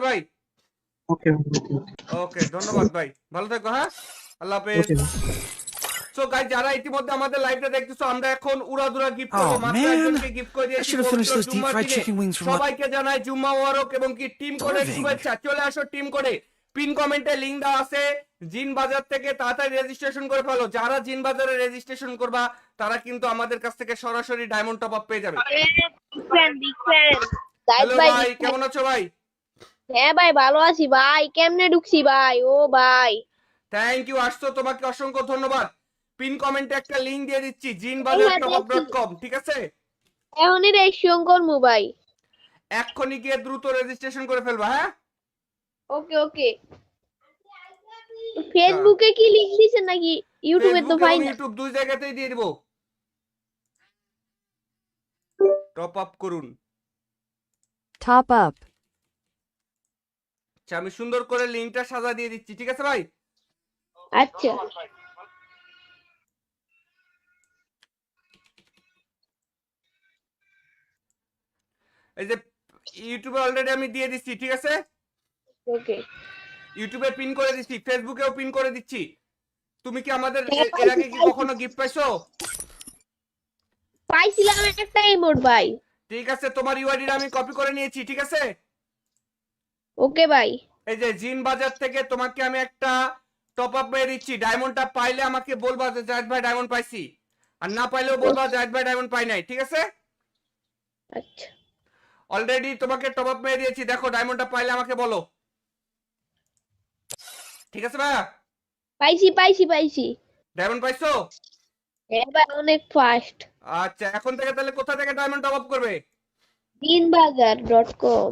ভাই। ওকে ওকে, ধন্যবাদ ভাই, ভালো থেকো। হ্যাঁ, আল্লাহ হাফেজ। সো গাইস, যারা ইতিমধ্যে আমাদের লাইভটা দেখতেছো, আমরা এখন উড়াধুরা গিফট করব। Oh মাত্র man, একজনকে গিফট করে I দিয়েছি should have finished পবিত্র those deep জুম্মার fried দিনে। chicken wings from সবাইকে জানাই জুম্মা মোবারক এবং কি টিম কোডের Irving. শুভেচ্ছা। চলে আসো টিম কোডে, পিন কমেন্টে লিংক দেওয়া আছে। জিন বাজার থেকে তাড়াতাড়ি রেজিস্ট্রেশন করে ফেলো। যারা জিন বাজারে রেজিস্ট্রেশন করবা তারা কিন্তু আমাদের কাছ থেকে সরাসরি ডায়মন্ড টপ আপ পেয়ে যাবে। বিগ ফ্যান হ্যালো ভাই, কেমন আছো ভাই? হ্যাঁ ভাই, ভালো আছি ভাই। কেমনে ঢুকছি ভাই? ও ভাই, থ্যাংক ইউ, আসছো, তোমাকে অসংখ্য ধন্যবাদ। পিন কমেন্টে একটা লিংক দিয়ে দিচ্ছি, jinbazar.com, ঠিক আছে? এখনই রেজিস্ট্রেশন করবো ভাই। এক্ষুনি গিয়ে দ্রুত রেজিস্ট্রেশন করে ফেলবা। হ্যাঁ, ওকে ওকে। ফেসবুকে কি লিংক দিছেন নাকি ইউটিউবে? তো ফেসবুক ভাই এবং না। ইউটিউব দুই জায়গাতেই দিয়ে দিব। টপ আপ করুন। Top up. আচ্ছা, আমি সুন্দর করে লিংকটা সাজা দিয়ে দিচ্ছি, ঠিক আছে ভাই? আচ্ছা এই যে ইউটিউবে অলরেডি আমি দিয়ে দিচ্ছি, ঠিক আছে? ওকে। ইউটিউবে পিন করে দিচ্ছি, ফেসবুকেও পিন করে দিচ্ছি। তুমি কি আমাদের এর আগে কি কখনো গিফট পাইছো? পাইছিলাম একটা ইমোট ভাই। ঠিক আছে, তোমার ইউআইডিটা আমি কপি করে নিয়েছি, ঠিক আছে? ওকে ভাই। এই যে জিন বাজার থেকে তোমাকে আমি একটা টপ আপ মেরে দিচ্ছি। ডায়মন্ডটা পাইলে আমাকে বলবা যে জাহিদ ভাই ডায়মন্ড পাইছি, আর না পাইলেও বলবা জাহিদ ভাই ডায়মন্ড পাই নাই, ঠিক আছে? আচ্ছা অলরেডি তোমাকে টপ আপ মেরে দিয়েছি, দেখো ডায়মন্ডটা পাইলে আমাকে বলো, ঠিক আছে ভাইয়া? পাইছি পাইছি পাইছি। ডায়মন্ড পাইছো? হ্যাঁ ভাই, অনেক ফাস্ট। আচ্ছা, এখন থেকে তাহলে কোথা থেকে ডায়মন্ড টপ আপ করবে? jinbazar.com।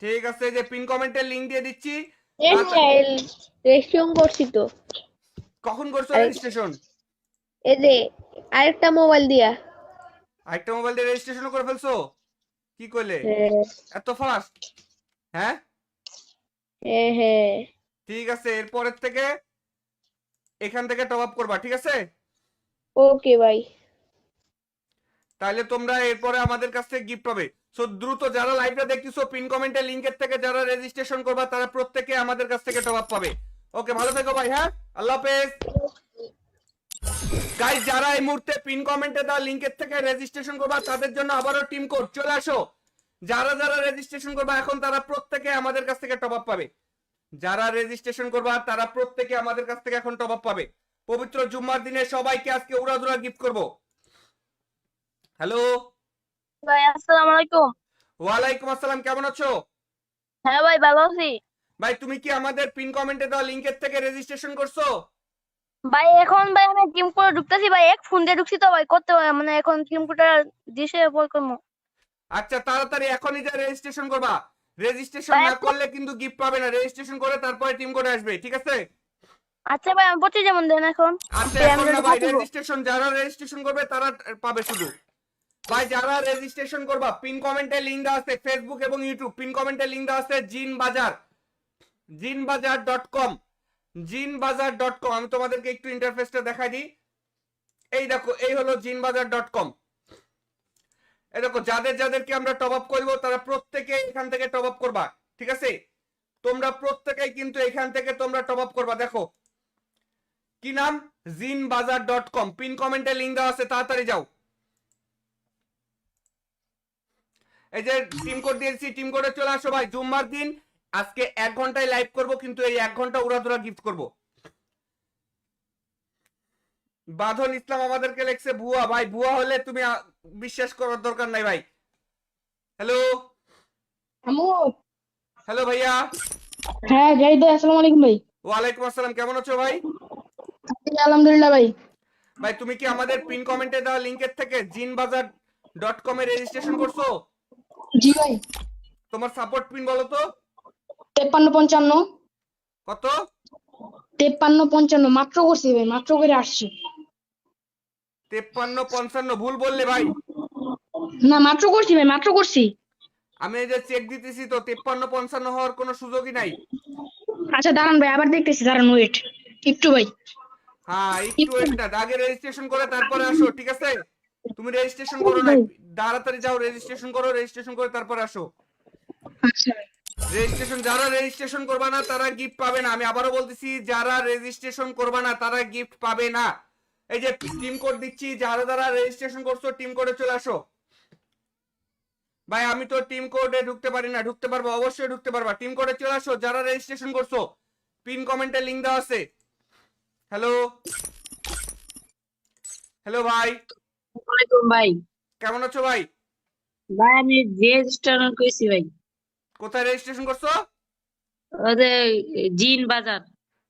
ঠিক আছে, এই যে পিন কমেন্টের লিংক দিয়ে দিচ্ছি। রেজিস্ট্রেশন করছি তো। কখন করছো রেজিস্ট্রেশন? এই যে আরেকটা মোবাইল দিয়া। আরেকটা মোবাইল দিয়ে রেজিস্ট্রেশন করে ফেলছো? কি কইলে এত ফাস্ট? হ্যাঁ হ্যাঁ হ্যাঁ। ঠিক আছে, এরপরের থেকে এখান থেকে টপ আপ করবা, ঠিক আছে? ওকে ভাই। তাহলে তোমরা এরপরে আমাদের কাছ থেকে গিফট পাবে। সো দ্রুত যারা লাইভটা দেখতেছো, পিন কমেন্টের লিংকের থেকে যারা রেজিস্ট্রেশন করবা তারা প্রত্যেকে আমাদের কাছ থেকে টপ আপ পাবে। ওকে, ভালো থেকো ভাই। হ্যাঁ, আল্লাহ হাফেজ। গাইস, যারা এই মুহূর্তে পিন কমেন্টে দেওয়া লিংকের থেকে রেজিস্ট্রেশন করবা তাদের জন্য আবারও টিম কোড চলে আসো। যারা যারা রেজিস্ট্রেশন করবা এখন তারা প্রত্যেকে আমাদের কাছ থেকে টপ আপ পাবে। যারা রেজিস্ট্রেশন করবা তারা প্রত্যেকে আমাদের কাছ থেকে এখন টপ আপ পাবে। পবিত্র জুম্মার দিনে সবাইকে আজকে উড়াধুরা গিফট করব। হ্যালো ভাই, আসসালামু আলাইকুম। ওয়ালাইকুম আসসালাম, কেমন আছো? হ্যাঁ ভাই, ভালো আছি। ভাই, তুমি কি আমাদের পিন কমেন্টে দেওয়া লিংকের থেকে রেজিস্ট্রেশন করছো? ভাই এখন ভাই আমি টিম করে ঢুকতেছি ভাই, এক ফোন দিয়ে ঢুকছি তো ভাই, করতে মানে এখন টিম কোডটা দিছে বল করবো। আচ্ছা, তাড়াতাড়ি এখনই যা রেজিস্ট্রেশন করবা। রেজিস্ট্রেশন ভাই, না করলে কিন্তু গিফট পাবে না। রেজিস্ট্রেশন করে তারপরে টিম কোড আসবে, ঠিক আছে? আচ্ছা ভাই, আমি পড়ছি যেমন দেন এখন। আচ্ছা, ভাই, এখন আমি না ভাই, ঢুকবো। রেজিস্ট্রেশন যারা রেজিস্ট্রেশন করবে তারা পাবে শুধু। ভাই, যারা রেজিস্ট্রেশন করবা পিন কমেন্টে লিংক দেওয়া আছে, ফেসবুক এবং ইউটিউব পিন কমেন্টে লিংক দেওয়া আছে। jinbazar.com, jinbazar.com। আমি তোমাদেরকে একটু ইন্টারফেসটা দেখাই দিই। এই দেখো, এই হলো jinbazar.com। এই দেখো, যাদের যাদেরকে আমরা টপ আপ করবো তারা প্রত্যেকে এখান থেকে টপ আপ করবা, ঠিক আছে? তোমরা প্রত্যেকেই কিন্তু এখান থেকে তোমরা টপ আপ করবা। দেখো কি নাম, jinbazar.com। পিন কমেন্টে লিংক দেওয়া আছে, তাড়াতাড়ি যাও। এই যে টিম কোড দিয়েছি, টিম কোডে চলে আসো ভাই। জুম্মার দিন আজকে 1 ঘন্টায় লাইভ করব, কিন্তু এই 1 ঘন্টা উড়াধুরা গিফট করব। বাঁধন ইসলাম আমাদেরকে লেখছে ভুয়া। ভাই, ভুয়া হলে তুমি বিশ্বাস করার দরকার নাই ভাই। হ্যালো আমু, হ্যালো ভাইয়া। হ্যাঁ জাহিদ ভাই, আসসালামু আলাইকুম ভাই। ওয়ালাইকুম আসসালাম, কেমন আছো ভাই? আলহামদুলিল্লাহ ভাই। ভাই, তুমি কি আমাদের পিন কমেন্টে দেওয়া লিংকের থেকে jinbazar.com এ রেজিস্ট্রেশন করছো? জি ভাই। তোমার সাপোর্ট পিন বলো তো 5355 কত? 5355 মাত্র করছি ভাই, মাত্র করে আসছি। 5355 ভুল বললে ভাই। না, মাত্র করছি ভাই, মাত্র করছি। আমি এই যে চেক দিতেছি তো 5355 হওয়ার কোনো সুযোগই নাই। আচ্ছা দাঁড়ান ভাই, আবার দেখতেছি, দাঁড়ান, ওয়েট একটু ভাই। হ্যাঁ, একটু একটা আগে রেজিস্ট্রেশন করে তারপরে আসো, ঠিক আছে? তুমি রেজিস্ট্রেশন করো না, ভাই। তাড়াতাড়ি যাও রেজিস্ট্রেশন করো, রেজিস্ট্রেশন করে তারপরে আসো। আচ্ছা ভাই। রেজিস্ট্রেশন যারা রেজিস্ট্রেশন করবা না তারা গিফট পাবে না। আমি আবারও বলতেছি, যারা রেজিস্ট্রেশন করবা না তারা গিফট পাবে না। এই যে টিম কোড দিচ্ছি, যারা যারা রেজিস্ট্রেশন করছো টিম কোডে চলে আসো। ভাই আমি তো টিম কোডে ঢুকতে পারি না। ঢুকতে পারবো, অবশ্যই ঢুকতে পারবা। টিম কোডে চলে আসো যারা রেজিস্ট্রেশন করছো। পিন কমেন্টে লিংক দেওয়া আছে। হ্যালো হ্যালো ভাই, ওয়ালাইকুম ভাই। কেমন আছো ভাই? ভাই আমি রেজিস্ট্রেশন করেছি ভাই, কোথায় রেজিস্ট্রেশন করছো? ওদের জিন বাজার।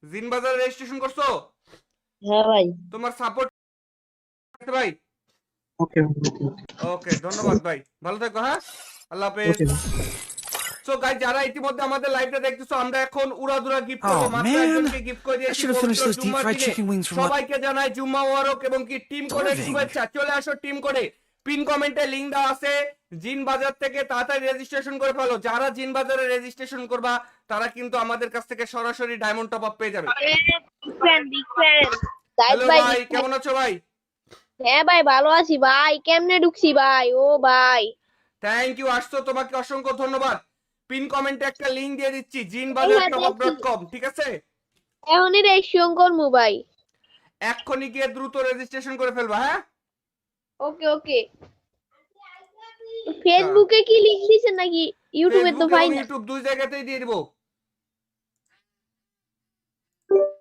জিন বাজারে রেজিস্ট্রেশন করছো? হ্যাঁ ভাই। তোমার সাপোর্ট ভাই। ওকে ওকে, ধন্যবাদ ভাই, ভালো থাকো। হ্যাঁ, আল্লাহ হাফেজ। সো গাইস, যারা ইতিমধ্যে আমাদের লাইভটা দেখতেছো, আমরা এখন উড়াধুরা গিফট করব। Oh, মাত্র man. একজনকে গিফট করে I দিয়েছি should have finished পবিত্র those deep জুম্মার fried দিনে। chicken wings from সবাইকে জানাই জুম্মা মোবারক এবং কি টিম কোডের Irving. শুভেচ্ছা। চলে আসো টিম কোডে, পিন কমেন্টে লিংক দেওয়া আছে। জিন বাজার থেকে তাড়াতাড়ি রেজিস্ট্রেশন করে ফেলো। যারা জিন বাজারে রেজিস্ট্রেশন করবা তারা কিন্তু আমাদের কাছ থেকে সরাসরি ডায়মন্ড টপ আপ পেয়ে যাবে। বিগ ফ্যান হ্যালো ভাই, কেমন আছো ভাই? হ্যাঁ ভাই ভালো আছি ভাই। কেমনে ঢুকছি ভাই? ও ভাই থ্যাংক ইউ, আসছো, তোমাকে অসংখ্য ধন্যবাদ। পিন কমেন্টে একটা লিংক দিয়ে দিচ্ছি, jinbajartopup.com, ঠিক আছে? এখনই রেজিস্ট্রেশন করবো ভাই। এক্ষুনি গিয়ে দ্রুত রেজিস্ট্রেশন করে ফেলবা। হ্যাঁ, ওকে ওকে। ফেসবুকে কি লিংক দিছেন নাকি ইউটিউবে? তো ফেসবুক ভাই এবং না। ইউটিউব দুই জায়গাতেই দিয়ে দিব।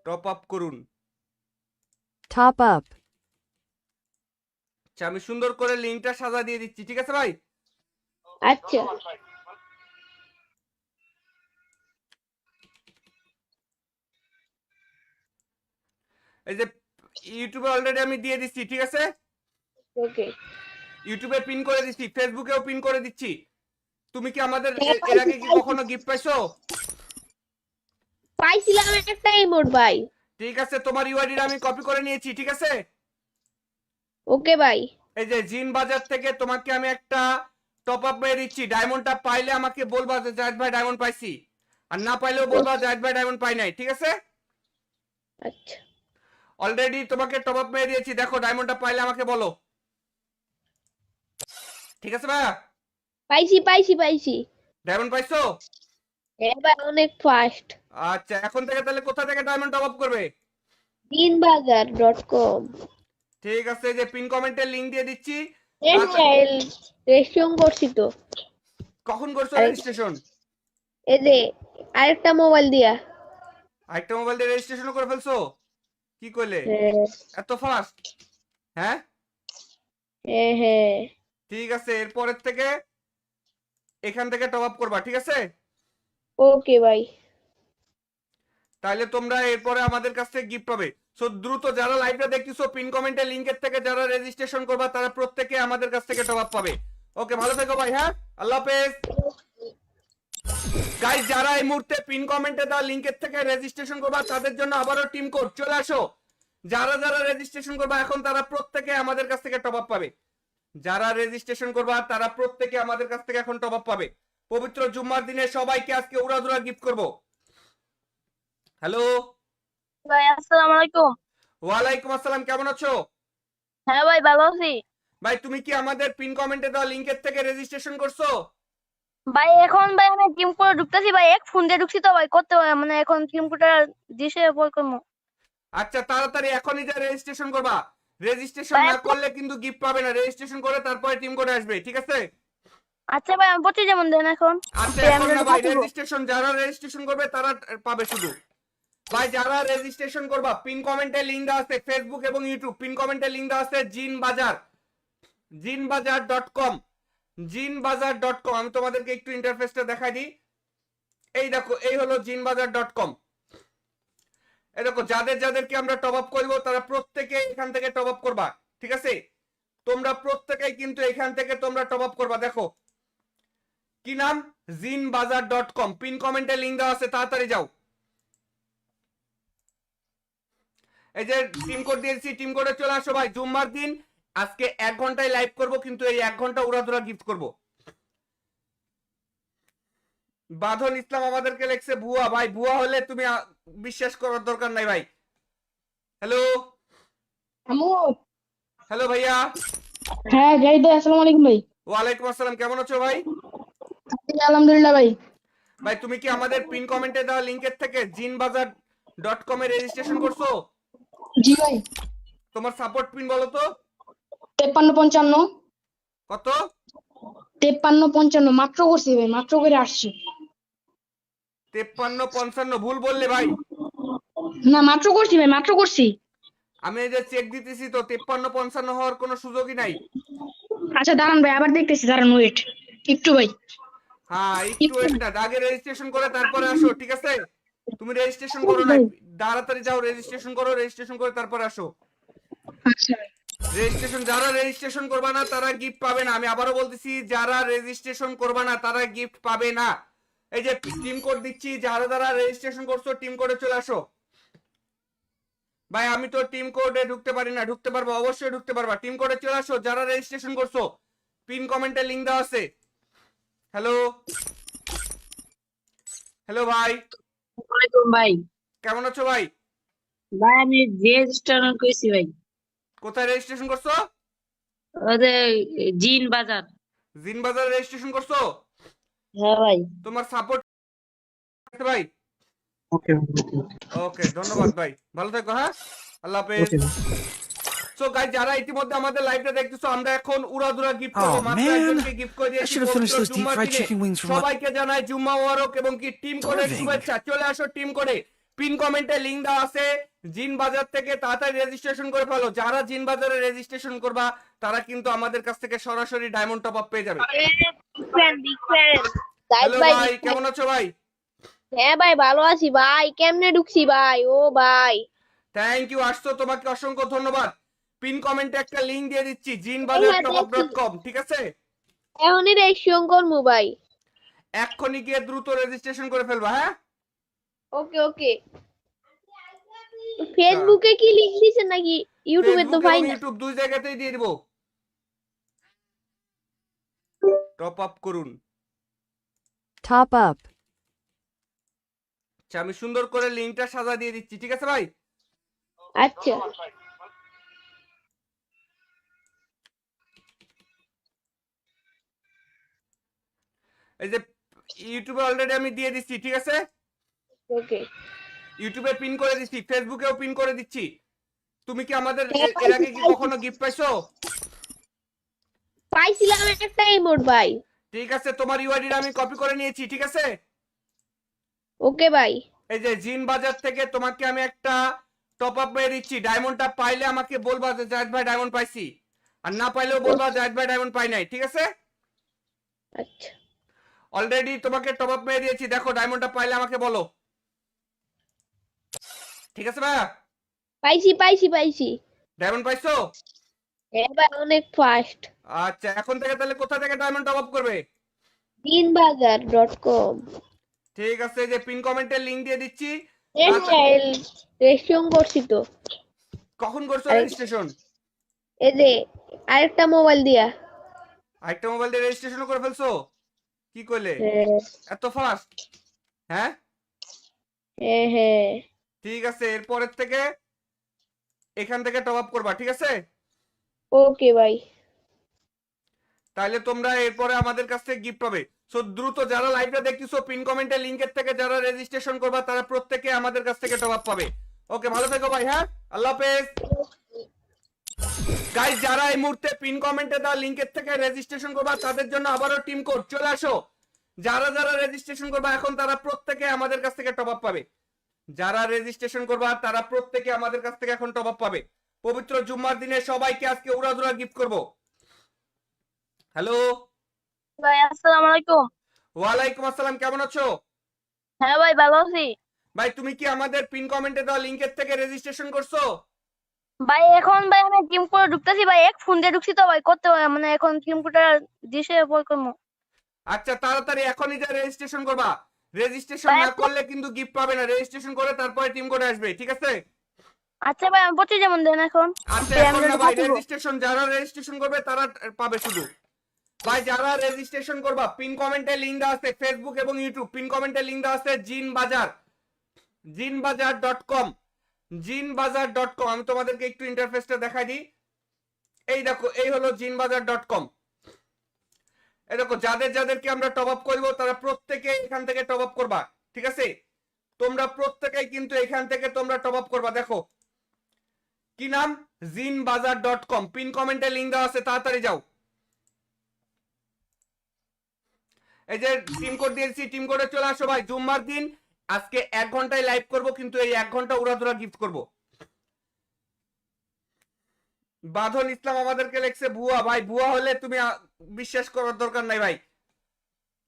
টপ আপ করুন। Top up. আচ্ছা, আমি সুন্দর করে লিংকটা সাজা দিয়ে দিচ্ছি, ঠিক আছে ভাই? আচ্ছা এই যে ইউটিউবে অলরেডি আমি দিয়ে দিচ্ছি, ঠিক আছে? ওকে। ইউটিউবে পিন করে দিচ্ছি, ফেসবুকেও পিন করে দিচ্ছি। তুমি কি আমাদের হ্যাঁ, এর আগে কি কখনো গিফট পাইছো? পাইছিলাম একটা ইমোট ভাই। ঠিক আছে, তোমার ইউআইডিটা আমি কপি করে নিয়েছি, ঠিক আছে? ওকে ভাই। এই যে জিন বাজার থেকে তোমাকে আমি একটা টপ আপ পেয়ে দিচ্ছি। ডায়মন্ডটা পাইলে আমাকে বলবা যে জাহিদ ভাই ডায়মন্ড পাইছি, আর না পাইলেও বলবা জাহিদ ভাই ডায়মন্ড পাই নাই, ঠিক আছে? আচ্ছা অলরেডি তোমাকে টপ আপ পেয়ে দিয়েছি, দেখো ডায়মন্ডটা পাইলে আমাকে বলো, ঠিক আছে ভাইয়া? পাইছি পাইছি পাইছি। ডায়মন্ড পাইছো? হ্যাঁ ভাই অনেক ফাস্ট। আচ্ছা, এখন থেকে তাহলে কোথা থেকে ডায়মন্ড টপ আপ করবে? দিনবাজার.com। ঠিক আছে, এই যে পিন কমেন্টের লিংক দিয়ে দিচ্ছি। রেজিস্ট্রেশন করছি তো। কখন করছো রেজিস্ট্রেশন? এই যে আরেকটা মোবাইল দিয়া। আরেকটা মোবাইল দিয়ে রেজিস্ট্রেশন করে ফেলছো? কি কইলে হ্যাঁ এত ফাস্ট? হ্যাঁ হ্যাঁ হ্যাঁ। ঠিক আছে, এরপরের থেকে এখান থেকে টপ আপ করবা, ঠিক আছে? ওকে ভাই। তাহলে তোমরা এরপরে আমাদের কাছ থেকে গিফট পাবে। সো দ্রুত যারা লাইভটা দেখতেছো, পিন কমেন্টে লিংকের থেকে যারা রেজিস্ট্রেশন করবা তারা প্রত্যেকে আমাদের কাছ থেকে টপ আপ পাবে। ওকে, ভালো থেকো ভাই। হ্যাঁ, আল্লাহ হাফেজ। গাইস, যারা এই মুহূর্তে পিন কমেন্টে দেওয়া লিংকের থেকে রেজিস্ট্রেশন করবা তাদের জন্য আবারও টিম কোড চলে আসো। যারা যারা রেজিস্ট্রেশন করবা এখন তারা প্রত্যেকে আমাদের কাছ থেকে টপ আপ পাবে। যারা রেজিস্ট্রেশন করবা তারা প্রত্যেকে আমাদের কাছ থেকে এখন টপ আপ পাবে। পবিত্র জুম্মার দিনে সবাইকে আজকে উড়াধুরা গিফট করব। হ্যালো ভাই আসসালামু আলাইকুম। ওয়ালাইকুম আসসালাম, কেমন আছো হ্যাঁ ভাই ভালো আছি। ভাই? তুমি কি আমাদের পিন কমেন্টে দেওয়া লিংকের থেকে রেজিস্ট্রেশন করছো? ভাই এখন ভাই আমি টিম করে ঢুকতেছি ভাই। এক ফোন দিয়ে ঢুকছি তো ভাই। করতে মানে এখন টিম কোডটা দিছে পর করবো। আচ্ছা, তাড়াতাড়ি এখনই যা রেজিস্ট্রেশন করবা। রেজিস্ট্রেশন ভাই, না করলে কিন্তু গিফট পাবে না। রেজিস্ট্রেশন করে তারপরে টিম কোড আসবে, ঠিক আছে? আচ্ছা ভাই আমি পড়তে যেমন দেন এখন। আচ্ছা, ভাই, এখন আমি না ভাই, ঢুকবো। রেজিস্ট্রেশন যারা রেজিস্ট্রেশন করবে তারা পাবে শুধু। ভাই যারা রেজিস্ট্রেশন করবা পিন কমেন্টে লিংক দেওয়া আছে, ফেসবুক এবং ইউটিউব পিন কমেন্টে লিংক দেওয়া আছে। jinbajar.com, jinbajar.com। আমি তোমাদেরকে একটু ইন্টারফেসটা দেখাই দিই। এই দেখো, এই হলো jinbajar.com। এই দেখো, যাদের যাদেরকে আমরা টপ আপ করবো তারা প্রত্যেকে এখান থেকে টপ আপ করবা, ঠিক আছে? তোমরা প্রত্যেকেই কিন্তু এখান থেকে তোমরা টপ আপ করবা। দেখো কি নাম, jinbajar.com। পিন কমেন্টে লিংক দেওয়া আছে, তাড়াতাড়ি যাও। এই যে টিম কোড দিয়েছি, টিম কোডে চলে আসো ভাই। জুম্মার দিন আজকে 1 ঘন্টায় লাইভ করব, কিন্তু এই 1 ঘন্টা উড়াধুরা গিফট করব। বাঁধন ইসলাম আমাদেরকে লেখছে ভুয়া। ভাই ভুয়া হলে তুমি বিশ্বাস করার দরকার নাই ভাই। হ্যালো আমু। হ্যালো ভাইয়া। হ্যাঁ জাহিদ ভাই, আসসালামু আলাইকুম ভাই। ওয়ালাইকুম আসসালাম, কেমন আছো ভাই? আলহামদুলিল্লাহ ভাই। ভাই তুমি কি আমাদের পিন কমেন্টে দেওয়া লিংকের থেকে jinbazar.com এ রেজিস্ট্রেশন করছো? জি ভাই। তোমার সাপোর্ট পিন বলো তো 5355 কত? 5355 মাত্র করছি ভাই, মাত্র করে আসছি। 5355 ভুল বললে ভাই। না মাত্র করছি ভাই, মাত্র করছি। আমি এই যে চেক দিতেছি তো 5355 হওয়ার কোনো সুযোগই নাই। আচ্ছা দাঁড়ান ভাই, আবার দেখতেছি, দাঁড়ান ওয়েট একটু ভাই। হ্যাঁ একটু ওয়েট না, আগে রেজিস্ট্রেশন করে তারপরে আসো, ঠিক আছে? তুমি রেজিস্ট্রেশন করো না, তাড়াতাড়ি যাও রেজিস্ট্রেশন করো, রেজিস্ট্রেশন করে তারপরে আসো। আচ্ছা রেজিস্ট্রেশন যারা রেজিস্ট্রেশন করবে না তারা গিফট পাবে না, আমি আবারও বলতেছি যারা রেজিস্ট্রেশন করবে না তারা গিফট পাবে না। এই যে টিম কোড দিচ্ছি, যারা যারা রেজিস্ট্রেশন করছো টিম কোডে চলে আসো। ভাই আমি তো টিম কোডে ঢুকতে পারি না, ঢুকতে পারবো, অবশ্যই ঢুকতে পারবা, টিম কোডে চলে আসো যারা রেজিস্ট্রেশন করছো। পিন কমেন্টে লিংক দেওয়া আছে। হ্যালো হ্যালো ভাই, ওয়ালাইকুম ভাই। কেমন আছো ভাই? ভাই আমি যে রেস্টুরেন্ট কইছি ভাই, কোথায় রেজিস্ট্রেশন করছো? ওদের জিন বাজার। জিন বাজারে রেজিস্ট্রেশন করছো? হ্যাঁ ভাই। তোমার সাপোর্ট ভাই। ওকে ওকে ধন্যবাদ ভাই, ভালো থাকো। হ্যাঁ আল্লাহ হাফেজ। ওকে সো গাইস যারা ইতিমধ্যে আমাদের লাইভটা দেখতেছো, আমরা এখন উড়াধুরা গিফট করব, Oh, মাত্র man. একজনকে গিফট করে I দিয়েছি should have finished পবিত্র those deep জুম্মার fried দিনে। chicken wings from সবাইকে জানাই জুম্মা মোবারক এবং কি টিম কোডের Starving. শুভেচ্ছা। চলে আসো টিম কোডে, পিন কমেন্টে লিংক দেওয়া আছে জিন বাজার থেকে, তাড়াতাড়ি রেজিস্ট্রেশন করে ফেলো। যারা জিন বাজারে রেজিস্ট্রেশন করবা তারা কিন্তু আমাদের কাছ থেকে সরাসরি ডায়মন্ড টপ আপ পেয়ে যাবে। বিগ ফ্যান হ্যালো ভাই ভাই, কেমন আছো ভাই? হ্যাঁ ভাই ভালো আছি ভাই, কেমনে ঢুকছি ভাই? ও ভাই থ্যাংক ইউ, আসছো, তোমাকে অসংখ্য ধন্যবাদ। পিন কমেন্টে একটা লিংক দিয়ে দিচ্ছি jinbazartopup.com, ঠিক আছে? এখনই রেজিস্ট্রেশন করবো ভাই। এক্ষুনি গিয়ে দ্রুত রেজিস্ট্রেশন করে ফেলবা। হ্যাঁ ওকে ওকে। ফেসবুকে কি লিংক দিছেন নাকি ইউটিউবে? তো ফেসবুক ভাই এবং না। ইউটিউব দুই জায়গাতেই দিয়ে দিব। টপ আপ করুন। Top up. আচ্ছা আমি সুন্দর করে লিংকটা সাজা দিয়ে দিচ্ছি, ঠিক আছে ভাই? আচ্ছা এই যে ইউটিউবে অলরেডি আমি দিয়ে দিচ্ছি, ঠিক আছে? ওকে। ইউটিউবে পিন করে দিচ্ছি, ফেসবুকেও পিন করে দিচ্ছি। তুমি কি আমাদের হ্যাঁ, এর আগে কি কখনো গিফট পাইছো? পাইছিলাম একটা ইমোট ভাই। ঠিক আছে, তোমার ইউআইডিটা আমি কপি করে নিয়েছি, ঠিক আছে? ওকে ভাই। এই যে জিন বাজার থেকে তোমাকে আমি একটা টপ আপ পেয়ে দিচ্ছি। ডায়মন্ডটা পাইলে আমাকে বলবা যে জায়েদ ভাই ডায়মন্ড পাইছি, আর না পাইলেও বলবা জায়েদ ভাই ডায়মন্ড পাই নাই, ঠিক আছে? আচ্ছা অলরেডি তোমাকে টপ আপ পেয়ে দিয়েছি, দেখো ডায়মন্ডটা পাইলে আমাকে বলো, ঠিক আছে ভাইয়া? পাইছি পাইছি পাইছি। ডায়মন্ড পাইছো? হ্যাঁ ভাই অনেক ফাস্ট। আচ্ছা এখন থেকে তাহলে কোথা থেকে ডায়মন্ড টপ আপ করবে? jinbazar.com। ঠিক আছে, এই যে পিন কমেন্টের লিংক দিয়ে দিচ্ছি। রেজিস্ট্রেশন করছি তো। কখন করছো রেজিস্ট্রেশন? এই যে আরেকটা মোবাইল দিয়া। আরেকটা মোবাইল দিয়ে রেজিস্ট্রেশন করে ফেলছো? কি কইলে হ্যাঁ এত ফাস্ট? হ্যাঁ হ্যাঁ হ্যাঁ। ঠিক আছে, এরপরের থেকে এখান থেকে টপ আপ করবা, ঠিক আছে? ওকে ভাই। তাহলে তোমরা এরপরে আমাদের কাছ থেকে গিফট পাবে। সো দ্রুত যারা লাইভটা দেখতেছো পিন কমেন্টে লিংকের থেকে যারা রেজিস্ট্রেশন করবা তারা প্রত্যেকে আমাদের কাছ থেকে টপ আপ পাবে। ওকে ভালো থেকো ভাই। হ্যাঁ আল্লাহ হাফেজ। গাইস যারা এই মুহূর্তে পিন কমেন্টে দেওয়া লিংকের থেকে রেজিস্ট্রেশন করবা তাদের জন্য আবারও টিম কোড চলে আসো। যারা যারা রেজিস্ট্রেশন করবা এখন তারা প্রত্যেকে আমাদের কাছ থেকে টপ আপ পাবে। যারা রেজিস্ট্রেশন করবা তারা প্রত্যেকে আমাদের কাছ থেকে এখন টপ আপ পাবে। পবিত্র জুম্মার দিনে সবাইকে আজকে উড়াধুরা গিফট করব। হ্যালো ভাই আসসালামু আলাইকুম। ওয়ালাইকুম আসসালাম, কেমন আছো? হ্যাঁ ভাই ভালো আছি। ভাই তুমি কি আমাদের পিন কমেন্টে দেওয়া লিংকের থেকে রেজিস্ট্রেশন করছো? ভাই এখন ভাই আমি টিম করে ঢুকতেছি ভাই, এক ফোন দিয়ে ঢুকছি তো ভাই, করতে মানে এখন টিম কোডটা দিছে পর করবো। আচ্ছা তাড়াতাড়ি এখনই যা রেজিস্ট্রেশন করবা। রেজিস্ট্রেশন ভাই, না করলে কিন্তু গিফট পাবে না, রেজিস্ট্রেশন করে তারপরে টিম কোড আসবে, ঠিক আছে? আচ্ছা ভাই আমি পড়তে যেমন দেন এখন। আচ্ছা এখন না ভাই, রেজিস্ট্রেশন যারা রেজিস্ট্রেশন করবে তারা পাবে শুধু। ভাই যারা রেজিস্ট্রেশন করবা পিন কমেন্টে লিংক দেওয়া আছে, ফেসবুক এবং ইউটিউব পিন কমেন্টে লিংক দেওয়া আছে jinbazar.com। jinbazar.com আমি তোমাদেরকে একটু ইন্টারফেসটা দেখাই দিই। এই দেখো এই হলো jinbazar.com। এই দেখো যাদের যাদেরকে আমরা টপ আপ করবো তারা প্রত্যেকে এখান থেকে টপ আপ করবা, ঠিক আছে? তোমরা প্রত্যেকেই কিন্তু এখান থেকে তোমরা টপ আপ করবা। দেখো কি নাম, jinbazar.com, পিন কমেন্টে লিংক দেওয়া আছে, তাড়াতাড়ি যাও। এই যে টিম কোড দিয়েছি, টিম কোডে চলে আসো ভাই। জুম্মার দিন আজকে 1 ঘন্টায় লাইভ করব, কিন্তু এই 1 ঘন্টা উড়াধুরা গিফট করব। বাঁধন ইসলাম আমাদেরকে লেখছে ভুয়া। ভাই ভুয়া হলে তুমি বিশ্বাস করার দরকার নাই ভাই।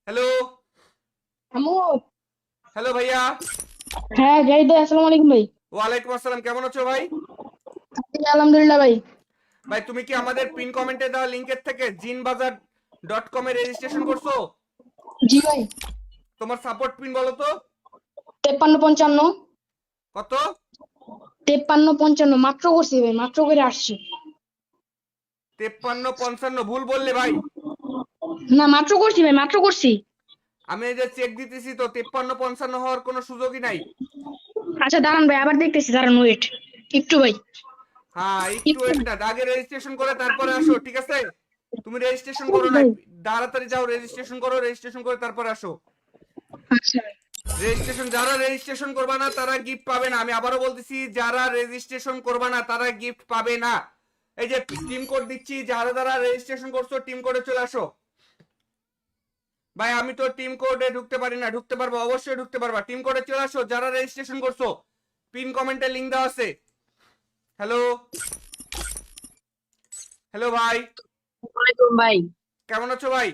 হ্যালো আমু হ্যালো ভাইয়া। হ্যাঁ জাহিদ ভাই, আসসালামু আলাইকুম ভাই। ওয়ালাইকুম আসসালাম, কেমন আছো ভাই? আলহামদুলিল্লাহ ভাই। ভাই তুমি কি আমাদের পিন কমেন্টে দেওয়া লিংকের থেকে jinbazar.com এ রেজিস্ট্রেশন করছো? জি ভাই। তোমার সাপোর্ট পিন বলো তো 5355 কত? 5355 মাত্র করছি ভাই, মাত্র করে আসছি। 5355 ভুল বললে ভাই। না মাত্র করছি ভাই, মাত্র করছি। আমি এই যে চেক দিতেছি তো 5355 হওয়ার কোনো সুযোগই নাই। আচ্ছা দাঁড়ান ভাই, আবার দেখতেছি, দাঁড়ান ওয়েট একটু ভাই। হ্যাঁ একটু ওয়েট না, আগে রেজিস্ট্রেশন করে তারপরে আসো, ঠিক আছে? তুমি রেজিস্ট্রেশন করো না, তাড়াতাড়ি যাও রেজিস্ট্রেশন করো, রেজিস্ট্রেশন করে তারপরে আসো। আচ্ছা রেজিস্ট্রেশন যারা রেজিস্ট্রেশন করবে না তারা গিফট পাবে না। আমি আবারও বলতেছি, যারা রেজিস্ট্রেশন করবে না তারা গিফট পাবে না। এই যে টিম কোড দিচ্ছি, যারা যারা রেজিস্ট্রেশন করছো টিম কোডে চলে আসো। ভাই আমি তো টিম কোডে ঢুকতে পারি না, ঢুকতে পারবো, অবশ্যই ঢুকতে পারবা। টিম কোডে চলে আসো যারা রেজিস্ট্রেশন করছো, পিন কমেন্টে লিংক দেওয়া আছে। হ্যালো হ্যালো ভাই, ওয়ালাইকুম ভাই। কেমন আছো ভাই?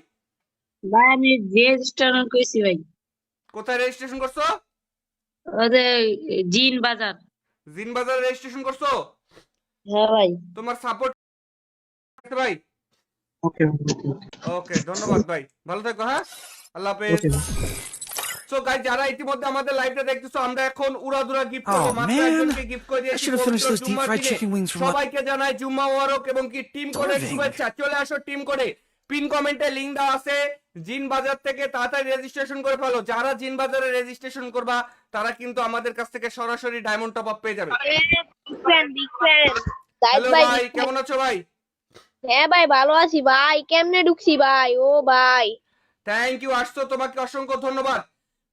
ভাই আমি যে রেস্টুরেন্ট কইছি ভাই, কোথায় রেজিস্ট্রেশন করছো? ওদের জিন বাজার। জিন বাজারে রেজিস্ট্রেশন করছো? হ্যাঁ ভাই। তোমার সাপোর্ট ভাই। ওকে ওকে ধন্যবাদ ভাই, ভালো থাকো। হ্যাঁ আল্লাহ হাফেজ। সো গাইস যারা ইতিমধ্যে আমাদের লাইভটা দেখতেছো, আমরা এখন উড়াধুরা গিফট করব। Oh, মাত্র man. একজনকে গিফট করে I দিয়েছি should have finished পবিত্র those deep জুম্মার fried দিনে। chicken wings from সবাইকে জানাই জুম্মা মোবারক এবং কি টিম কোডের Irving. শুভেচ্ছা। চলে আসো টিম কোডে, পিন কমেন্টে লিংক দেওয়া আছে। জিন বাজার থেকে তাড়াতাড়ি রেজিস্ট্রেশন করে ফেলো। যারা জিন বাজারে রেজিস্ট্রেশন করবা তারা কিন্তু আমাদের কাছ থেকে সরাসরি ডায়মন্ড টপ আপ পেয়ে যাবে। বিগ ফ্যান হ্যালো ভাই, কেমন আছো ভাই? হ্যাঁ ভাই ভালো আছি ভাই। কেমনে ঢুকছি ভাই? ও ভাই থ্যাংক ইউ, আসছো, তোমাকে অসংখ্য ধন্যবাদ।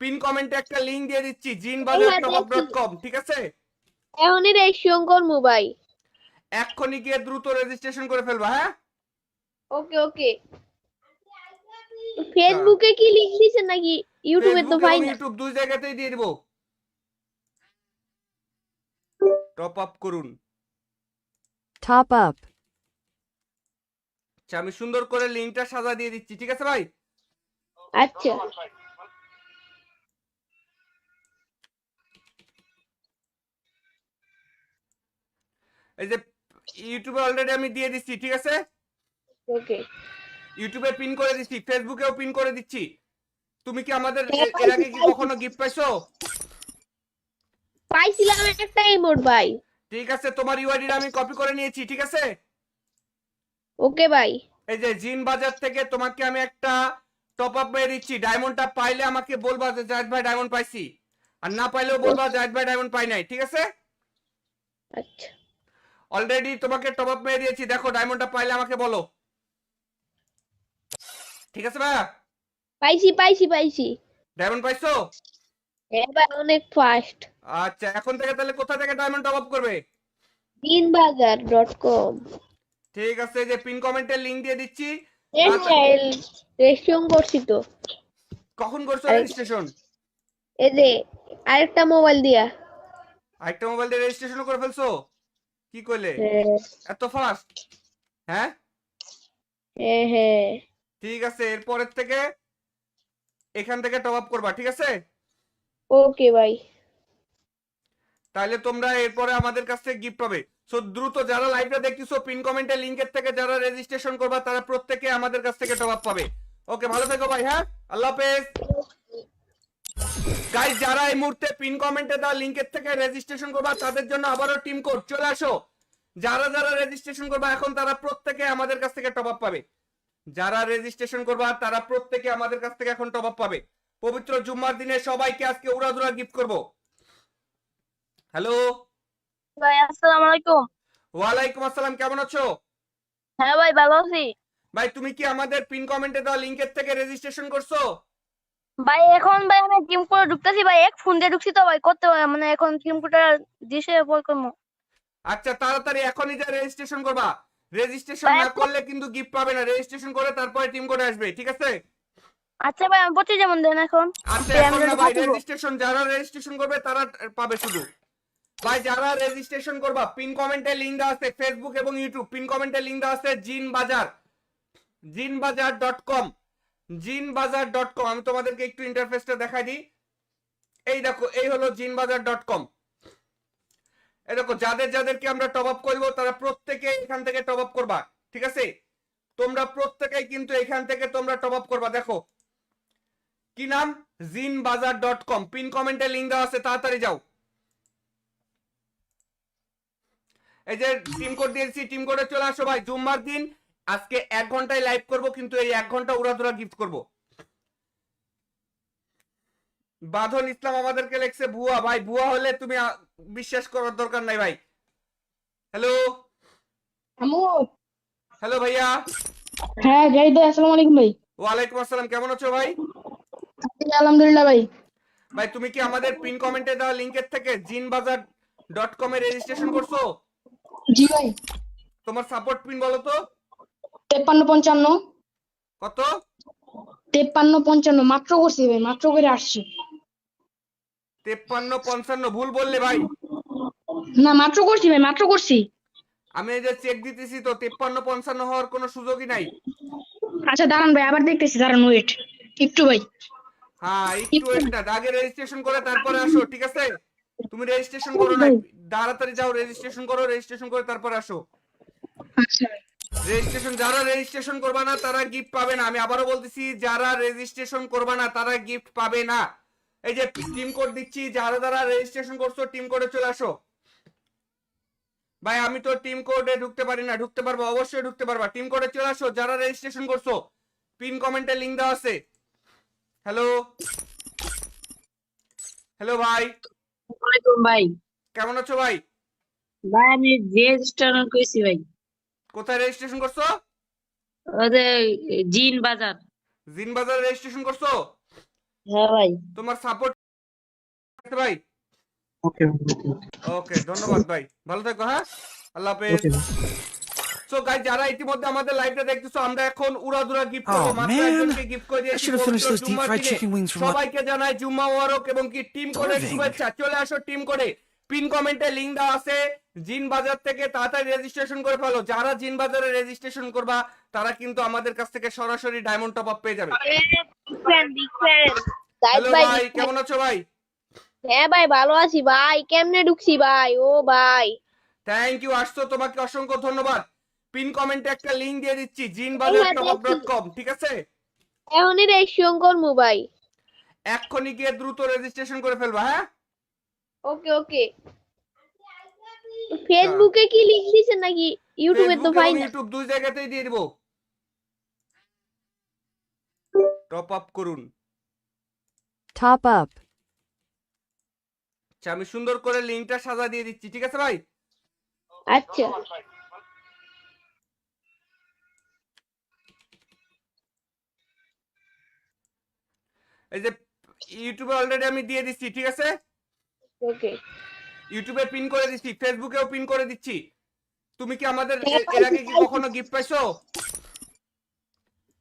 পিন কমেন্টে একটা লিংক দিয়ে দিচ্ছি, jinbazar.com, ঠিক আছে? এখনই রেজিস্ট্রেশন করবো ভাই। এক্ষুনি গিয়ে দ্রুত রেজিস্ট্রেশন করে ফেলবা। হ্যাঁ ওকে ওকে। ফেসবুকে কি লিংক দিছেন নাকি ইউটিউবে? তো ফেসবুক ভাই এবং না। ইউটিউব দুই জায়গাতেই দিয়ে দিব। টপ আপ করুন। Top up. আচ্ছা আমি সুন্দর করে লিংকটা সাজা দিয়ে দিচ্ছি, ঠিক আছে ভাই? আচ্ছা এই যে ইউটিউবে অলরেডি আমি দিয়ে দিচ্ছি, ঠিক আছে? ওকে। ইউটিউবে পিন করে দিচ্ছি, ফেসবুকেও পিন করে দিচ্ছি। তুমি কি আমাদের এর আগে কি কখনো গিফট পাইছো? পাইছিলাম একটা ইমোট ভাই। ঠিক আছে, তোমার ইউআইডিটা আমি কপি করে নিয়েছি, ঠিক আছে? ওকে ভাই। এই যে জিন বাজার থেকে তোমাকে আমি একটা টপ আপ মেরে দিচ্ছি। ডায়মন্ডটা পাইলে আমাকে বলবা যে জাহিদ ভাই ডায়মন্ড পাইছি, আর না পাইলেও বলবা জাহিদ ভাই ডায়মন্ড পাই নাই, ঠিক আছে? আচ্ছা অলরেডি তোমাকে টপ আপ মেরে দিয়েছি, দেখো ডায়মন্ডটা পাইলে আমাকে বলো, ঠিক আছে ভাইয়া? পাইছি পাইছি পাইছি। ডায়মন্ড পাইছো? হ্যাঁ ভাই অনেক ফাস্ট। আচ্ছা এখন থেকে তাহলে কোথা থেকে ডায়মন্ড টপ আপ করবে? jinbazar.com। ঠিক আছে, এই যে পিন কমেন্টের লিংক দিয়ে দিচ্ছি। রেজিস্ট্রেশন করছি তো। কখন করছো রেজিস্ট্রেশন? এই যে আরেকটা মোবাইল দিয়া। আরেকটা মোবাইল দিয়ে রেজিস্ট্রেশন করে ফেলছো? কি কইলে হ্যাঁ এত ফাস্ট? হ্যাঁ হ্যাঁ হ্যাঁ। ঠিক আছে, এরপরের থেকে এখান থেকে টপ আপ করবা, ঠিক আছে? ওকে ভাই। তাহলে তোমরা এরপরে আমাদের কাছ থেকে গিফট পাবে। সো দ্রুত যারা লাইভটা দেখতেছো, পিন কমেন্টের লিংকের থেকে যারা রেজিস্ট্রেশন করবা তারা প্রত্যেকে আমাদের কাছ থেকে টপ আপ পাবে। ওকে ভালো থেকো ভাই। হ্যাঁ আল্লাহ হাফেজ। গাইস যারা এই মুহূর্তে পিন কমেন্টে দেওয়া লিংকের থেকে রেজিস্ট্রেশন করবা তাদের জন্য আবারও টিম কোড চলে আসো। যারা যারা রেজিস্ট্রেশন করবা এখন তারা প্রত্যেকে আমাদের কাছ থেকে টপ আপ পাবে। যারা রেজিস্ট্রেশন করবা তারা প্রত্যেকে আমাদের কাছ থেকে এখন টপ আপ পাবে। পবিত্র জুম্মার দিনে সবাইকে আজকে উড়াধুরা গিফট করব। হ্যালো ভাই আসসালামু আলাইকুম। ওয়ালাইকুম আসসালাম, কেমন আছো? হ্যাঁ ভাই ভালো আছি। ভাই তুমি কি আমাদের পিন কমেন্টে দেওয়া লিংকের থেকে রেজিস্ট্রেশন করছো? ভাই এখন ভাই আমি টিম করে ঢুকতেছি ভাই, এক ফোন দিয়ে ঢুকছি তো ভাই, করতে মানে এখন টিম কোডটা দিছে পর করবো। আচ্ছা তাড়াতাড়ি এখনই যা রেজিস্ট্রেশন করবা। রেজিস্ট্রেশন ভাই না করলে কিন্তু গিফট পাবে না। রেজিস্ট্রেশন করে তারপরে টিম কোড আসবে, ঠিক আছে? আচ্ছা ভাই আমি পড়ছি যেমন দেন এখন। আচ্ছা ভাই, এখন আমি না ভাই, ঢুকবো। রেজিস্ট্রেশন যারা রেজিস্ট্রেশন করবে তারা পাবে শুধু। ভাই যারা রেজিস্ট্রেশন করবা পিন কমেন্টে লিংক দেওয়া আছে, ফেসবুক এবং ইউটিউব পিন কমেন্টে লিংক দেওয়া আছে জিনবাজার.com। জিনবাজার.com আমি তোমাদেরকে একটু ইন্টারফেসটা দেখাই দিই। এই দেখো এই হলো জিনবাজার.com। এই দেখো যাদের যাদেরকে আমরা টপ আপ করবো তারা প্রত্যেকে এখান থেকে টপ আপ করবা, ঠিক আছে? তোমরা প্রত্যেকেই কিন্তু এখান থেকে তোমরা টপ আপ করবা। দেখো কি নাম, জিনবাজার.com। পিন কমেন্টে লিংক দেওয়া আছে, তাড়াতাড়ি যাও। এই যে টিম কোড দিয়েছি, টিম কোডে চলে আসো ভাই। জুম্মার দিন আজকে 1 ঘন্টায় লাইভ করব, কিন্তু এই 1 ঘন্টা উড়াধুরা গিফট করব। বাঁধন ইসলাম আমাদেরকে লেখছে ভুয়া। ভাই ভুয়া হলে তুমি বিশ্বাস করার দরকার নাই ভাই। হ্যালো আমু। হ্যালো ভাইয়া। হ্যাঁ জাহিদ ভাই, আসসালামু আলাইকুম ভাই। ওয়ালাইকুম আসসালাম, কেমন আছো ভাই? আলহামদুলিল্লাহ ভাই। ভাই তুমি কি আমাদের পিন কমেন্টে দেওয়া লিংকের থেকে জিনবাজার.com এ রেজিস্ট্রেশন করছো? জি ভাই। তোমার সাপোর্ট পিন বলো তো 5355 কত? 5355 মাত্র করছি ভাই, মাত্র করে আসছি। 5355 ভুল বললে ভাই। না মাত্র করছি ভাই, মাত্র করছি। আমি এই যে চেক দিতেছি তো 5355 হওয়ার কোনো সুযোগই নাই। আচ্ছা দাঁড়ান ভাই, আবার দেখতেছি, দাঁড়ান ওয়েট একটু ভাই। হ্যাঁ একটু ওয়েট না, আগে রেজিস্ট্রেশন করে তারপরে আসো, ঠিক আছে? তুমি রেজিস্ট্রেশন করো না, ভাই। তাড়াতাড়ি যাও রেজিস্ট্রেশন করো, রেজিস্ট্রেশন করে তারপরে আসো। আচ্ছা ভাই। যারা রেজিস্ট্রেশন করবে না তারা গিফট পাবে না। আমি আবারও বলতেছি, যারা রেজিস্ট্রেশন করবে না তারা গিফট পাবে না। এই যে টিম কোড দিচ্ছি, যারা যারা রেজিস্ট্রেশন করছো টিম কোডে চলে আসো। ভাই আমি তো টিম কোডে ঢুকতে পারি না। ঢুকতে পারবো, অবশ্যই ঢুকতে পারবা। টিম কোডে চলে আসো যারা রেজিস্ট্রেশন করছো। পিন কমেন্টে লিংক দেওয়া আছে। হ্যালো হ্যালো ভাই, ওয়ালাইকুম ভাই। কেমন আছো ভাই? ভাই আমি রেজিস্টার কইছি ভাই। কোথায় রেজিস্ট্রেশন করছো? ওদের জিন বাজার। জিন বাজারে রেজিস্ট্রেশন করছো? হ্যাঁ ভাই। তোমার সাপোর্ট ভাই। ওকে ওকে ধন্যবাদ ভাই, ভালো থাকো। হ্যাঁ আল্লাহ হাফেজ। ওকে সো গাইস যারা ইতিমধ্যে আমাদের লাইভটা দেখতেছো, আমরা এখন উড়াধুরা গিফট করব। Oh, মাত্র man. একজনকে গিফট করে I দিয়েছি should have finished পবিত্র those deep জুম্মার fried দিনে। chicken wings from সবাইকে জানাই জুম্মা মোবারক এবং কি টিম কোডের Irving. শুভেচ্ছা। চলে আসো টিম কোডে, পিন কমেন্টে লিংক দেওয়া আছে। জিন বাজার থেকে তাড়াতাড়ি রেজিস্ট্রেশন করে ফেলো। যারা জিন বাজারে রেজিস্ট্রেশন করবা তারা কিন্তু আমাদের কাছ থেকে সরাসরি ডায়মন্ড টপ আপ পেয়ে যাবে। বিগ ফ্যান হ্যালো ভাই, কেমন আছো ভাই? হ্যাঁ ভাই ভালো আছি ভাই, কেমনে ঢুকছি ভাই? ও ভাই থ্যাংক ইউ, আসছো, তোমাকে অসংখ্য ধন্যবাদ। পিন কমেন্টে একটা লিংক দিয়ে দিচ্ছি jinbajartopup.com, ঠিক আছে? এখনই রেজিস্ট্রেশন করবো ভাই। এক্ষুনি গিয়ে দ্রুত রেজিস্ট্রেশন করে ফেলবা। হ্যাঁ ওকে ওকে। ফেসবুকে কি লিংক দিছেন নাকি ইউটিউবে? তো ফেসবুক ভাই এবং না। ইউটিউব দুই জায়গাতেই দিয়ে দিব। টপ আপ করুন। Top up. আচ্ছা আমি সুন্দর করে লিংকটা সাজা দিয়ে দিচ্ছি, ঠিক আছে ভাই? আচ্ছা এই যে ইউটিউবে অলরেডি আমি দিয়ে দিচ্ছি, ঠিক আছে? ওকে। ইউটিউবে পিন করে দিচ্ছি, ফেসবুকেও পিন করে দিচ্ছি। তুমি কি আমাদের এর আগে কি কখনো গিফট পাইছো?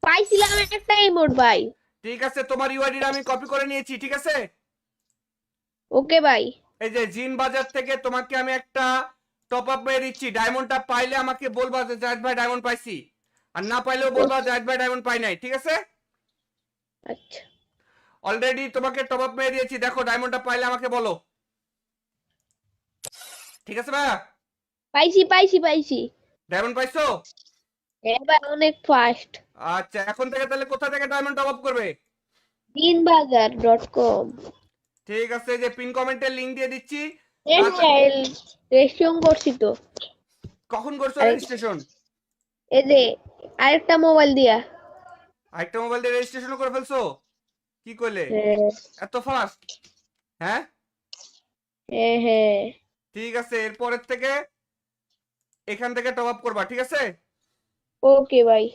পাইছিলাম একটা ইমোট ভাই। ঠিক আছে, তোমার ইউআইডিটা আমি কপি করে নিয়েছি, ঠিক আছে? ওকে ভাই। এই যে জিন বাজার থেকে তোমাকে আমি একটা টপ আপ পেয়ে দিচ্ছি। ডায়মন্ডটা পাইলে আমাকে বলবা যে জাহিদ ভাই ডায়মন্ড পাইছি, আর না পাইলেও বলবা জাহিদ ভাই ডায়মন্ড পাই নাই, ঠিক আছে? আচ্ছা অলরেডি তোমাকে টপ আপ পেয়ে দিয়েছি। দেখো ডায়মন্ডটা পাইলে আমাকে বলো, ঠিক আছে ভাইয়া? পাইছি পাইছি পাইছি। ডায়মন্ড পাইছো? হ্যাঁ ভাই অনেক ফাস্ট। আচ্ছা এখন থেকে তাহলে কোথা থেকে ডায়মন্ড টপ আপ করবে? দিনবাজার.com। ঠিক আছে, এই যে পিন কমেন্টের লিংক দিয়ে দিচ্ছি। রেজিস্ট্রেশন করছি তো। কখন করছো রেজিস্ট্রেশন? এই যে আরেকটা মোবাইল দিয়া। আরেকটা মোবাইল দিয়ে রেজিস্ট্রেশন করে ফেলছো? কি করলে হ্যাঁ এত ফাস্ট? হ্যাঁ হ্যাঁ হ্যাঁ। ঠিক আছে, এরপরের থেকে এখান থেকে টপ আপ করবা, ঠিক আছে? ওকে ভাই।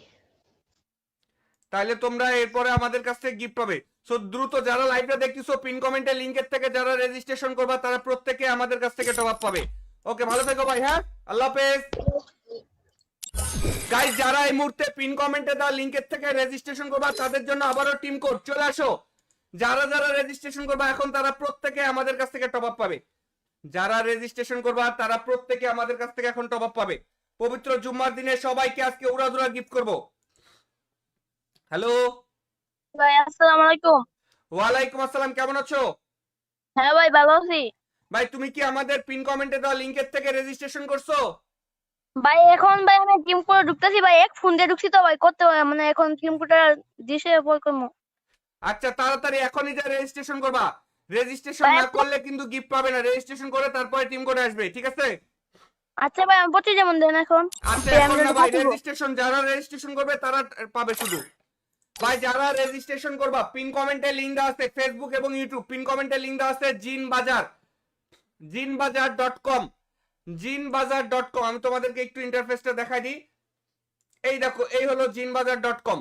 তাহলে তোমরা এরপরে আমাদের কাছ থেকে গিফট পাবে। সো দ্রুত যারা লাইভটা দেখতেছো পিন কমেন্টে লিংকের থেকে যারা রেজিস্ট্রেশন করবা তারা প্রত্যেকে আমাদের কাছ থেকে টপ আপ পাবে। ওকে, ভালো থেকো ভাই। হ্যাঁ, আল্লাহ হাফেজ। গাইস, যারা এই মুহূর্তে পিন কমেন্টে দেওয়া লিংকের থেকে রেজিস্ট্রেশন করবা তাদের জন্য আবারও টিম কোড চলে আসো। যারা যারা রেজিস্ট্রেশন করবা এখন তারা প্রত্যেকে আমাদের কাছ থেকে টপ আপ পাবে। যারা রেজিস্ট্রেশন করবা তারা প্রত্যেকে আমাদের কাছ থেকে এখন টপ আপ পাবে। পবিত্র জুম্মার দিনে সবাইকে আজকে উড়াধুরা গিফট করব। হ্যালো ভাই আসসালামু আলাইকুম। ওয়ালাইকুম আসসালাম, কেমন আছো হ্যাঁ ভাই ভালো আছি। ভাই? তুমি কি আমাদের পিন কমেন্টে দেওয়া লিংকের থেকে রেজিস্ট্রেশন করছো? ভাই এখন ভাই আমি টিম করে ঢুকতেছি ভাই, এক ফোন দিয়ে ঢুকছি তো ভাই, করতে মানে এখন টিম কোডটা দিছে পর করবো। আচ্ছা, তাড়াতাড়ি এখনই যা রেজিস্ট্রেশন করবা। রেজিস্ট্রেশন ভাই, না করলে কিন্তু গিফট পাবে না। রেজিস্ট্রেশন করে তারপরে টিম কোড আসবে, ঠিক আছে? আচ্ছা ভাই আমি পড়তে যেমন দেন এখন। আচ্ছা, ভাই, এখন আমি না ভাই, পাঠাবো। রেজিস্ট্রেশন যারা রেজিস্ট্রেশন করবে তারা পাবে শুধু। ভাই, যারা রেজিস্ট্রেশন করবা পিন কমেন্টে লিংক দেওয়া আছে, ফেসবুক এবং ইউটিউব পিন কমেন্টে লিংক দেওয়া আছে জিন বাজার, জিনবাজার.com, জিনবাজার.com। আমি তোমাদেরকে একটু ইন্টারফেসটা দেখাই দিই। এই দেখো, এই হলো জিনবাজার.com।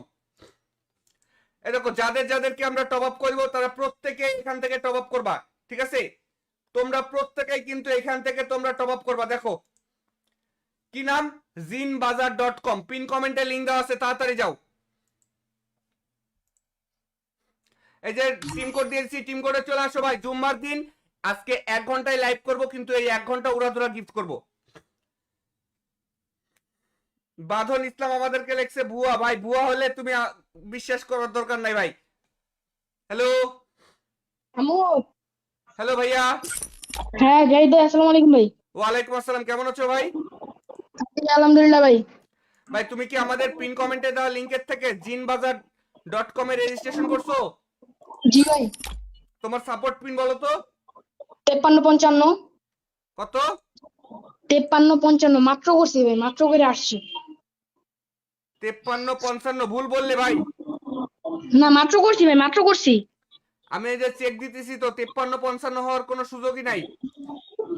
এই দেখো, যাদের যাদেরকে আমরা টপ আপ করবো তারা প্রত্যেকে এখান থেকে টপ আপ করবা, ঠিক আছে? তোমরা প্রত্যেকেই কিন্তু এখান থেকে তোমরা টপ আপ করবা। দেখো কি নাম, জিনবাজার.com। পিন কমেন্টে লিংক দেওয়া আছে, তাড়াতাড়ি যাও। এই যে টিম কোড দিয়েছি, টিম কোডে চলে আসো ভাই। জুম্মার দিন আজকে 1 ঘন্টায় লাইভ করব, কিন্তু এই 1 ঘন্টা উড়াধুরা গিফট করব। বাঁধন ইসলাম আমাদেরকে লেখছে ভুয়া। ভাই, ভুয়া হলে তুমি বিশ্বাস করার দরকার নাই ভাই। হ্যালো আমু। হ্যালো ভাইয়া। হ্যাঁ জাহিদ ভাই, আসসালামু আলাইকুম ভাই। ওয়ালাইকুম আসসালাম, কেমন আছো ভাই? আলহামদুলিল্লাহ ভাই। ভাই, তুমি কি আমাদের পিন কমেন্টে দেওয়া লিংকের থেকে জিনবাজার.com এ রেজিস্ট্রেশন করছো? জি ভাই। তোমার সাপোর্ট পিন বলো তো 5355 কত? 5355 মাত্র করছি ভাই, মাত্র করে আসছি। 5355 ভুল বললে ভাই। না মাত্র করছি ভাই, মাত্র করছি। আমি এই যে চেক দিতেছি তো 5355 হওয়ার কোনো সুযোগই নাই।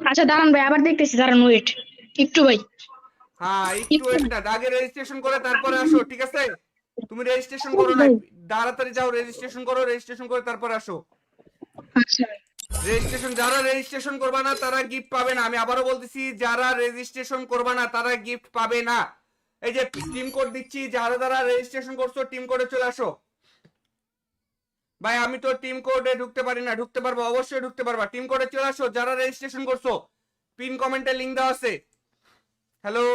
আচ্ছা দাঁড়ান ভাই, আবার দেখতেছি, দাঁড়ান ওয়েট একটু ভাই। হ্যাঁ, একটু ওয়েট না, আগে রেজিস্ট্রেশন করে তারপরে আসো, ঠিক আছে? তুমি রেজিস্ট্রেশন করো না, তাড়াতাড়ি যাও রেজিস্ট্রেশন করো, রেজিস্ট্রেশন করে তারপরে আসো। আচ্ছা ভাই। রেজিস্ট্রেশন যারা রেজিস্ট্রেশন করবে না তারা গিফট পাবে না। আমি আবারও বলতেছি, যারা রেজিস্ট্রেশন করবে না তারা গিফট পাবে না। এই যে টিম কোড দিচ্ছি, যারা যারা রেজিস্ট্রেশন করছো টিম কোডে চলে আসো। ভাই, আমি তো টিম কোডে ঢুকতে পারি না। ঢুকতে পারবো, অবশ্যই ঢুকতে পারবা। টিম কোডে চলে আসো যারা রেজিস্ট্রেশন করছো। পিন কমেন্টে লিংক দেওয়া আছে। হ্যালো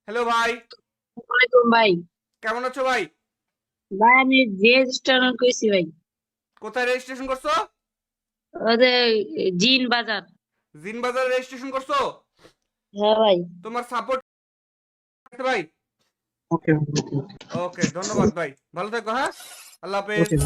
হ্যালো ভাই, ওয়ালাইকুম ভাই। কেমন আছো ভাই? ভাই আমি রেজিস্ট্রেশন কইছি ভাই। কোথায় রেজিস্ট্রেশন করছো? ওদের জিন বাজার। জিন বাজারে রেজিস্ট্রেশন করছো? হ্যাঁ ভাই। তোমার সাপোর্ট ভাই। ওকে ওকে, ধন্যবাদ ভাই, ভালো থেকো। হ্যাঁ, আল্লাহ হাফেজ। ওকে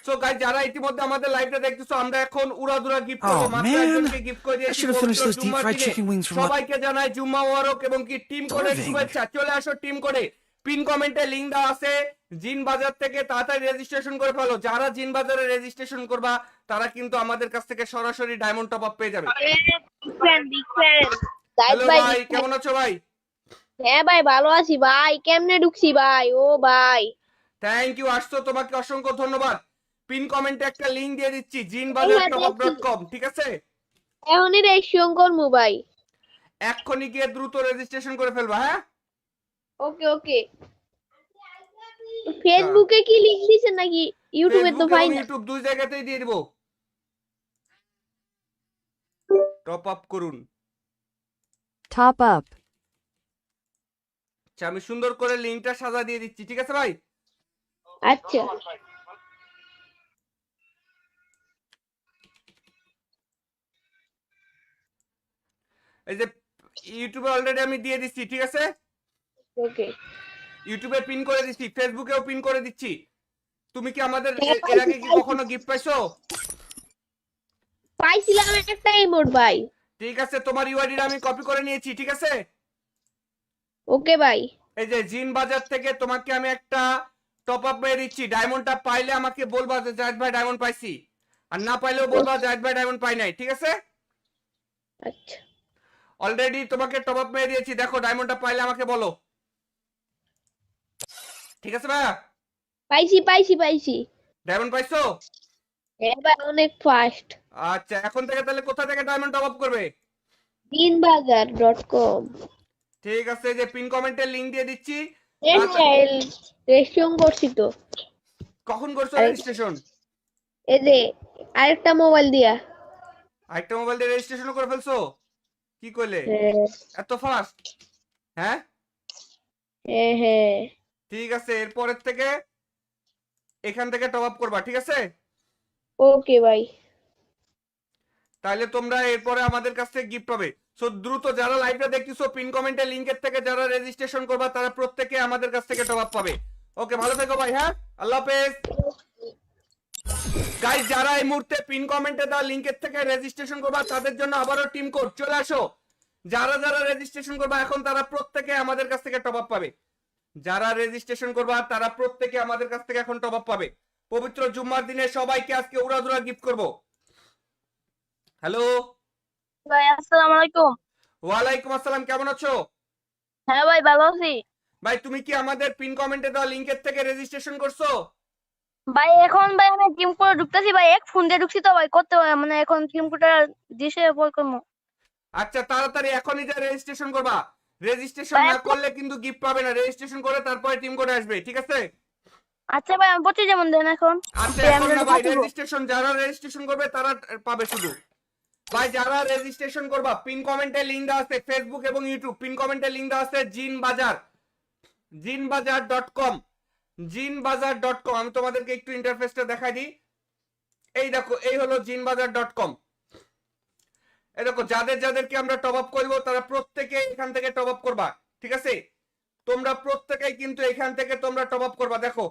সো গাইস, যারা ইতিমধ্যে আমাদের লাইভটা দেখতেছো, আমরা এখন উড়াধুরা গিফট করব। Oh, মাত্র man. একজনকে গিফট করে I দিয়েছি should have finished পবিত্র those deep জুম্মার fried দিনে। chicken wings from সবাইকে জানাই জুম্মা মোবারক এবং কি টিম কোডের Starving. শুভেচ্ছা। চলে আসো টিম কোডে, পিন কমেন্টে লিংক দেওয়া আছে জিন বাজার থেকে, তাড়াতাড়ি রেজিস্ট্রেশন করে ফেলো। যারা জিন বাজারে রেজিস্ট্রেশন করবা তারা কিন্তু আমাদের কাছ থেকে সরাসরি ডায়মন্ড টপ আপ পেয়ে যাবে। বিগ ফ্যান হ্যালো ভাই, কেমন আছো ভাই? হ্যাঁ ভাই ভালো আছি ভাই, কেমনে ঢুকছি ভাই? ও ভাই থ্যাংক ইউ, আসছো, তোমাকে অসংখ্য ধন্যবাদ। পিন কমেন্টে একটা লিংক দিয়ে দিচ্ছি jinbajar.com, ঠিক আছে? এখনই রেজিস্ট্রেশন করবো ভাই। এক্ষুনি গিয়ে দ্রুত রেজিস্ট্রেশন করে ফেলবা। হ্যাঁ, ওকে ওকে। ফেসবুকে কি লিংক দিছেন নাকি ইউটিউবে? তো ফেসবুক ভাই এবং না। ইউটিউব দুই জায়গাতেই দিয়ে দিব। টপ আপ করুন। Top up. আচ্ছা, আমি সুন্দর করে লিংকটা সাজা দিয়ে দিচ্ছি, ঠিক আছে ভাই? আচ্ছা এই যে ইউটিউবে অলরেডি আমি দিয়ে দিচ্ছি, ঠিক আছে? ওকে। ইউটিউবে পিন করে দিচ্ছি, ফেসবুকেও পিন করে দিচ্ছি। তুমি কি আমাদের এর আগে কি কখনো গিফট পাইছো? পাইছিলাম একটা ইমোট ভাই। ঠিক আছে, তোমার ইউআইডিটা আমি কপি করে নিয়েছি, ঠিক আছে? ওকে ভাই। এই যে জিন বাজার থেকে তোমাকে আমি একটা টপ আপ পেয়ে দিচ্ছি। ডায়মন্ডটা পাইলে আমাকে বলবা যে জাহিদ ভাই ডায়মন্ড পাইছি, আর না পাইলেও বলবা জাহিদ ভাই ডায়মন্ড পাই নাই, ঠিক আছে? আচ্ছা অলরেডি তোমাকে টপ আপ পেয়ে দিয়েছি, দেখো ডায়মন্ডটা পাইলে আমাকে বলো। ঠিক আছে ভাইয়া? পাইছি। ডায়মন্ড পাইছো? হ্যাঁ ভাই, অনেক ফাস্ট। আচ্ছা, এখন থেকে তাহলে কোথা থেকে ডায়মন্ড টপ আপ করবে? দিনবাজার.com। ঠিক আছে, যে পিন কমেন্টের লিংক দিয়ে দিচ্ছি। রেজিস্ট্রেশন করছি তো। কখন করছো আরে, রেজিস্ট্রেশন? এই যে আরেকটা মোবাইল দিয়া। আরেকটা মোবাইল দিয়ে রেজিস্ট্রেশন করে ফেলছো? কি করলে হ্যাঁ এত ফাস্ট? হ্যাঁ, হ্যাঁ। ঠিক আছে, এরপরের থেকে এখান থেকে টপ আপ করবা, ঠিক আছে? ওকে ভাই। তাহলে তোমরা এরপরে আমাদের কাছ থেকে গিফট পাবে। সো দ্রুত যারা লাইভটা দেখতেছো, পিন কমেন্টের লিংকের থেকে যারা রেজিস্ট্রেশন করবা তারা প্রত্যেকে আমাদের কাছ থেকে টপ আপ পাবে। ওকে, ভালো থেকো ভাই। হ্যাঁ, আল্লাহ হাফেজ। গাইস, যারা এই মুহূর্তে পিন কমেন্টে দেওয়া লিংকের থেকে রেজিস্ট্রেশন করবা তাদের জন্য আবারও টিম কোড চলে আসো। যারা যারা রেজিস্ট্রেশন করবা এখন তারা প্রত্যেকে আমাদের কাছ থেকে টপ আপ পাবে। যারা রেজিস্ট্রেশন করবা তারা প্রত্যেকে আমাদের কাছ থেকে এখন টপ আপ পাবে। পবিত্র জুম্মার দিনে সবাইকে আজকে উড়াধুরা গিফট করব। হ্যালো, ভাই আসসালামু আলাইকুম। ওয়ালাইকুম আসসালাম, কেমন আছো? হ্যাঁ ভাই, ভালো আছি। ভাই, তুমি কি আমাদের পিন কমেন্টে দেওয়া লিংকের থেকে রেজিস্ট্রেশন করছো? ভাই এখন ভাই আমি টিম করে ঢুকতেছি ভাই, এক ফোন দিয়ে ঢুকছি তো ভাই, করতে মানে এখন টিম কোডটা দিছে পর করবো। আচ্ছা, তাড়াতাড়ি এখনই যা রেজিস্ট্রেশন করবা। রেজিস্ট্রেশন ভাই না করলে কিন্তু গিফট পাবে না। রেজিস্ট্রেশন করে তারপরে টিম কোড আসবে, ঠিক আছে? আচ্ছা ভাই, আমি পড়তে যেমন দেন এখন। আচ্ছা, আমি এখন না যদি ভাই, ফাটিব। রেজিস্ট্রেশন যারা রেজিস্ট্রেশন করবে তারা পাবে শুধু। ভাই, যারা রেজিস্ট্রেশন করবা পিন কমেন্টে লিংক দেওয়া আছে, ফেসবুক এবং ইউটিউব পিন কমেন্টে লিংক দেওয়া আছে জিনবাজার.com। জিনবাজার.com, আমি তোমাদেরকে একটু ইন্টারফেসটা দেখাই দিই। এই দেখো, এই হলো জিনবাজার.com। এই দেখো, যাদের যাদেরকে আমরা টপ আপ করবো তারা প্রত্যেকে এখান থেকে টপ আপ করবা, ঠিক আছে? তোমরা প্রত্যেকেই কিন্তু এখান থেকে তোমরা টপ আপ করবা। দেখো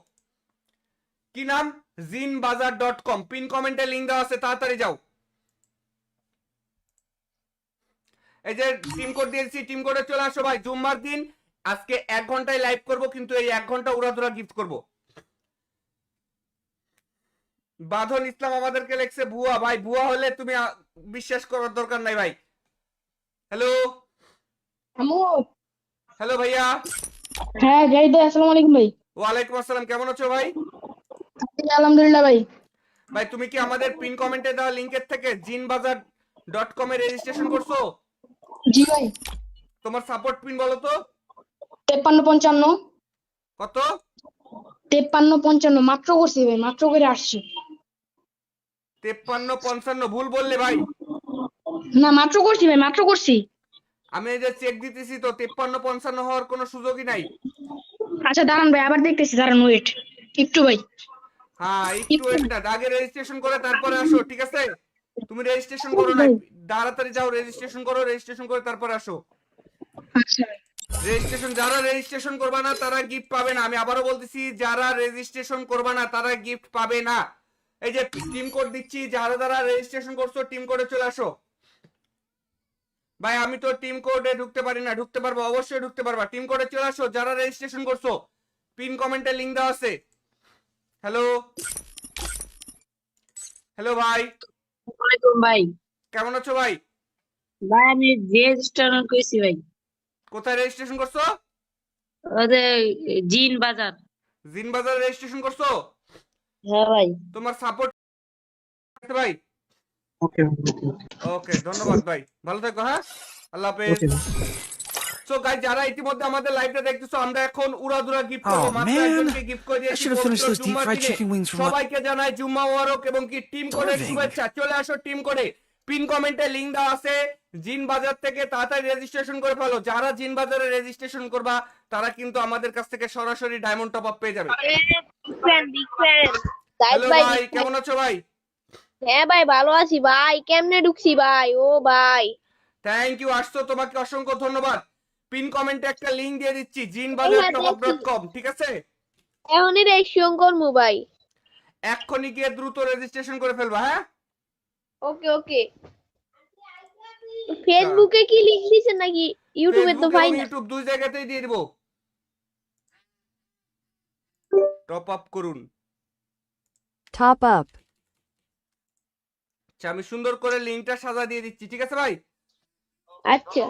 কি নাম, জিনবাজার.com। পিন কমেন্টে লিংক দেওয়া আছে, তাড়াতাড়ি যাও। এই যে টিম কোড দিয়েছি, টিম কোডে চলে আসো ভাই। জুম্মার দিন আজকে 1 ঘন্টায় লাইভ করব, কিন্তু এই 1 ঘন্টা উড়াধুরা গিফট করব। বাঁধন ইসলাম আমাদেরকে লেখছে ভুয়া। ভাই, ভুয়া হলে তুমি বিশ্বাস করার দরকার নাই ভাই। হ্যালো, আমু। হ্যালো ভাইয়া। হ্যাঁ জাহিদ ভাই, আসসালামু আলাইকুম ভাই। ওয়ালাইকুম আসসালাম, কেমন আছো ভাই? আলহামদুলিল্লাহ ভাই। ভাই, তুমি কি আমাদের পিন কমেন্টে দেওয়া লিংকের থেকে জিনবাজার.com এ রেজিস্ট্রেশন করছো? জি ভাই। তোমার সাপোর্ট পিন বলো তো। 5355। কত? 5355 মাত্র করছি ভাই, মাত্র করে আসছি। 5355 ভুল বললে ভাই। না, মাত্র করছি ভাই, মাত্র করছি। আমি এই যে চেক দিতেছি তো, 5355 হওয়ার কোনো সুযোগই নাই। আচ্ছা দাঁড়ান ভাই, আবার দেখতেছি, দাঁড়ান ওয়েট একটু ভাই। হ্যাঁ, একটু ওয়েট না, আগে রেজিস্ট্রেশন করে তারপরে আসো, ঠিক আছে? তুমি রেজিস্ট্রেশন করো নাই, ভাই। তাড়াতাড়ি যাও রেজিস্ট্রেশন করো, রেজিস্ট্রেশন করে তারপরে আসো। আচ্ছা ভাই। যারা রেজিস্ট্রেশন করবা না তারা গিফট পাবে না। আমি আবারও বলতেছি, যারা রেজিস্ট্রেশন করবা না তারা গিফট পাবে না। এই যে টিম কোড দিচ্ছি, যারা যারা রেজিস্ট্রেশন করছো টিম কোডে চলে আসো। ভাই, আমি তো টিম কোডে ঢুকতে পারি না। ঢুকতে পারবো, অবশ্যই ঢুকতে পারবা। টিম কোডে চলে আসো যারা রেজিস্ট্রেশন করছো। পিন কমেন্টে লিংক দেওয়া আছে। হ্যালো, হ্যালো ভাই, ওয়ালাইকুম ভাই। কেমন আছো ভাই? ভাই আমি রেজিস্ট্রেশন কইছি ভাই। কোথায় রেজিস্ট্রেশন করছো? ওদের জিন বাজার। জিন বাজারে রেজিস্ট্রেশন করছো? হ্যাঁ ভাই। তোমার সাপোর্ট ভাই। ওকে ওকে, ধন্যবাদ ভাই, ভালো থাকো। হ্যাঁ, আল্লাহ হাফেজ। ওকে সো গাইস, যারা ইতিমধ্যে আমাদের লাইভটা দেখতেছো, আমরা এখন উড়াধুরা গিফট করব। Oh, মাত্র man. একজনকে গিফট করে I দিয়েছি should have finished পবিত্র those deep জুম্মার fried দিনে। chicken wings from সবাইকে জানাই জুম্মা মোবারক এবং কি টিম কোডের Irving. শুভেচ্ছা। চলে আসো টিম কোডে, পিন কমেন্টে লিংক দেওয়া আছে জিন বাজার থেকে। তাড়াতাড়ি রেজিস্ট্রেশন করে ফেলো। যারা জিন বাজারে রেজিস্ট্রেশন করবা তারা কিন্তু আমাদের কাছ থেকে সরাসরি ডায়মন্ড টপ আপ পেয়ে যাবে। Big fan. হ্যালো ভাই, কেমন আছো ভাই? হ্যাঁ ভাই, ভালো আছি ভাই। কেমনে ঢুকছি ভাই? ও ভাই, থ্যাংক ইউ, আসছো, তোমাকে অসংখ্য ধন্যবাদ। পিন কমেন্টে একটা লিংক দিয়ে দিচ্ছি, jinbajar.com, ঠিক আছে? এখনই রেজিস্ট্রেশন করবো ভাই। এক্ষুনি গিয়ে দ্রুত রেজিস্ট্রেশন করে ফেলবা। হ্যাঁ, ওকে ওকে। ফেসবুকে কি লিংক দিছেন নাকি ইউটিউবে তো ফেসবুক পাই এবং না? ইউটিউব দুই জায়গাতেই দিয়ে দিব। টপ আপ করুন। Top up. আচ্ছা, আমি সুন্দর করে লিংকটা সাজা দিয়ে দিচ্ছি, ঠিক আছে ভাই? আচ্ছা।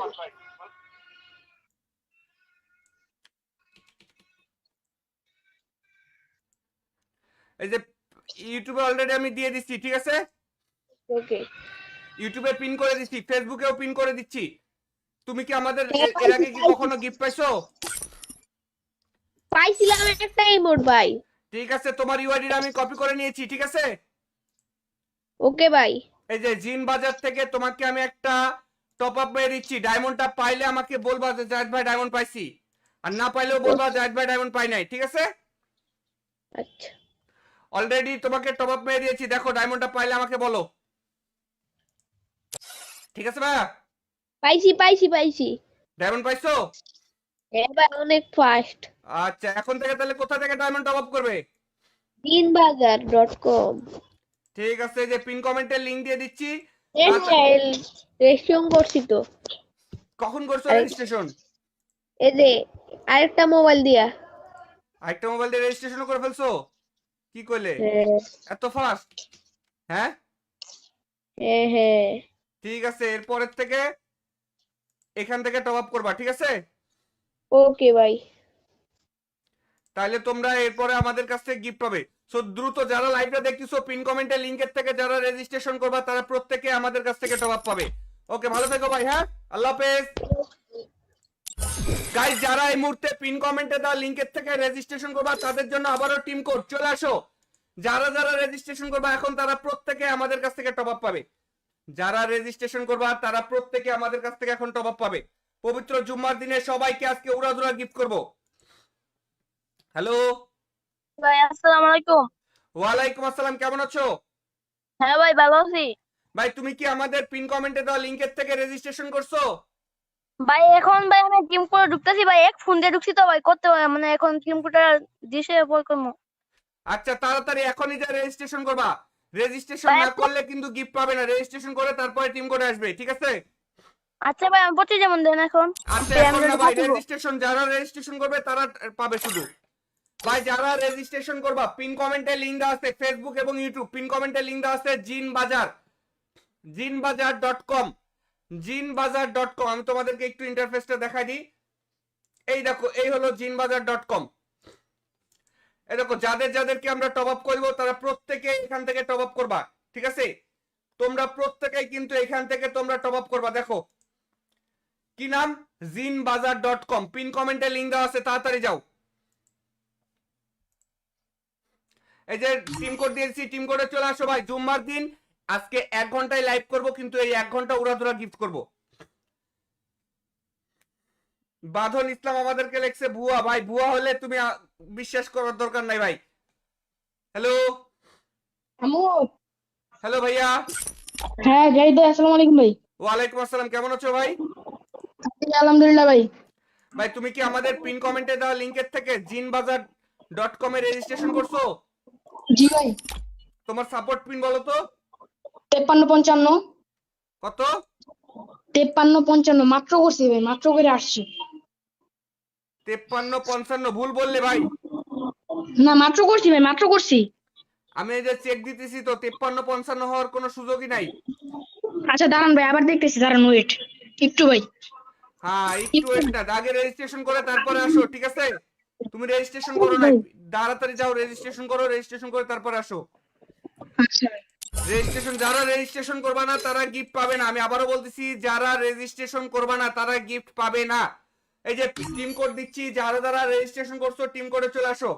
এই যে ইউটিউবে অলরেডি আমি দিয়ে দিচ্ছি, ঠিক আছে? ওকে ইউটিউবে পিন করে দিচ্ছি, ফেসবুকেও পিন করে দিচ্ছি। তুমি কি আমাদের হ্যাঁ, এর আগে কি কখনো গিফট পাইছো? পাইছিলাম একটা ইমোট ভাই। ঠিক আছে, তোমার ইউআইডিটা আমি কপি করে নিয়েছি, ঠিক আছে? ওকে ভাই। এই যে জিন বাজার থেকে তোমাকে আমি একটা টপ আপ মেরে দিচ্ছি। ডায়মন্ডটা পাইলে আমাকে বলবা যে জাহিদ ভাই ডায়মন্ড পাইছি, আর না পাইলেও বলবা জাহিদ ভাই ডায়মন্ড পাই নাই, ঠিক আছে? আচ্ছা অলরেডি তোমাকে টপ আপ মেরে দিয়েছি, দেখো ডায়মন্ডটা পাইলে আমাকে বলো, ঠিক আছে ভাইয়া? পাইছি পাইছি পাইছি। ডায়মন্ড পাইছো? হ্যাঁ ভাই অনেক ফাস্ট। আচ্ছা, এখন থেকে তাহলে কোথা থেকে ডায়মন্ড টপ আপ করবে? দিনবাজার.com। ঠিক আছে, এই যে পিন কমেন্টের লিংক দিয়ে দিচ্ছি। রেজিস্ট্রেশন করছি তো। কখন করছো রেজিস্ট্রেশন? এই যে আরেকটা মোবাইল দিয়া। আরেকটা মোবাইল দিয়ে রেজিস্ট্রেশন করে ফেলছো? কি কইলে হ্যাঁ এত ফাস্ট? হ্যাঁ হ্যাঁ হ্যাঁ। ঠিক আছে, এরপরের থেকে এখান থেকে টপ আপ করবা, ঠিক আছে? ওকে ভাই। তাহলে তোমরা এরপরে আমাদের কাছ থেকে গিফট পাবে। সো দ্রুত যারা লাইভটা দেখতেছো পিন কমেন্টের লিংকের থেকে যারা রেজিস্ট্রেশন করবা তারা প্রত্যেকে আমাদের কাছ থেকে টপ আপ পাবে। ওকে, ভালো থেকো ভাই। হ্যাঁ, আল্লাহ হাফেজ। গাইস, যারা এই মুহূর্তে পিন কমেন্টে দেওয়া লিংকের থেকে রেজিস্ট্রেশন করবা তাদের জন্য আবারও টিম কোড চলে আসো। যারা যারা রেজিস্ট্রেশন করবা এখন তারা প্রত্যেকে আমাদের কাছ থেকে টপ আপ পাবে। যারা রেজিস্ট্রেশন করবা তারা প্রত্যেকে আমাদের কাছ থেকে এখন টপ আপ পাবে। পবিত্র জুম্মার দিনে সবাইকে আজকে উড়াধুরা গিফট করব। হ্যালো ভাই আসসালামু আলাইকুম। ওয়ালাইকুম আসসালাম, কেমন আছো? হ্যাঁ ভাই ভালো আছি। ভাই তুমি কি আমাদের পিন কমেন্টে দেওয়া লিংকের থেকে রেজিস্ট্রেশন করছো? ভাই এখন ভাই আমি টিম করে ঢুকতেছি ভাই, এক ফোন দিয়ে ঢুকছি তো ভাই, করতে মানে এখন টিম কোডটা দিছে পর করবো। আচ্ছা, তাড়াতাড়ি এখনই যা রেজিস্ট্রেশন করবা। রেজিস্ট্রেশন ভাই না করলে কিন্তু গিফট পাবে না। রেজিস্ট্রেশন করে তারপরে টিম কোড আসবে, ঠিক আছে? আচ্ছা ভাই আমি পড়ছি যেমন দেন এখন। আচ্ছা, ভাই, এখন আমি না ভাই, পাঠাবো। রেজিস্ট্রেশন যারা রেজিস্ট্রেশন করবে তারা পাবে শুধু। ভাই যারা রেজিস্ট্রেশন করবা পিন কমেন্টে লিংক দেওয়া আছে, ফেসবুক এবং ইউটিউব পিন কমেন্টে লিংক দেওয়া আছে জিনবাজার.com। জিনবাজার.com আমি তোমাদেরকে একটু ইন্টারফেসটা দেখাই দিই। এই দেখো, এই হলো জিনবাজার.com। এই দেখো, যাদের যাদেরকে আমরা টপ আপ করবো তারা প্রত্যেকে এখান থেকে টপ আপ করবা, ঠিক আছে? তোমরা প্রত্যেকেই কিন্তু এখান থেকে তোমরা টপ আপ করবা। দেখো কি নাম, জিনবাজার.com। পিন কমেন্টে লিংক দেওয়া আছে, তাড়াতাড়ি যাও। এই যে টিম কোড দিয়েছি, টিম কোডে চলে আসো ভাই। জুম্মার দিন আজকে 1 ঘন্টায় লাইভ করব, কিন্তু এই 1 ঘন্টা উড়াধুরা গিফট করব। বাঁধন ইসলাম আমাদেরকে লেখছে ভুয়া। ভাই ভুয়া হলে তুমি বিশ্বাস করার দরকার নাই ভাই। হ্যালো আমু। হ্যালো ভাইয়া। হ্যাঁ জাহিদ ভাই, আসসালামু আলাইকুম ভাই। ওয়ালাইকুম আসসালাম, কেমন আছো ভাই? আলহামদুলিল্লাহ ভাই। ভাই তুমি কি আমাদের পিন কমেন্টে দেওয়া লিংকের থেকে জিনবাজার.com এ রেজিস্ট্রেশন করছো? জি ভাই। তোমার সাপোর্ট পিন বলো তো 5355 কত? 5355 মাত্র করছি ভাই, মাত্র করে আসছি। 5355 ভুল বললে ভাই। না মাত্র করছি ভাই, মাত্র করছি। আমি এই যে চেক দিতেছি তো 5355 হওয়ার কোনো সুযোগই নাই। আচ্ছা দাঁড়ান ভাই, আবার দেখতেছি, দাঁড়ান ওয়েট একটু ভাই। হ্যাঁ একটু ওয়েট না, আগে রেজিস্ট্রেশন করে তারপরে আসো, ঠিক আছে? তুমি রেজিস্ট্রেশন করো না, তাড়াতাড়ি যাও রেজিস্ট্রেশন করো, রেজিস্ট্রেশন করে তারপরে আসো। আচ্ছা রেজিস্ট্রেশন যারা রেজিস্ট্রেশন করবে না তারা গিফট পাবে না। আমি আবারও বলতেছি, যারা রেজিস্ট্রেশন করবে না তারা গিফট পাবে না। এই যে টিম কোড দিচ্ছি, যারা যারা রেজিস্ট্রেশন করছো টিম কোডে চলে আসো।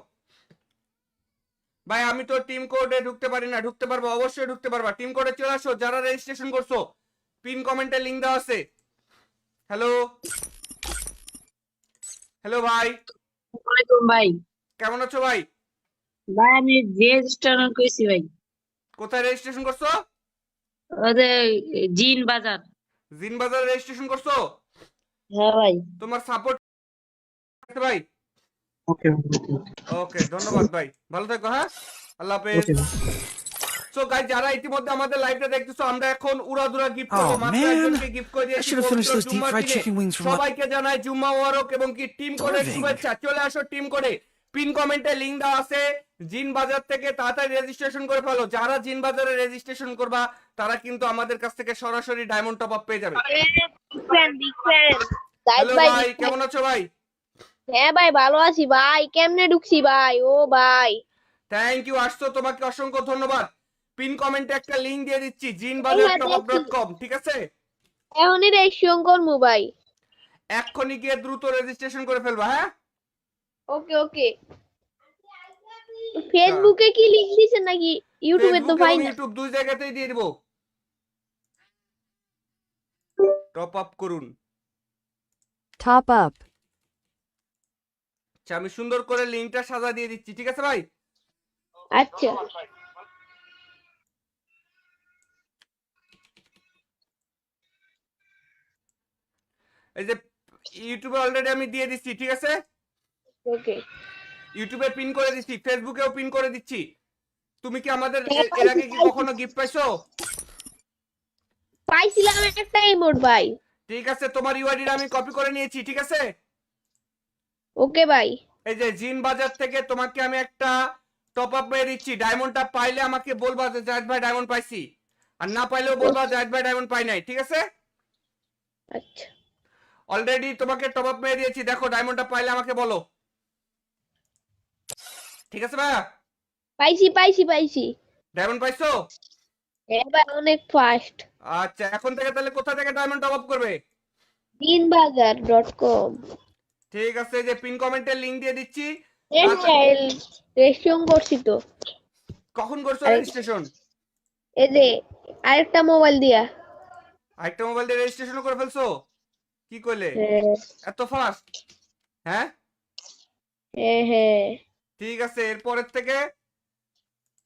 ভাই আমি তো টিম কোডে ঢুকতে পারি না। ঢুকতে পারবো, অবশ্যই ঢুকতে পারবা। টিম কোডে চলে আসো যারা রেজিস্ট্রেশন করছো। পিন কমেন্টে লিংক দেওয়া আছে। হ্যালো হ্যালো ভাই, ওয়ালাইকুম ভাই। কেমন আছো ভাই? ভাই আমি রেজিস্ট্রেশন কইছি ভাই। কোথায় রেজিস্ট্রেশন করছো? ওদের জিন বাজার। জিন বাজারে রেজিস্ট্রেশন করছো? হ্যাঁ ভাই। তোমার সাপোর্ট ভাই। ওকে ওকে, ধন্যবাদ ভাই, ভালো থাকো। হ্যাঁ, আল্লাহ হাফেজ। সো গাইস, যারা ইতিমধ্যে আমাদের লাইভটা দেখতেছো, আমরা এখন উড়াধুরা গিফট করব। Oh, মাত্র man. একজনকে গিফট করে I দিয়েছি should have finished পবিত্র those deep জুম্মার fried দিনে। chicken wings from সবাইকে জানাই জুম্মা মোবারক এবং কি টিম কোডের Irving. শুভেচ্ছা। চলে আসো টিম কোডে। পিন কমেন্টে লিংক দেওয়া আছে জিন বাজার থেকে, তাড়াতাড়ি রেজিস্ট্রেশন করে ফেলো। যারা জিন বাজারে রেজিস্ট্রেশন করবা তারা কিন্তু আমাদের কাছ থেকে সরাসরি ডায়মন্ড টপ আপ পেয়ে যাবে। Big fan. হ্যালো ভাই, কেমন আছো ভাই? হ্যাঁ ভাই ভালো আছি ভাই, কেমনে ঢুকছি ভাই? ও ভাই থ্যাংক ইউ, আসছো, তোমাকে অসংখ্য ধন্যবাদ। পিন কমেন্টে একটা লিংক দিয়ে দিচ্ছি, jinbazaartopup.com, ঠিক আছে? এখনই রেজিস্ট্রেশন করবো ভাই। এক্ষুনি গিয়ে দ্রুত রেজিস্ট্রেশন করে ফেলবা, হ্যাঁ? ওকে ওকে। ফেসবুকে কি লিংক দিছেন নাকি ইউটিউবে তো ফেসবুক পাই এবং না? ইউটিউব দুই জায়গাতেই দিয়ে দিব। টপ আপ করুন। Top up. আচ্ছা, আমি সুন্দর করে লিংকটা সাজা দিয়ে দিচ্ছি, ঠিক আছে ভাই? আচ্ছা এই যে ইউটিউবে অলরেডি আমি দিয়ে দিচ্ছি, ঠিক আছে? ওকে। ইউটিউবে পিন করে দিচ্ছি, ফেসবুকেও পিন করে দিচ্ছি। তুমি কি আমাদের হ্যাঁ, এর আগে কি কখনো গিফট পাইছো? পাইছিলাম একটা ইমোট ভাই। ঠিক আছে, তোমার ইউআইডিটা আমি কপি করে নিয়েছি, ঠিক আছে? ওকে ভাই। এই যে জিন বাজার থেকে তোমাকে আমি একটা টপ আপ পেয়ে দিচ্ছি। ডায়মন্ডটা পাইলে আমাকে বলবা যে জাহিদ ভাই ডায়মন্ড পাইছি, আর না পাইলেও বলবা জাহিদ ভাই ডায়মন্ড পাই নাই, ঠিক আছে? আচ্ছা অলরেডি তোমাকে টপ আপ পেয়ে দিয়েছি, দেখো ডায়মন্ডটা পাইলে আমাকে বলো, ঠিক আছে ভাইয়া? পাইছি পাইছি পাইছি। ডায়মন্ড পাইছো? এবার অনেক ফাস্ট। আচ্ছা, এখন থেকে তাহলে কোথা থেকে ডায়মন্ড টপ আপ করবে? jinbazaar.com। ঠিক আছে, এই যে পিন কমেন্টের লিংক দিয়ে দিচ্ছি। রেজিস্ট্রেশন করছি তো। কখন করছো আরে- রেজিস্ট্রেশন? এই যে আরেকটা মোবাইল দিয়া। আরেকটা মোবাইল দিয়ে রেজিস্ট্রেশন করে ফেলছো? কি কইলে হ্যাঁ এত ফাস্ট? হ্যাঁ, হ্যাঁ হ্যাঁ। ঠিক আছে, এরপরের থেকে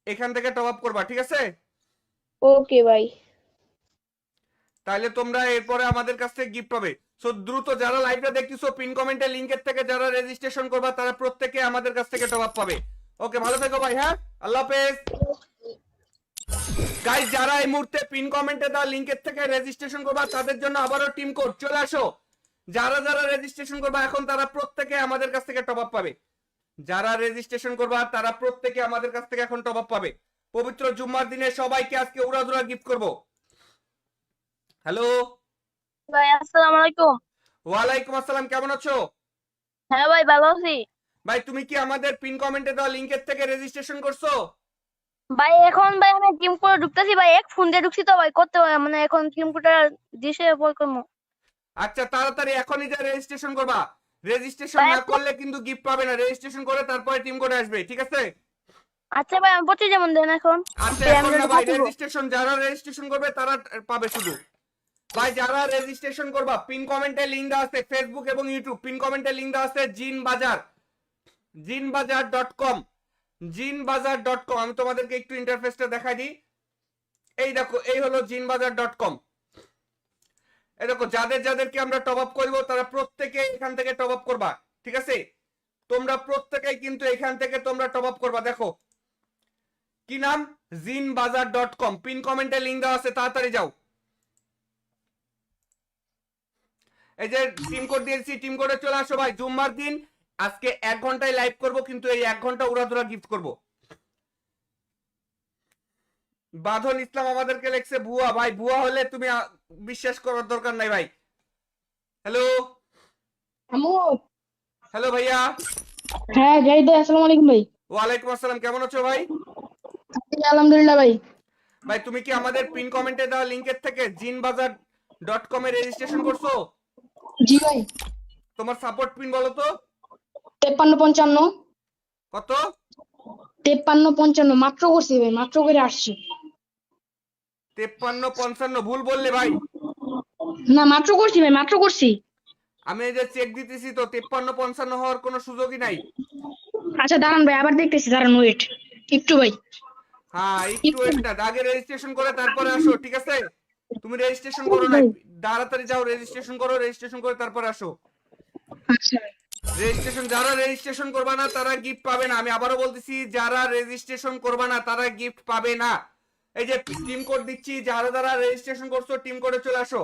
এখান থেকে টপ আপ করবা, ঠিক আছে? ওকে ভাই। তাহলে তোমরা এরপরে আমাদের কাছ থেকে গিফট পাবে। সো দ্রুত যারা লাইভটা দেখতেছো, পিন কমেন্টের লিংকের থেকে যারা রেজিস্ট্রেশন করবা তারা প্রত্যেকে আমাদের কাছ থেকে টপ আপ পাবে। ওকে, ভালো থেকো ভাই, হ্যাঁ, আল্লাহ হাফেজ। গাইস, যারা এই মুহূর্তে পিন কমেন্টে দেওয়া লিংকের থেকে রেজিস্ট্রেশন করবা তাদের জন্য আবারও টিম কোড চলে আসো। যারা যারা রেজিস্ট্রেশন করবা এখন তারা প্রত্যেকে আমাদের কাছ থেকে টপ আপ পাবে। যারা রেজিস্ট্রেশন করবা তারা প্রত্যেকে আমাদের কাছ থেকে এখন টপ আপ পাবে। পবিত্র জুম্মার দিনে সবাইকে আজকে উড়াধুরা গিফট করব। হ্যালো, ভাই আসসালামু আলাইকুম। ওয়ালাইকুম আসসালাম, কেমন আছো? হ্যাঁ ভাই ভালো আছি। ভাই তুমি কি আমাদের পিন কমেন্টে দেওয়া লিংকের থেকে রেজিস্ট্রেশন করছো? ভাই এখন ভাই আমি টিম করে ঢুকতেছি ভাই, এক ফোন দিয়ে ঢুকছি তো ভাই, করতে মানে এখন টিম কোডটা দিছে পর করবো। আচ্ছা, তাড়াতাড়ি এখনই যা রেজিস্ট্রেশন করবা। রেজিস্ট্রেশন ভাই না করলে কিন্তু গিফট পাবে না। রেজিস্ট্রেশন করে তারপরে টিম কোড আসবে, ঠিক আছে? আচ্ছা ভাই আমি পড়তে যেমন দেন এখন। আচ্ছা, ভাই, এখন আমি না ভাই, পাঠাবো। রেজিস্ট্রেশন যারা রেজিস্ট্রেশন করবে তারা পাবে শুধু। ভাই যারা রেজিস্ট্রেশন করবা পিন কমেন্টে লিংক দেওয়া আছে, ফেসবুক এবং ইউটিউব পিন কমেন্টে লিংক দেওয়া আছে, jinbazaar.com, jinbazaar.com। আমি তোমাদেরকে একটু ইন্টারফেসটা দেখাই দিই। এই দেখো, এই হলো jinbazaar.com। এই দেখো, যাদের যাদেরকে আমরা টপ আপ করবো তারা প্রত্যেকে এখান থেকে টপ আপ করবা, ঠিক আছে? তোমরা প্রত্যেকেই কিন্তু এখান থেকে তোমরা টপ আপ করবা। দেখো কি নাম, jinbazaar.com, পিন কমেন্টে লিংক দেওয়া আছে, তাড়াতাড়ি যাও। এই যে টিম কোড দিয়েছি, টিম কোডে চলে আসো ভাই। জুম্মার দিন আজকে 1 ঘন্টায় লাইভ করব, কিন্তু এই 1 ঘন্টা উড়াধুরা গিফট করব। বাঁধন ইসলাম আমাদেরকে লেখছে ভুয়া। ভাই ভুয়া হলে তুমি বিশ্বাস করার দরকার নাই ভাই। হ্যালো, আমু। হ্যালো ভাইয়া। হ্যাঁ জাহিদ ভাই, আসসালামু আলাইকুম ভাই। ওয়ালাইকুম আসসালাম, কেমন আছো ভাই? আলহামদুলিল্লাহ ভাই। ভাই তুমি কি আমাদের পিন কমেন্টে দেওয়া লিংকের থেকে jinbazaar.com এ রেজিস্ট্রেশন করছো? জি ভাই। তোমার সাপোর্ট পিন বলো তো 5355 কত? 5355 মাত্র করছি ভাই, মাত্র করে আসছি। 5355 ভুল বললে ভাই। না মাত্র করছি ভাই, মাত্র করছি। আমি এই যে চেক দিতেছি তো 5355 হওয়ার কোনো সুযোগই নাই। আচ্ছা দাঁড়ান ভাই, আবার দেখতেছি, দাঁড়ান ওয়েট একটু ভাই। হ্যাঁ, একটু ওয়েট না, আগে রেজিস্ট্রেশন করে তারপরে আসো, ঠিক আছে? তুমি রেজিস্ট্রেশন করো না, তাড়াতাড়ি যাও রেজিস্ট্রেশন করো, রেজিস্ট্রেশন করে তারপরে আসো। আচ্ছা রেজিস্ট্রেশন যারা রেজিস্ট্রেশন করবা না তারা গিফট পাবে না। আমি আবারও বলতেছি, যারা রেজিস্ট্রেশন করবা না তারা গিফট পাবে না। এই যে টিম কোড দিচ্ছি, যারা যারা রেজিস্ট্রেশন করছো টিম কোডে চলে আসো।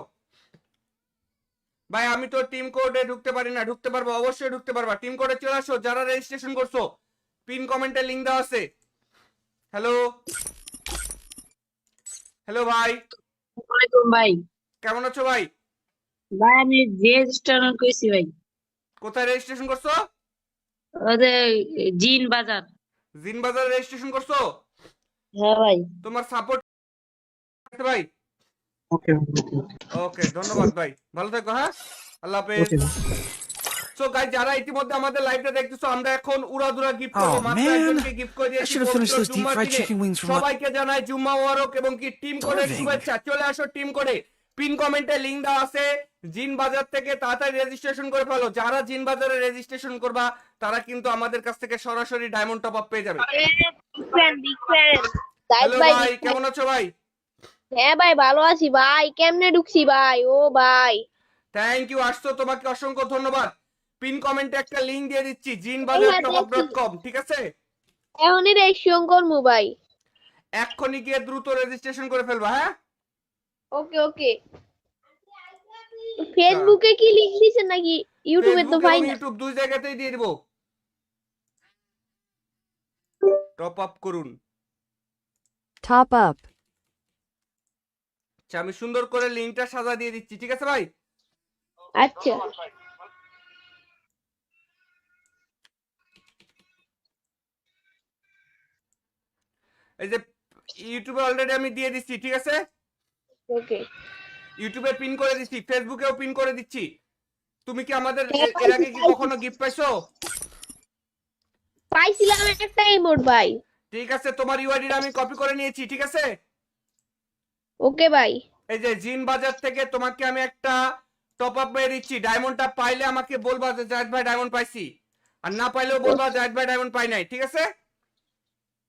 ভাই আমি তো টিম কোডে ঢুকতে পারি না। ঢুকতে পারবো, অবশ্যই ঢুকতে পারবা। টিম কোডে চলে আসো যারা রেজিস্ট্রেশন করছো, পিন কমেন্টে লিংক দেওয়া আছে। হ্যালো, হ্যালো ভাই, ওয়ালাইকুম ভাই। কেমন আছো ভাই? ভাই আমি রেজিস্ট্রেশন কইছি ভাই। কোথায় রেজিস্ট্রেশন করছো? ওদের জিন বাজার। জিন বাজারে রেজিস্ট্রেশন করছো? হ্যাঁ ভাই। তোমার সাপোর্ট ভাই। ওকে ওকে, ধন্যবাদ ভাই, ভালো থাকো। হ্যাঁ, আল্লাহ হাফেজ। ওকে সো গাইস, যারা ইতিমধ্যে আমাদের লাইভটা দেখতেছো, আমরা এখন উড়াধুরা গিফট করব। Oh, মাত্র man. একজনকে গিফট করে I দিয়েছি should have finished পবিত্র those deep জুম্মার fried দিনে। chicken wings from সবাইকে জানাই জুম্মা মোবারক এবং কি টিম কোডের Starving. শুভেচ্ছা। চলে আসো টিম কোডে, পিন কমেন্টে লিংক দেওয়া আছে। জিন বাজার থেকে তাড়াতাড়ি রেজিস্ট্রেশন করে ফেলো। যারা জিন বাজারে রেজিস্ট্রেশন করবা তারা কিন্তু আমাদের কাছ থেকে সরাসরি ডায়মন্ড টপ আপ পেয়ে যাবে। Big fan. হ্যালো ভাই, কেমন আছো ভাই? হ্যাঁ ভাই, ভালো আছি ভাই। কেমনে ঢুকছি ভাই? ও ভাই, থ্যাংক ইউ, আসছো, তোমাকে অসংখ্য ধন্যবাদ। পিন কমেন্টে একটা লিংক দিয়ে দিচ্ছি, jinbazaartopup.com, ঠিক আছে? এখনই রেজিস্ট্রেশন করবো ভাই। এক্ষুনি গিয়ে দ্রুত রেজিস্ট্রেশন করে ফেলবা। হ্যাঁ, ওকে ওকে। ফেসবুকে কি লিংক দিছেন নাকি ইউটিউবে? তো ফেসবুক ভাই এবং না। ইউটিউব দুই জায়গাতেই দিয়ে দিব। টপ আপ করুন। Top up. আচ্ছা, আমি সুন্দর করে লিংকটা সাজা দিয়ে দিচ্ছি, ঠিক আছে ভাই? আচ্ছা এই যে ইউটিউবে অলরেডি আমি দিয়ে দিচ্ছি, ঠিক আছে? ওকে। ইউটিউবে পিন করে দিচ্ছি, ফেসবুকেও পিন করে দিচ্ছি। তুমি কি আমাদের হ্যাঁ, এর আগে কি কখনো গিফট পাইছো? পাইছিলাম একটা ইমোট ভাই। ঠিক আছে, তোমার ইউআইডিটা আমি কপি করে নিয়েছি, ঠিক আছে? ওকে ভাই। এই যে জিন বাজার থেকে তোমাকে আমি একটা টপ আপ পেয়ে দিচ্ছি। ডায়মন্ডটা পাইলে আমাকে বলবা যে জাহিদ ভাই ডায়মন্ড পাইছি, আর না পাইলেও বলবা জাহিদ ভাই ডায়মন্ড পাই নাই, ঠিক আছে?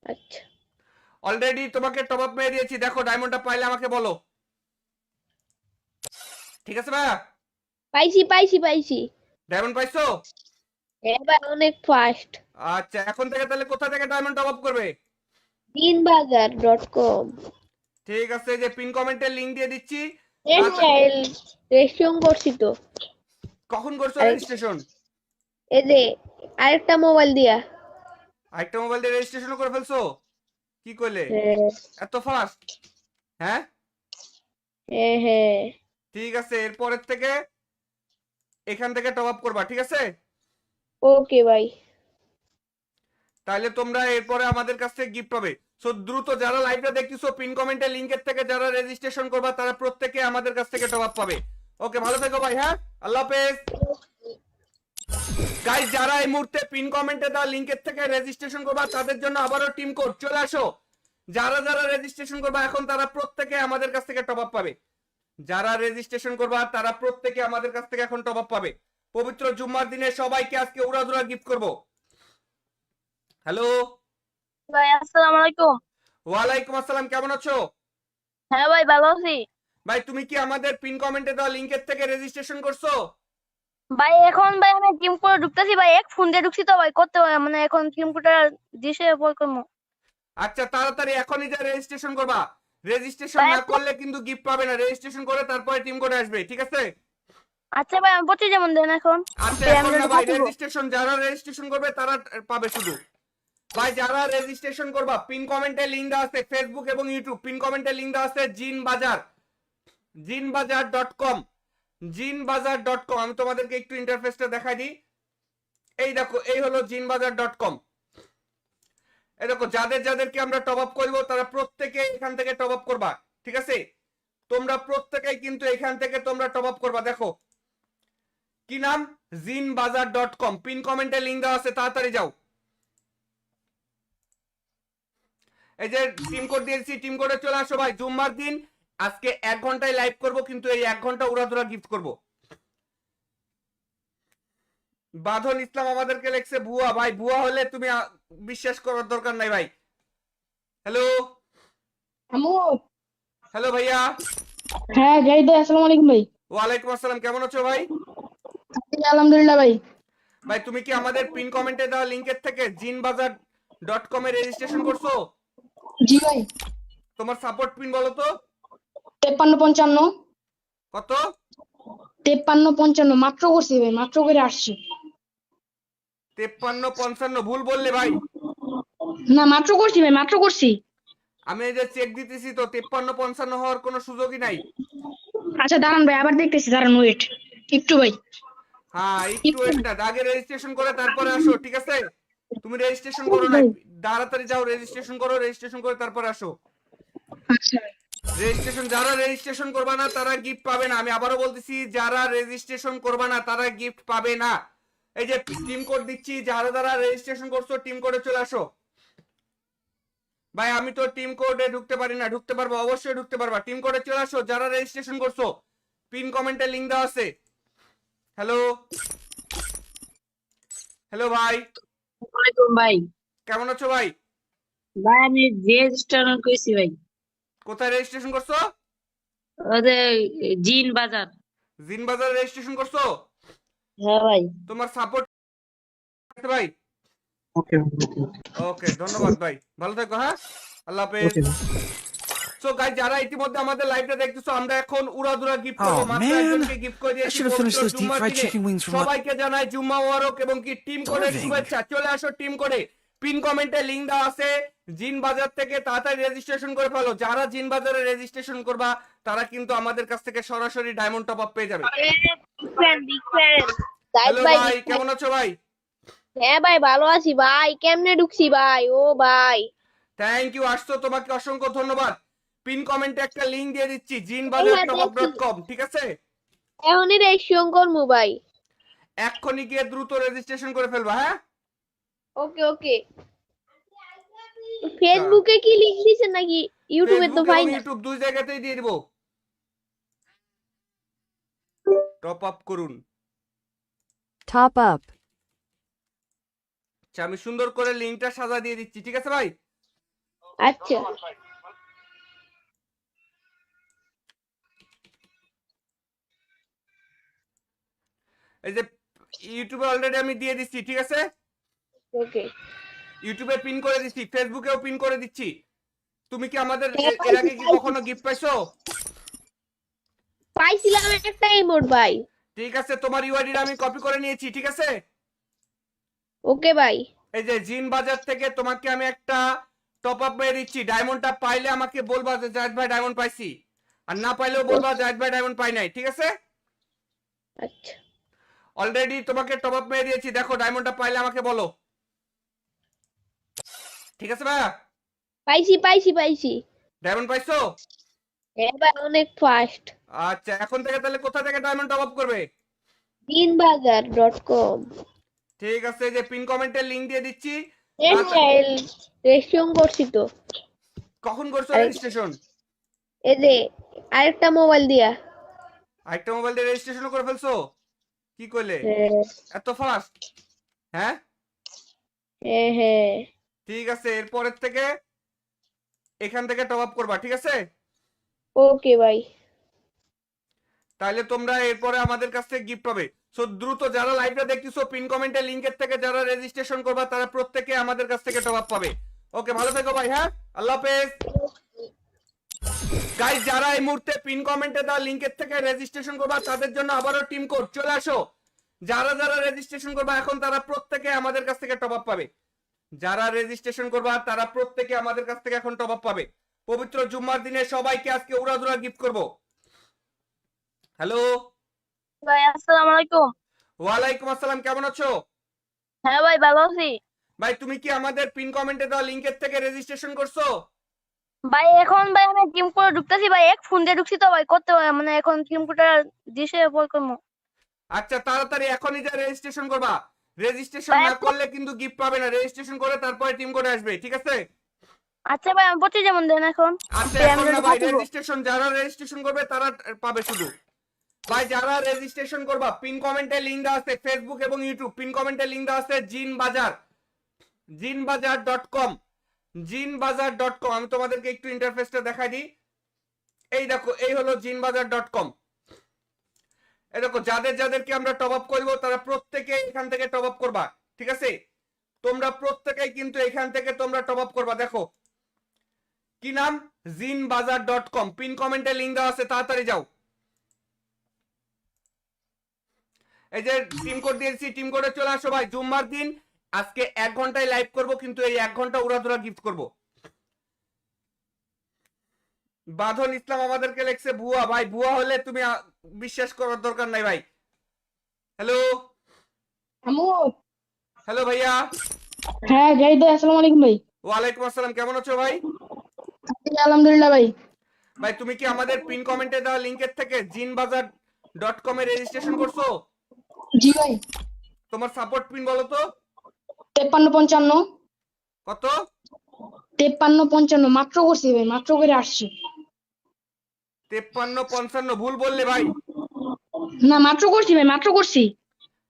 আচ্ছা অলরেডি তোমাকে টপ আপ পেয়ে দিয়েছি, দেখো ডায়মন্ডটা পাইলে আমাকে বলো, ঠিক আছে ভাইয়া? পাইছি পাইছি পাইছি। ডায়মন্ড পাইছো? হ্যাঁ ভাই, অনেক ফাস্ট। আচ্ছা, এখন থেকে তাহলে কোথা থেকে ডায়মন্ড টপ আপ করবে? jinbazaar.com। ঠিক আছে, এই যে পিন কমেন্টের লিংক দিয়ে দিচ্ছি। রেজিস্ট্রেশন করছি তো। কখন করছো রেজিস্ট্রেশন? এই যে আরেকটা মোবাইল দিয়া। আরেকটা মোবাইল দিয়ে রেজিস্ট্রেশন করে ফেলছো? কি কইলে হ্যাঁ এত ফাস্ট? হ্যাঁ, হ্যাঁ হ্যাঁ। ঠিক আছে, এরপরের থেকে এখান থেকে টপ আপ করবা, ঠিক আছে? ওকে ভাই। তাহলে তোমরা এরপরে আমাদের কাছ থেকে গিফট পাবে। সো দ্রুত যারা লাইভটা দেখতেছো, পিন কমেন্টে লিংকের থেকে যারা রেজিস্ট্রেশন করবা তারা প্রত্যেকে আমাদের কাছ থেকে টপ আপ পাবে। ওকে, ভালো থেকো ভাই। হ্যাঁ, আল্লাহ হাফেজ। গাইস, যারা এই মুহূর্তে পিন কমেন্টে দেওয়া লিংকের থেকে রেজিস্ট্রেশন করবা তাদের জন্য আবারও টিম কোড চলে আসো। যারা যারা রেজিস্ট্রেশন করবা এখন তারা প্রত্যেকে আমাদের কাছ থেকে টপ আপ পাবে। যারা রেজিস্ট্রেশন করবা তারা প্রত্যেকে আমাদের কাছ থেকে এখন টপ আপ পাবে। পবিত্র জুম্মার দিনে সবাইকে আজকে উড়াধুরা গিফট করব। হ্যালো ভাই আসসালামু আলাইকুম। ওয়ালাইকুম আসসালাম, কেমন আছো হ্যাঁ ভাই, ভালো আছি। ভাই? তুমি কি আমাদের পিন কমেন্টে দেওয়া লিংকের থেকে রেজিস্ট্রেশন করছো? ভাই এখন ভাই আমি টিম করে ঢুকতেছি ভাই। এক ফোন দিয়ে ঢুকছি তো ভাই, করতে মানে এখন টিম কোডটা দিছে পর করবো। আচ্ছা, তাড়াতাড়ি এখনই যা রেজিস্ট্রেশন করবা। রেজিস্ট্রেশন ভাই, না করলে কিন্তু গিফট পাবে না। রেজিস্ট্রেশন করে তারপরে টিম কোড আসবে, ঠিক আছে? আচ্ছা ভাই, আমি পড়তে যেমন দেন এখন। আচ্ছা, ভাই, এখন আমি না ভাই, পাঠাবো। রেজিস্ট্রেশন যারা রেজিস্ট্রেশন করবে তারা পাবে শুধু। ভাই, যারা রেজিস্ট্রেশন করবা পিন কমেন্টে লিংক দেওয়া আছে, ফেসবুক এবং ইউটিউব পিন কমেন্টে লিংক দেওয়া আছে। jinbazaar.com, jinbazaar.com। আমি তোমাদেরকে একটু ইন্টারফেসটা দেখাই দিই। এই দেখো, এই হলো jinbazaar.com। এই দেখো, যাদের যাদেরকে আমরা টপ আপ করবো তারা প্রত্যেকে এখান থেকে টপ আপ করবা, ঠিক আছে? তোমরা প্রত্যেকেই কিন্তু এখান থেকে তোমরা টপ আপ করবা। দেখো কি নাম, jinbazaar.com। পিন কমেন্টে লিংক দেওয়া আছে, তাড়াতাড়ি যাও। এই যে টিম কোড দিয়েছি, টিম কোডে চলে আসো ভাই। জুম্মার দিন আজকে 1 ঘন্টায় লাইভ করব, কিন্তু এই 1 ঘন্টা উড়াধুরা গিফট করব। বাঁধন ইসলাম আমাদেরকে লেখছে ভুয়া। ভাই, ভুয়া হলে তুমি বিশ্বাস করার দরকার নাই ভাই। হ্যালো আমু। হ্যালো ভাইয়া। হ্যাঁ জাহিদ ভাই, আসসালামু আলাইকুম ভাই। ওয়ালাইকুম আসসালাম, কেমন আছো ভাই? আলহামদুলিল্লাহ ভাই। ভাই, তুমি কি আমাদের পিন কমেন্টে দেওয়া লিংকের থেকে jinbazaar.com এ রেজিস্ট্রেশন করছো? জি ভাই। তোমার সাপোর্ট পিন বলো তো 5355। কত? 5355 মাত্র করছি ভাই, মাত্র করে আসছি। 5355 ভুল বললে ভাই। না মাত্র করছি ভাই, মাত্র করছি। আমি এই যে চেক দিতেছি তো 5355 হওয়ার কোনো সুযোগই নাই। আচ্ছা দাঁড়ান ভাই, আবার দেখতেছি, দাঁড়ান ওয়েট একটু ভাই। হ্যাঁ, একটু ওয়েট না, আগে রেজিস্ট্রেশন করে তারপরে আসো, ঠিক আছে? তুমি রেজিস্ট্রেশন করো না, তাড়াতাড়ি যাও রেজিস্ট্রেশন করো, রেজিস্ট্রেশন করে তারপর আসো। রেজিস্ট্রেশন, যারা রেজিস্ট্রেশন করবা না তারা গিফট পাবে না, আমি আবারও বলতেছি, যারা রেজিস্ট্রেশন করবা না তারা গিফট পাবে না। এই যে টিম কোড দিচ্ছি, যারা যারা রেজিস্ট্রেশন করছো টিম কোডে চলে আসো। ভাই আমি তো টিম কোডে ঢুকতে পারি না, ঢুকতে পারবো, অবশ্যই ঢুকতে পারবা, টিম কোডে চলে আসো যারা রেজিস্ট্রেশন করছো। পিন কমেন্টে লিংক দেওয়া আছে। হ্যালো হ্যালো ভাই, ওয়ালাইকুম ভাই। কেমন আছো ভাই? ভাই আমি যে রেস্টুরেন্ট কইছি ভাই, কোথায় রেজিস্ট্রেশন করছো? ওদের জিন বাজার। জিন বাজারে রেজিস্ট্রেশন করছো? হ্যাঁ ভাই। তোমার সাপোর্ট ভাই। ওকে ওকে, ধন্যবাদ ভাই, ভালো থাকো। হ্যাঁ, আল্লাহ হাফেজ। ওকে সো গাইস, যারা ইতিমধ্যে আমাদের লাইভটা দেখতেছো, আমরা এখন উড়াদুরা গিফট করব। Oh, মাত্র man. একজনকে গিফট করে I দিয়েছি should have finished পবিত্র those deep জুম্মার fried দিনে। chicken wings from সবাইকে জানাই জুম্মা মোবারক এবং কি টিম কোডের Irving. শুভেচ্ছা। চলে আসো টিম কোডে, পিন কমেন্টে লিংক দেওয়া আছে। জিন বাজার থেকে তাড়াতাড়ি রেজিস্ট্রেশন করে ফেলো। যারা জিন বাজারে রেজিস্ট্রেশন করবা তারা কিন্তু আমাদের কাছ থেকে সরাসরি ডায়মন্ড টপ আপ পেয়ে যাবে। বিগ ফ্যান হ্যালো ভাই, কেমন আছো ভাই? হ্যাঁ ভাই ভালো আছি ভাই, কেমনে ঢুকছি ভাই? ও ভাই থ্যাংক ইউ, আসছো, তোমাকে অসংখ্য ধন্যবাদ। পিন কমেন্টে একটা লিংক দিয়ে দিচ্ছি, jinbajar.com, ঠিক আছে? এখনই রেজিস্ট্রেশন করবো ভাই। এক্ষুনি গিয়ে দ্রুত রেজিস্ট্রেশন করে ফেলবা। হ্যাঁ, ওকে ওকে। ফেসবুকে কি লিংক দিছেন নাকি ইউটিউবে? তো ফেসবুক ভাই এবং না। ইউটিউব দুই জায়গাতেই দিয়ে দিব। টপ আপ করুন। Top up. আচ্ছা, আমি সুন্দর করে লিংকটা সাজা দিয়ে দিচ্ছি, ঠিক আছে ভাই? আচ্ছা এই যে ইউটিউবে অলরেডি আমি দিয়ে দিচ্ছি, ঠিক আছে? ওকে। ইউটিউবে পিন করে দিচ্ছি, ফেসবুকেও পিন করে দিচ্ছি। তুমি কি আমাদের এর আগে কি কখনো গিফট পাইছো? পাইছিলাম একটা ইমোট ভাই। ঠিক আছে, তোমার ইউআইডিটা আমি কপি করে নিয়েছি, ঠিক আছে? ওকে ভাই। এই যে জিন বাজার থেকে তোমাকে আমি একটা টপ আপ মেরে দিচ্ছি। ডায়মন্ডটা পাইলে আমাকে বলবা যে জাহিদ ভাই ডায়মন্ড পাইছি, আর না পাইলেও বলবা জাহিদ ভাই ডায়মন্ড পাই নাই, ঠিক আছে? আচ্ছা অলরেডি তোমাকে টপ আপ মেরে দিয়েছি, দেখো ডায়মন্ডটা পাইলে আমাকে বলো, ঠিক আছে ভাইয়া? পাইছি পাইছি পাইছি। ডায়মন্ড পাইছো? হ্যাঁ ভাই অনেক ফাস্ট। আচ্ছা, এখন থেকে তাহলে কোথা থেকে ডায়মন্ড টপ আপ করবে? দিনবাজার.com। ঠিক আছে, এই যে পিন কমেন্টে লিংক দিয়ে দিচ্ছি। রেজিস্ট্রেশন করছি তো। কখন করছো রেজিস্ট্রেশন? এই যে আরেকটা মোবাইল দিয়া। আরেকটা মোবাইল দিয়ে রেজিস্ট্রেশন করে ফেলছো? কি কইলে হ্যাঁ এত ফাস্ট? হ্যাঁ হ্যাঁ হ্যাঁ। ঠিক আছে, এরপরের থেকে এখান থেকে টপ আপ করবা, ঠিক আছে? ওকে ভাই। তাহলে তোমরা এরপরে আমাদের কাছ থেকে গিফট পাবে। সো দ্রুত যারা লাইভটা দেখতেছো, পিন কমেন্টে লিংকের থেকে যারা রেজিস্ট্রেশন করবা তারা প্রত্যেকে আমাদের কাছ থেকে টপ আপ পাবে। ওকে, ভালো থেকো ভাই। হ্যাঁ, আল্লাহ হাফেজ। গাইস, যারা এই মুহূর্তে পিন কমেন্টে দেওয়া লিংকের থেকে রেজিস্ট্রেশন করবা তাদের জন্য আবারও টিম কোড চলে আসো। যারা যারা রেজিস্ট্রেশন করবা এখন তারা প্রত্যেকে আমাদের কাছ থেকে টপ আপ পাবে। যারা রেজিস্ট্রেশন করবা তারা প্রত্যেকে আমাদের কাছ থেকে এখন টপ আপ পাবে। পবিত্র জুম্মার দিনে সবাইকে আজকে উড়াদুরা গিফট করব। হ্যালো ভাই আসসালামু আলাইকুম। ওয়ালাইকুম আসসালাম, কেমন আছো? হ্যাঁ ভাই ভালো আছি। ভাই তুমি কি আমাদের পিন কমেন্টে দেওয়া লিংকের থেকে রেজিস্ট্রেশন করছো? ভাই এখন ভাই আমি টিম কোডে ঢুকতেছি ভাই, এক ফোন দিয়ে ঢুকছি তো ভাই, করতে মানে এখন টিম কোডটা দিছে পর করবো। আচ্ছা, তাড়াতাড়ি এখনই যা রেজিস্ট্রেশন করবা। রেজিস্ট্রেশন ভাই, না করলে কিন্তু গিফট পাবে না। রেজিস্ট্রেশন করে তারপরে টিম কোডে আসবে, ঠিক আছে? আচ্ছা ভাই আমি পড়তে যেমন দেন এখন। আচ্ছা, ভাই, এখন আমি না ভাই, পাঠাবো। রেজিস্ট্রেশন যারা রেজিস্ট্রেশন করবে তারা পাবে শুধু। ভাই যারা রেজিস্ট্রেশন করবা পিন কমেন্টে লিংক দেওয়া আছে, ফেসবুক এবং ইউটিউব পিন কমেন্টে লিংক দেওয়া আছে। jinbajar.com, jinbajar.com। আমি তোমাদেরকে একটু ইন্টারফেসটা দেখাই দিই। এই দেখো, এই হলো jinbajar.com। এই দেখো, যাদের যাদেরকে আমরা টপ আপ করবো তারা প্রত্যেকে এখান থেকে টপ আপ করবা, ঠিক আছে? তোমরা প্রত্যেকেই কিন্তু এখান থেকে তোমরা টপ আপ করবা। দেখো কি নাম, jinbajar.com। পিন কমেন্টে লিংক দেওয়া আছে, তাড়াতাড়ি যাও। এই যে টিম কোড দিয়েছি, টিম কোডে চলে আসো ভাই। জুম্মার দিন আজকে 1 ঘন্টায় লাইভ করব, কিন্তু এই 1 ঘন্টা উড়াধুরা গিফট করব। বাঁধন ইসলাম আমাদেরকে লেখছে ভুয়া। ভাই ভুয়া হলে তুমি বিশ্বাস করার দরকার নাই ভাই। হ্যালো আমু হ্যালো ভাইয়া, হ্যাঁ জাহিদ ভাই, আসসালামু আলাইকুম ভাই। ওয়ালাইকুম আসসালাম, কেমন আছো ভাই? আলহামদুলিল্লাহ ভাই। ভাই তুমি কি আমাদের পিন কমেন্টে দেওয়া লিংকের থেকে jinbazar.com এ রেজিস্ট্রেশন করছো? জি ভাই। তোমার সাপোর্ট পিন বলো তো 5355 কত? 5355 মাত্র করছি ভাই, মাত্র করে আসছি। 5355 ভুল বললে ভাই। না মাত্র করছি ভাই, মাত্র করছি।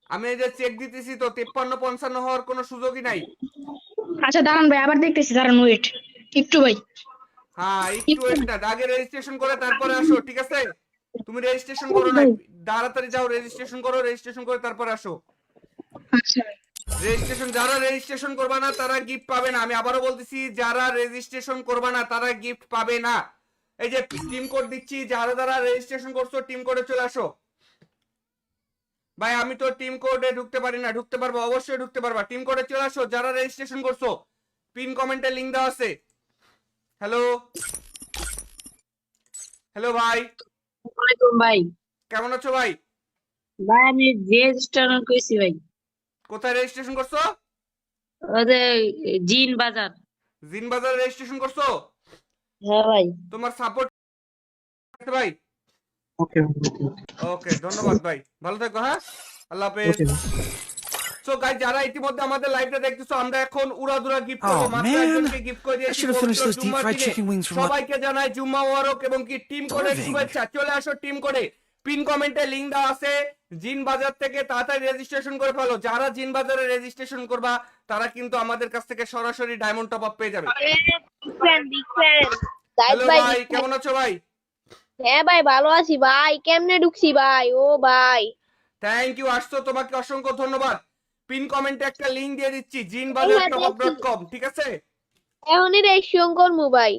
আমি এই যে চেক দিতেছি তো 5355 হওয়ার কোনো সুযোগই নাই। আচ্ছা দাঁড়ান ভাই, আবার দেখতেছি, দাঁড়ান ওয়েট একটু ভাই। হ্যাঁ একটু ওয়েট না, আগে রেজিস্ট্রেশন করে তারপরে আসো, ঠিক আছে? তুমি রেজিস্ট্রেশন করো না, ভাই। তাড়াতাড়ি যাও রেজিস্ট্রেশন করো, রেজিস্ট্রেশন করে তারপরে আসো। আচ্ছা ভাই। যারা রেজিস্ট্রেশন করবে না তারা গিফট পাবে না, আমি আবারও বলতেছি, যারা রেজিস্ট্রেশন করবে না তারা গিফট পাবে না। এই যে টিম কোড দিচ্ছি, যারা যারা রেজিস্ট্রেশন করছো টিম কোডে চলে আসো। ভাই আমি তো টিম কোডে ঢুকতে পারি না, ঢুকতে পারবো, অবশ্যই ঢুকতে পারবা, টিম কোডে চলে আসো যারা রেজিস্ট্রেশন করছো। পিন কমেন্টে লিংক দেওয়া আছে। হ্যালো হ্যালো ভাই, ওয়ালাইকুম ভাই। কেমন আছো ভাই? ভাই আমি রেজিস্টার কইছি ভাই। কোথায় রেজিস্ট্রেশন করছো? ওদের জিন বাজার। জিন বাজারে রেজিস্ট্রেশন করছো? হ্যাঁ ভাই। তোমার সাপোর্ট ভাই। ওকে ওকে ধন্যবাদ ভাই, ভালো থাকো, হ্যাঁ আল্লাহ হাফেজ। ওকে সো গাইস, যারা ইতিমধ্যে আমাদের লাইভটা দেখতেছো, আমরা এখন উড়াধুরা গিফট করব, Oh, মাত্র man. একজনকে গিফট করে I দিয়েছি should have finished পবিত্র those deep জুম্মার fried দিনে। chicken wings from সবাইকে জানাই জুম্মা মোবারক এবং কি টিম কোডের Irving. শুভেচ্ছা। চলে আসো টিম কোডে, পিন কমেন্টে লিংক দেওয়া আছে। জিন বাজার থেকে তাড়াতাড়ি রেজিস্ট্রেশন করে ফেলো, যারা জিন বাজারে রেজিস্ট্রেশন করবা তারা কিন্তু আমাদের কাছ থেকে সরাসরি ডায়মন্ড টপ আপ পেয়ে যাবে। বিগ ফ্যান হ্যালো ভাই ভাই, কেমন আছো ভাই? হ্যাঁ ভাই ভালো আছি ভাই, কেমনে ঢুকছি ভাই? ও ভাই থ্যাংক ইউ, আসছো, তোমাকে অসংখ্য ধন্যবাদ। পিন কমেন্টে একটা লিংক দিয়ে দিচ্ছি, jinbazar.com, ঠিক আছে? এখনই রেজিস্ট্রেশন করবো ভাই।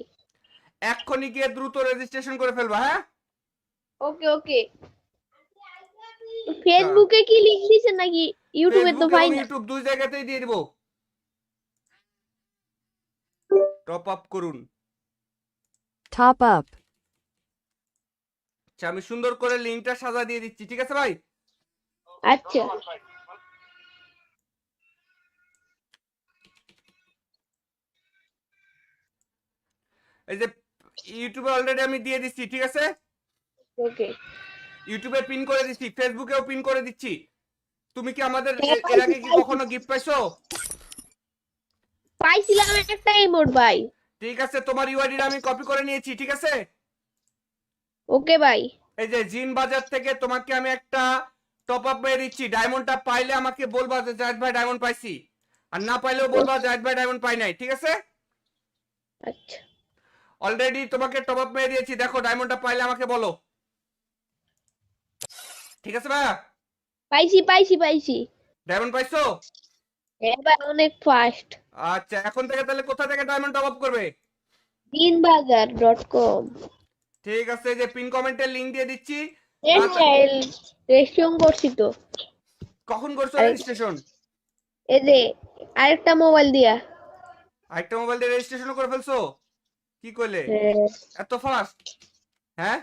এক্ষুনি গিয়ে দ্রুত রেজিস্ট্রেশন করে ফেলবা, হ্যাঁ? ওকে ওকে। ফেসবুকে কি লিংক দিছেন নাকি ইউটিউবে? তো ফেসবুক ভাই এবং না। ইউটিউব দুই জায়গাতেই দিয়ে দিব। টপ আপ করুন। Top up. আচ্ছা, আমি সুন্দর করে লিংকটা সাজা দিয়ে দিচ্ছি, ঠিক আছে ভাই? আচ্ছা এই যে ইউটিউবে অলরেডি আমি দিয়ে দিচ্ছি, ঠিক আছে? ওকে। ইউটিউবে পিন করে দিচ্ছি, ফেসবুকেও পিন করে দিচ্ছি। তুমি কি আমাদের হ্যাঁ, এর আগে কি কখনো গিফট পাইছো? পাইছিলাম একটা ইমোট ভাই। ঠিক আছে, তোমার ইউআইডিটা আমি কপি করে নিয়েছি, ঠিক আছে? ওকে ভাই। এই যে জিন বাজার থেকে তোমাকে আমি একটা টপ আপ পেয়ে দিচ্ছি, ডায়মন্ডটা পাইলে আমাকে বলবা যে জাহিদ ভাই ডায়মন্ড পাইছি, আর না পাইলেও বলবা জাহিদ ভাই ডায়মন্ড পাই নাই, ঠিক আছে? আচ্ছা অলরেডি তোমাকে টপ আপ পেয়ে দিয়েছি, দেখো ডায়মন্ডটা পাইলে আমাকে বলো, ঠিক আছে ভাইয়া? পাইছি পাইছি পাইছি। ডায়মন্ড পাইছো? হ্যাঁ ভাই অনেক ফাস্ট। আচ্ছা, এখন থেকে তাহলে কোথা থেকে ডায়মন্ড টপ আপ করবে? jinbazar.com। ঠিক আছে, এই যে পিন কমেন্টের লিংক দিয়ে দিচ্ছি। রেজিস্ট্রেশন করছি তো। কখন করছো আরে- রেজিস্ট্রেশন? এই যে আরেকটা মোবাইল দিয়া। আরেকটা মোবাইল দিয়ে রেজিস্ট্রেশন করে ফেলছো? কি কইলে হ্যাঁ এত ফাস্ট? হ্যাঁ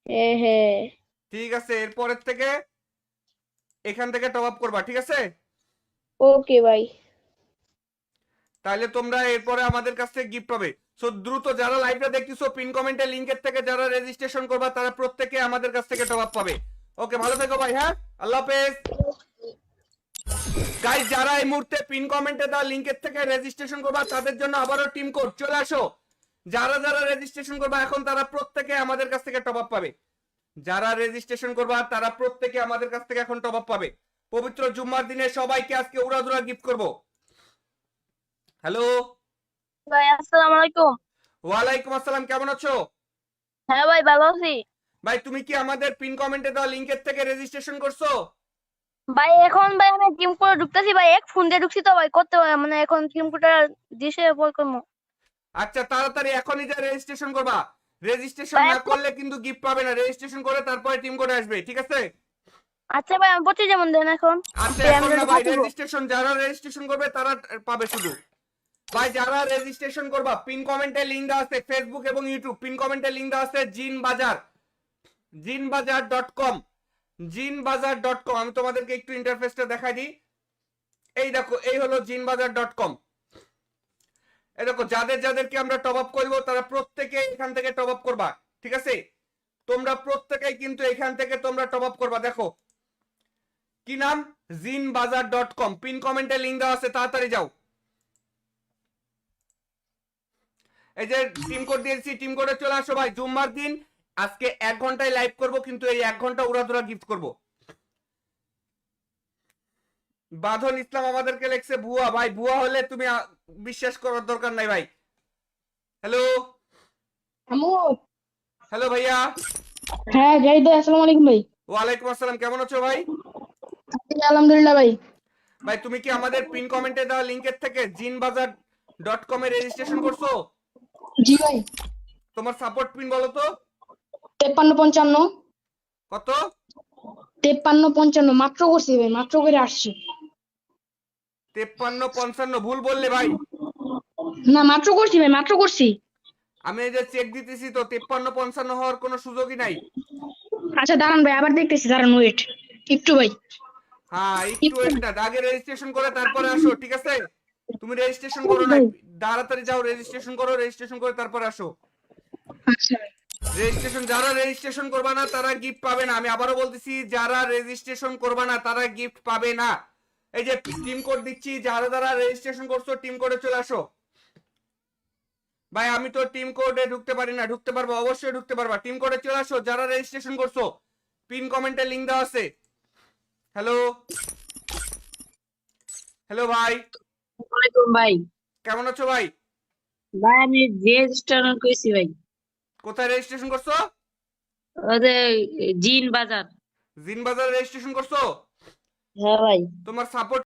হ্যাঁ হ্যাঁ। ঠিক আছে, এরপরের থেকে এখান থেকে টপ আপ করবা, ঠিক আছে? ওকে ভাই। তাহলে তোমরা এরপরে আমাদের কাছ থেকে গিফট পাবে। সো দ্রুত যারা লাইভটা দেখতেছো, পিন কমেন্টের লিংকের থেকে যারা রেজিস্ট্রেশন করবা তারা প্রত্যেকে আমাদের কাছ থেকে টপ আপ পাবে। ওকে, ভালো থেকো ভাই, হ্যাঁ আল্লাহ হাফেজ। গাইস, যারা এই মুহূর্তে পিন কমেন্টে দেওয়া লিংকের থেকে রেজিস্ট্রেশন করবা তাদের জন্য আবারও টিম কোড চলে আসো। যারা যারা রেজিস্ট্রেশন করবা এখন তারা প্রত্যেকে আমাদের কাছ থেকে টপ আপ পাবে। যারা রেজিস্ট্রেশন করবা তারা প্রত্যেকে আমাদের কাছ থেকে এখন টপ আপ পাবে। পবিত্র জুম্মার দিনে সবাইকে আজকে উড়াধুরা গিফট করব। হ্যালো ভাই আসসালামু আলাইকুম। ওয়ালাইকুম আসসালাম, কেমন আছো? হ্যাঁ ভাই ভালো আছি। ভাই তুমি কি আমাদের পিন কমেন্টে দেওয়া লিংকের থেকে রেজিস্ট্রেশন করছো? ভাই এখন ভাই আমি টিম করে ঢুকতেছি ভাই, এক ফোন দিয়ে ঢুকছি তো ভাই, করতে মানে এখন টিম কোডটা দিছে পর করবো। আচ্ছা, তাড়াতাড়ি এখনই যা রেজিস্ট্রেশন করবা। রেজিস্ট্রেশন ভাই, না করলে কিন্তু গিফট পাবে না, রেজিস্ট্রেশন করে তারপরে টিম কোড আসবে, ঠিক আছে? আচ্ছা ভাই আমি পড়তে যেমন দেন এখন। আচ্ছা, ভাই, এখন আমি না ভাই, ঢুকবো। রেজিস্ট্রেশন যারা রেজিস্ট্রেশন করবে তারা পাবে শুধু। ভাই যারা রেজিস্ট্রেশন করবা পিন কমেন্টে লিংক দেওয়া আছে, ফেসবুক এবং ইউটিউব পিন কমেন্টে লিংক দেওয়া আছে, jinbazar.com। আমি তোমাদেরকে একটু ইন্টারফেসটা দেখাই দিই। এই দেখো এই হলো জিনবাজার.com। এই দেখো যাদেরকে আমরা টপ আপ করবো তারা প্রত্যেকে এখান থেকে টপ আপ করবা, ঠিক আছে? তোমরা প্রত্যেকেই কিন্তু এখান থেকে তোমরা টপ আপ করবা। দেখো কি নাম, জিনবাজার.com, পিন কমেন্টে লিংক দেওয়া আছে, তাড়াতাড়ি যাও। এই যে টিম কোড দিয়েছি, টিম কোডে চলে আসো ভাই। জুম্মার দিন আজকে 1 ঘন্টায় লাইভ করব, কিন্তু এই 1 ঘন্টা উড়াধুরা গিফট করব। বাঁধন ইসলাম আমাদেরকে লেখছে ভুয়া। ভাই ভুয়া হলে তুমি বিশ্বাস করার দরকার নাই ভাই। হ্যালো আমু হ্যালো ভাইয়া। হ্যাঁ জাহিদ ভাই, আসসালামু আলাইকুম ভাই। ওয়ালাইকুম আসসালাম, কেমন আছো ভাই? আলহামদুলিল্লাহ ভাই। ভাই তুমি কি আমাদের পিন কমেন্টে দেওয়া লিংকের থেকে জিনবাজার.com এ রেজিস্ট্রেশন করছো? জি ভাই। তোমার সাপোর্ট পিন বলো তো 5355 কত? 5355 মাত্র করছি ভাই, মাত্র করে আসছি। 5355 ভুল বললে ভাই। না মাত্র করছি ভাই, মাত্র করছি। আমি এই যে চেক দিতেছি তো 5355 হওয়ার কোনো সুযোগই নাই। আচ্ছা দাঁড়ান ভাই, আবার দেখতেছি, দাঁড়ান ওয়েট একটু ভাই। হ্যাঁ একটু ওয়েট না, আগে রেজিস্ট্রেশন করে তারপরে আসো, ঠিক আছে? তুমি রেজিস্ট্রেশন করো না, তাড়াতাড়ি যাও রেজিস্ট্রেশন করো, রেজিস্ট্রেশন করে তারপরে আসো। আচ্ছা রেজিস্ট্রেশন, যারা রেজিস্ট্রেশন করবা না তারা গিফট পাবে না। আমি আবারও বলতেছি, যারা রেজিস্ট্রেশন করবা না তারা গিফট পাবে না। এই যে টিম কোড দিচ্ছি, যারা যারা রেজিস্ট্রেশন করছো টিম কোডে চলে আসো। ভাই আমি তো টিম কোডে ঢুকতে পারি না, ঢুকতে পারবো, অবশ্যই ঢুকতে পারবা। টিম কোডে চলে আসো যারা রেজিস্ট্রেশন করছো, পিন কমেন্টে লিংক দেওয়া আছে। হ্যালো হ্যালো ভাই, ওয়ালাইকুম ভাই। কেমন আছো ভাই? ভাই আমি যে রেস্টুরেন্ট কইছি ভাই, কোথায় রেজিস্ট্রেশন করছো? ওদের জিন বাজার। জিন বাজারে রেজিস্ট্রেশন করছো? হ্যাঁ ভাই। তোমার সাপোর্ট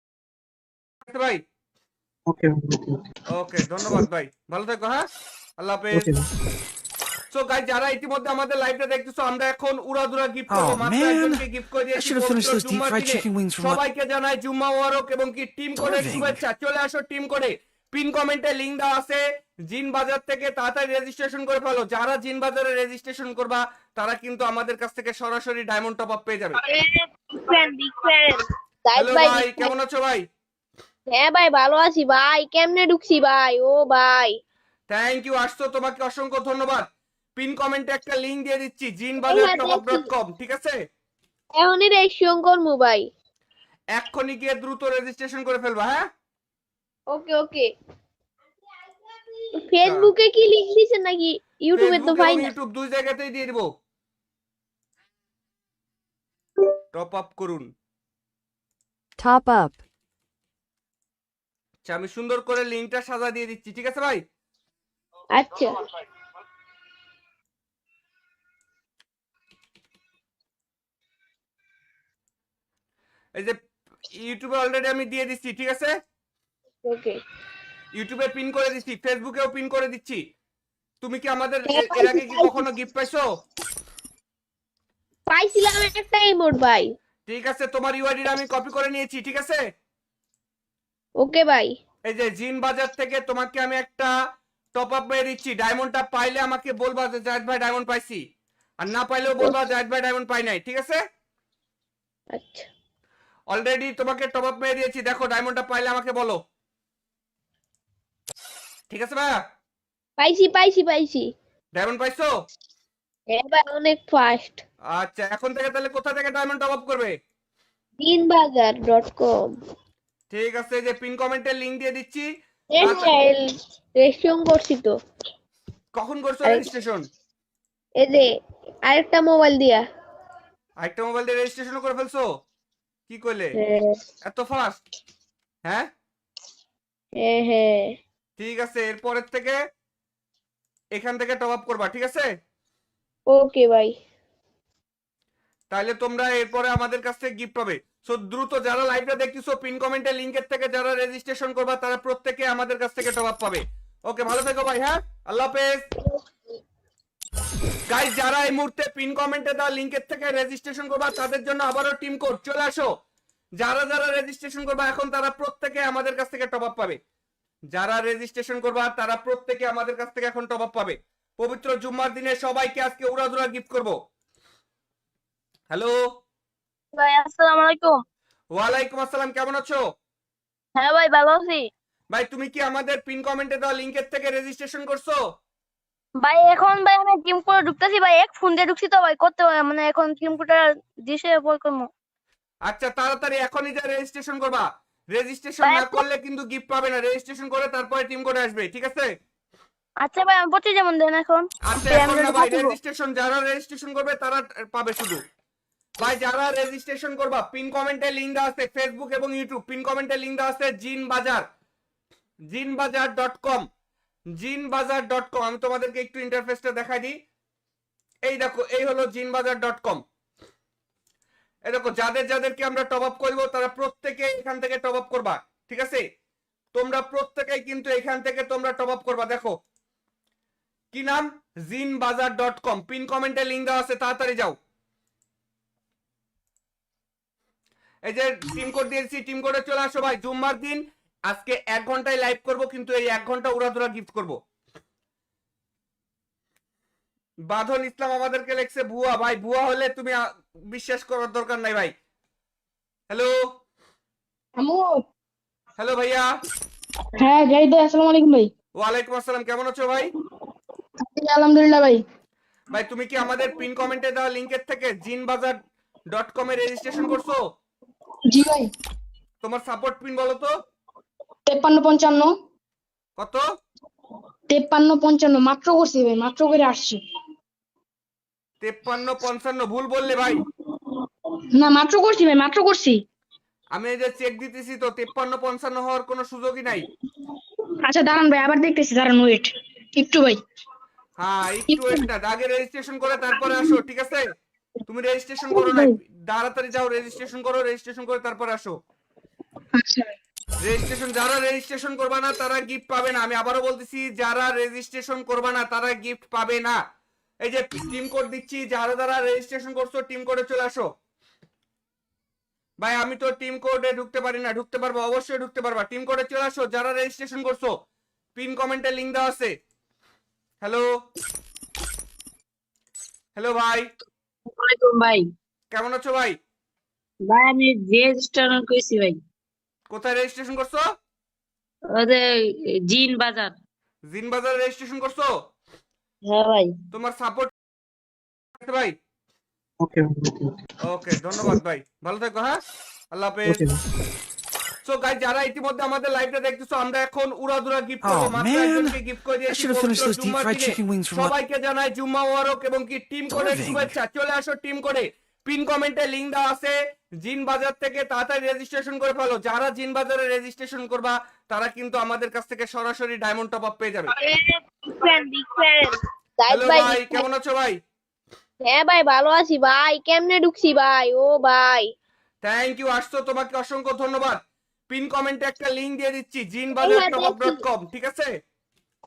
ভাই। ওকে ওকে ধন্যবাদ ভাই, ভালো থাকো। হ্যাঁ আল্লাহ হাফেজ। ওকে সো গাইস, যারা ইতিমধ্যে আমাদের লাইভটা দেখতেছো, আমরা এখন উড়াধুরা গিফট করব। Oh, মাত্র man. একজনকে গিফট করে I দিয়েছি should have finished পবিত্র those deep জুম্মার fried দিনে। chicken wings from সবাইকে জানাই জুম্মা মোবারক এবং কি টিম কোডের Irving. শুভেচ্ছা। চলে আসো টিম কোডে, পিন কমেন্টে লিংক দেওয়া আছে। জিন বাজার থেকে তাড়াতাড়ি রেজিস্ট্রেশন করে ফেলো। যারা জিন বাজারে রেজিস্ট্রেশন করবা তারা কিন্তু আমাদের কাছ থেকে সরাসরি ডায়মন্ড টপ আপ পেয়ে যাবে। বিগ ফ্যান হ্যালো ভাই ভাই, কেমন আছো ভাই? হ্যাঁ ভাই ভালো আছি ভাই, কেমনে ঢুকছি ভাই? ও ভাই থ্যাংক ইউ, আসছো, তোমাকে অসংখ্য ধন্যবাদ। পিন কমেন্টে একটা লিংক দিয়ে দিচ্ছি, jinbazaar.com, ঠিক আছে? এখনই রেজিস্ট্রেশন করবো ভাই। এক্ষুনি গিয়ে দ্রুত রেজিস্ট্রেশন করে ফেলবা। হ্যাঁ ওকে ওকে। ফেসবুকে কি লিংক দিছেন নাকি ইউটিউবে? তো ফেসবুক ভাই এবং না। ইউটিউব দুই জায়গাতেই দিয়ে দিব। টপ আপ করুন। Top up. আচ্ছা আমি সুন্দর করে লিংকটা সাজা দিয়ে দিচ্ছি, ঠিক আছে ভাই? আচ্ছা এই যে ইউটিউবে অলরেডি আমি দিয়ে দিচ্ছি, ঠিক আছে? ওকে। ইউটিউবে পিন করে দিচ্ছি, ফেসবুকেও পিন করে দিচ্ছি। তুমি কি আমাদের এর আগে কি কখনো গিফট পাইছো? পাইছিলাম একটা ইমোট ভাই। ঠিক আছে, তোমার ইউআইডিটা আমি কপি করে নিয়েছি, ঠিক আছে? ওকে ভাই। এই যে জিন বাজার থেকে তোমাকে আমি একটা টপ আপ পেয়ে দিচ্ছি। ডায়মন্ডটা পাইলে আমাকে বলবা যে জাহিদ ভাই ডায়মন্ড পাইছি, আর না পাইলেও বলবা জাহিদ ভাই ডায়মন্ড পাই নাই, ঠিক আছে? আচ্ছা অলরেডি তোমাকে টপ আপ পেয়ে দিয়েছি, দেখো ডায়মন্ডটা পাইলে আমাকে বলো, ঠিক আছে ভাইয়া? পাইছি পাইছি পাইছি। ডায়মন্ড পাইছো? হ্যাঁ ভাই অনেক ফাস্ট। আচ্ছা এখন থেকে তাহলে কোথা থেকে ডায়মন্ড টপ আপ করবে? jinbazaar.com। ঠিক আছে, যে পিন কমেন্টে লিংক দিয়ে দিচ্ছি। রেজিস্ট্রেশন করছি তো। কখন করছো রেজিস্ট্রেশন? এই যে আরেকটা মোবাইল দিয়া। আরেকটা মোবাইল দিয়ে রেজিস্ট্রেশন করে ফেলছো? কি কইলে হ্যাঁ এত ফাস্ট? হ্যাঁ হ্যাঁ হ্যাঁ। ঠিক আছে, এরপরের থেকে এখান থেকে টপ আপ করবা, ঠিক আছে? ওকে ভাই। তাহলে তোমরা এরপরে আমাদের কাছ থেকে গিফট পাবে। সো দ্রুত যারা লাইভটা দেখতেছো, পিন কমেন্টে লিংকের থেকে যারা রেজিস্ট্রেশন করবা তারা প্রত্যেকে আমাদের কাছ থেকে টপ আপ পাবে। ওকে ভালো থেকো ভাই। হ্যাঁ আল্লাহ হাফেজ। গাইস, যারা এই মুহূর্তে পিন কমেন্টে দেওয়া লিংকের থেকে রেজিস্ট্রেশন করবা তাদের জন্য আবারও টিম কোড চলে আসো। যারা যারা রেজিস্ট্রেশন করবা এখন তারা প্রত্যেকে আমাদের কাছ থেকে টপ আপ পাবে। যারা রেজিস্ট্রেশন করবা তারা প্রত্যেকে আমাদের কাছ থেকে এখন টপ আপ পাবে। পবিত্র জুম্মার দিনে সবাইকে আজকে উড়াধুরা গিফট করব। হ্যালো ভাই আসসালামু আলাইকুম। ওয়ালাইকুম আসসালাম, কেমন আছো? হ্যাঁ ভাই ভালো আছি। ভাই তুমি কি আমাদের পিন কমেন্টে দেওয়া লিংকের থেকে রেজিস্ট্রেশন করছো? ভাই এখন ভাই আমি টিম করে ঢুকতেছি ভাই, এক ফোন দিয়ে ঢুকছি তো ভাই, করতে মানে এখন টিম কোডটা দিছে পর করবো। আচ্ছা তাড়াতাড়ি এখনই যা রেজিস্ট্রেশন করবা। রেজিস্ট্রেশন ভাই না করলে কিন্তু গিফট পাবে না। রেজিস্ট্রেশন করে তারপরে টিম কোড আসবে, ঠিক আছে? আচ্ছা ভাই আমি পড়তে যেমন দেন এখন। আচ্ছা ভাই, আমি এখন না একটু ভাই, থাকিব। রেজিস্ট্রেশন যারা রেজিস্ট্রেশন করবে তারা পাবে শুধু। ভাই যারা রেজিস্ট্রেশন করবা, পিন কমেন্টে লিংক দেওয়া আছে, ফেসবুক এবং ইউটিউব পিন কমেন্টে লিংক দেওয়া আছে জিন বাজার, জিনবাজার.com, জিনবাজার.com। আমি তোমাদেরকে একটু ইন্টারফেসটা দেখাই দিই। এই দেখো, এই হলো জিনবাজার.com। এই দেখো, যাদের যাদেরকে আমরা টপ আপ করবো তারা প্রত্যেকে এখান থেকে টপ আপ করবা, ঠিক আছে? তোমরা প্রত্যেকেই কিন্তু এখান থেকে তোমরা টপ আপ করবা। দেখো কি নাম, জিনবাজার.com, পিন কমেন্টে লিংক দেওয়া আছে, তাড়াতাড়ি যাও। এই যে টিম কোড দিয়েছি, টিম কোডে চলে আসো ভাই। জুম্মার দিন আজকে 1 ঘন্টায় লাইভ করব, কিন্তু এই 1 ঘন্টা উড়াধুরা গিফট করব। বাঁধন ইসলাম আমাদেরকে লেখছে ভুয়া। ভাই ভুয়া হলে তুমি বিশ্বাস করার দরকার নাই ভাই। হ্যালো আমু। হ্যালো ভাইয়া। হ্যাঁ জাহিদ ভাই, আসসালামু আলাইকুম ভাই। ওয়ালাইকুম আসসালাম, কেমন আছো ভাই? আলহামদুলিল্লাহ ভাই। ভাই তুমি কি আমাদের পিন কমেন্টে দেওয়া লিংকের থেকে জিনবাজার.com এ রেজিস্ট্রেশন করছো? জি ভাই। তোমার সাপোর্ট পিন বলো তো 5355। কত? 5355 মাত্র করছি ভাই, মাত্র করে আসছি। 5355 ভুল বললে ভাই। না মাত্র করছি ভাই, মাত্র করছি। আমি এই যে চেক দিতেছি তো, 5355 হওয়ার কোনো সুযোগই নাই। আচ্ছা দাঁড়ান ভাই, আবার দেখতেছি, দাঁড়ান ওয়েট একটু ভাই। হ্যাঁ একটু ওয়েট না, আগে রেজিস্ট্রেশন করে তারপরে আসো, ঠিক আছে? তুমি রেজিস্ট্রেশন করো নাই, ভাই। তাড়াতাড়ি যাও রেজিস্ট্রেশন করো, রেজিস্ট্রেশন করে তারপরে আসো। আচ্ছা ভাই। রেজিস্ট্রেশন যারা রেজিস্ট্রেশন করবা না তারা গিফট পাবে না। আমি আবারও বলতেছি, যারা রেজিস্ট্রেশন করবা না তারা গিফট পাবে না। এই যে টিম কোড দিচ্ছি, যারা যারা রেজিস্ট্রেশন করছো টিম কোডে চলে আসো। ভাই আমি তো টিম কোডে ঢুকতে পারি না। ঢুকতে পারবো, অবশ্যই ঢুকতে পারবা। টিম কোডে চলে আসো যারা রেজিস্ট্রেশন করছো, পিন কমেন্টে লিংক দেওয়া আছে। হ্যালো হ্যালো ভাই, ওয়ালাইকুম ভাই। কেমন আছো ভাই? ভাই আমি রেজিস্টার কইছি ভাই। কোথায় রেজিস্ট্রেশন করছো? ওদের জিন বাজার। জিন বাজারে রেজিস্ট্রেশন করছো? হ্যাঁ ভাই। তোমার সাপোর্ট ভাই। ওকে ওকে ধন্যবাদ ভাই, ভালো থাকো। হ্যাঁ, আল্লাহ হাফেজ। ওকে সো গাইস, যারা ইতিমধ্যে আমাদের লাইভটা দেখতেছো, আমরা এখন উড়াধুরা গিফট করব। Oh, মাত্র man. একজনকে গিফট করে I দিয়েছি should have finished পবিত্র those deep জুম্মার fried দিনে। chicken wings from সবাইকে জানাই জুম্মা মোবারক এবং কি টিম কোডের Irving. শুভেচ্ছা। চলে আসো টিম কোডে, পিন কমেন্টে লিংক দেওয়া আছে জিন বাজার থেকে, তাড়াতাড়ি রেজিস্ট্রেশন করে ফেলো। যারা জিন বাজারে রেজিস্ট্রেশন করবা তারা কিন্তু আমাদের কাছ থেকে সরাসরি ডায়মন্ড টপ আপ পেয়ে যাবে। Big fan. হ্যালো ভাই, কেমন আছো ভাই? হ্যাঁ ভাই ভালো আছি ভাই, কেমনে ঢুকছি ভাই? ও ভাই থ্যাংক ইউ, আসছো, তোমাকে অসংখ্য ধন্যবাদ। পিন কমেন্টে একটা লিংক দিয়ে দিচ্ছি, jinbajar.com, ঠিক আছে?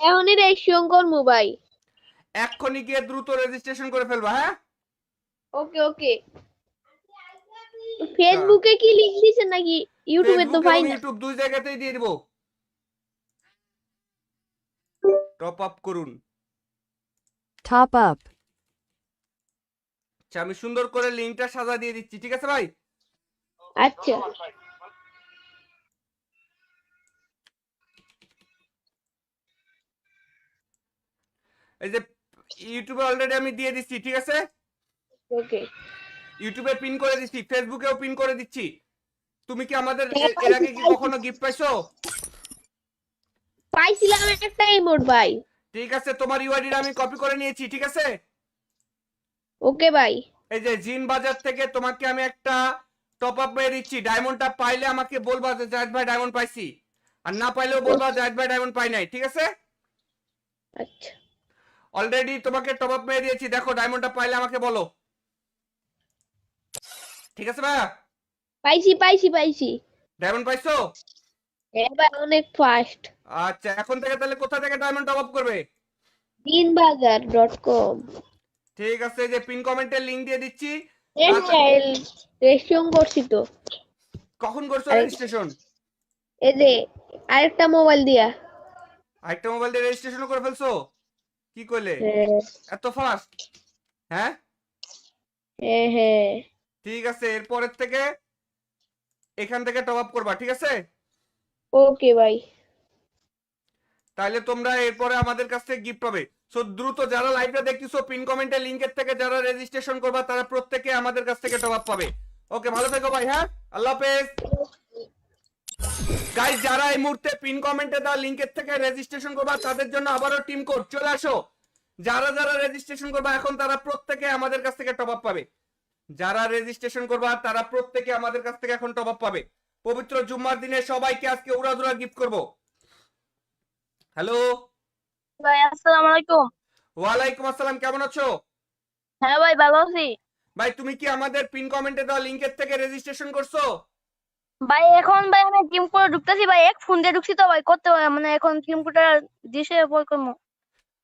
এখনই রেজিস্ট্রেশন করবো ভাই। এক্ষুনি গিয়ে দ্রুত রেজিস্ট্রেশন করে ফেলবা। হ্যাঁ ওকে ওকে। ফেসবুকে কি লিংক দিছেন নাকি ইউটিউবে তো ফেসবুক পাই এবং না? ইউটিউব দুই জায়গাতেই দিয়ে দিব। টপ আপ করুন। Top up. আচ্ছা আমি সুন্দর করে লিংকটা সাজা দিয়ে দিচ্ছি, ঠিক আছে ভাই? আচ্ছা এই যে ইউটিউবে অলরেডি আমি দিয়ে দিচ্ছি, ঠিক আছে? ওকে। ইউটিউবে পিন করে দিচ্ছি, ফেসবুকেও পিন করে দিচ্ছি। তুমি কি আমাদের হ্যাঁ, এর আগে কি কখনো গিফট পাইছো? পাইছিলাম একটা ইমোট ভাই। ঠিক আছে, তোমার ইউআইডিটা আমি কপি করে নিয়েছি, ঠিক আছে? ওকে ভাই। এই যে জিন বাজার থেকে তোমাকে আমি একটা টপ আপ পেয়ে দিচ্ছি। ডায়মন্ডটা পাইলে আমাকে বলবা যে জাহিদ ভাই ডায়মন্ড পাইছি, আর না পাইলেও বলবা জাহিদ ভাই ডায়মন্ড পাই নাই, ঠিক আছে? আচ্ছা অলরেডি তোমাকে টপ আপ পেয়ে দিয়েছি, দেখো ডায়মন্ডটা পাইলে আমাকে বলো, ঠিক আছে ভাইয়া? পাইছি পাইছি পাইছি। ডায়মন্ড পাইছো? হ্যাঁ ভাই অনেক ফাস্ট। আচ্ছা এখন থেকে তাহলে কোথা থেকে ডায়মন্ড টপ আপ করবে? দিনবাজার.com। ঠিক আছে, এই যে পিন কমেন্টের লিংক দিয়ে দিচ্ছি। রেজিস্ট্রেশন করছি তো। কখন করছো রেজিস্ট্রেশন? এই যে আরেকটা মোবাইল দিয়া। আরেকটা মোবাইল দিয়ে রেজিস্ট্রেশন করে ফেলছো? কি কইলে হ্যাঁ এত ফাস্ট? হ্যাঁ হ্যাঁ হ্যাঁ। ঠিক আছে, এরপরের থেকে এখান থেকে টপ আপ করবা, ঠিক আছে? ওকে ভাই। তাহলে তোমরা এরপরে আমাদের কাছ থেকে গিফট পাবে। সো দ্রুত যারা লাইভটা দেখতেছো পিন কমেন্টের লিংকের থেকে যারা রেজিস্ট্রেশন করবা তারা প্রত্যেকে আমাদের কাছ থেকে টপ আপ পাবে। ওকে, ভালো থেকো ভাই। হ্যাঁ, আল্লাহ হাফেজ। গাইস, যারা এই মুহূর্তে পিন কমেন্টে দেওয়া লিংকের থেকে রেজিস্ট্রেশন করবা তাদের জন্য আবারও টিম কোড চলে আসো। যারা যারা রেজিস্ট্রেশন করবা এখন তারা প্রত্যেকে আমাদের কাছ থেকে টপ আপ পাবে। যারা রেজিস্ট্রেশন করবা তারা প্রত্যেকে আমাদের কাছ থেকে এখন টপ আপ পাবে। পবিত্র জুম্মার দিনে সবাইকে আজকে উড়াধুরা গিফট করব। হ্যালো ভাই আসসালামু আলাইকুম। ওয়ালাইকুম আসসালাম, কেমন আছো হ্যাঁ ভাই, ভালো আছি। ভাই? তুমি কি আমাদের পিন কমেন্টে দেওয়া লিংকের থেকে রেজিস্ট্রেশন করছো? ভাই এখন ভাই আমি টিম করে ঢুকতেছি ভাই, এক ফোন দিয়ে ঢুকছি তো ভাই, করতে মানে এখন টিম কোডটা দিছে পর করবো।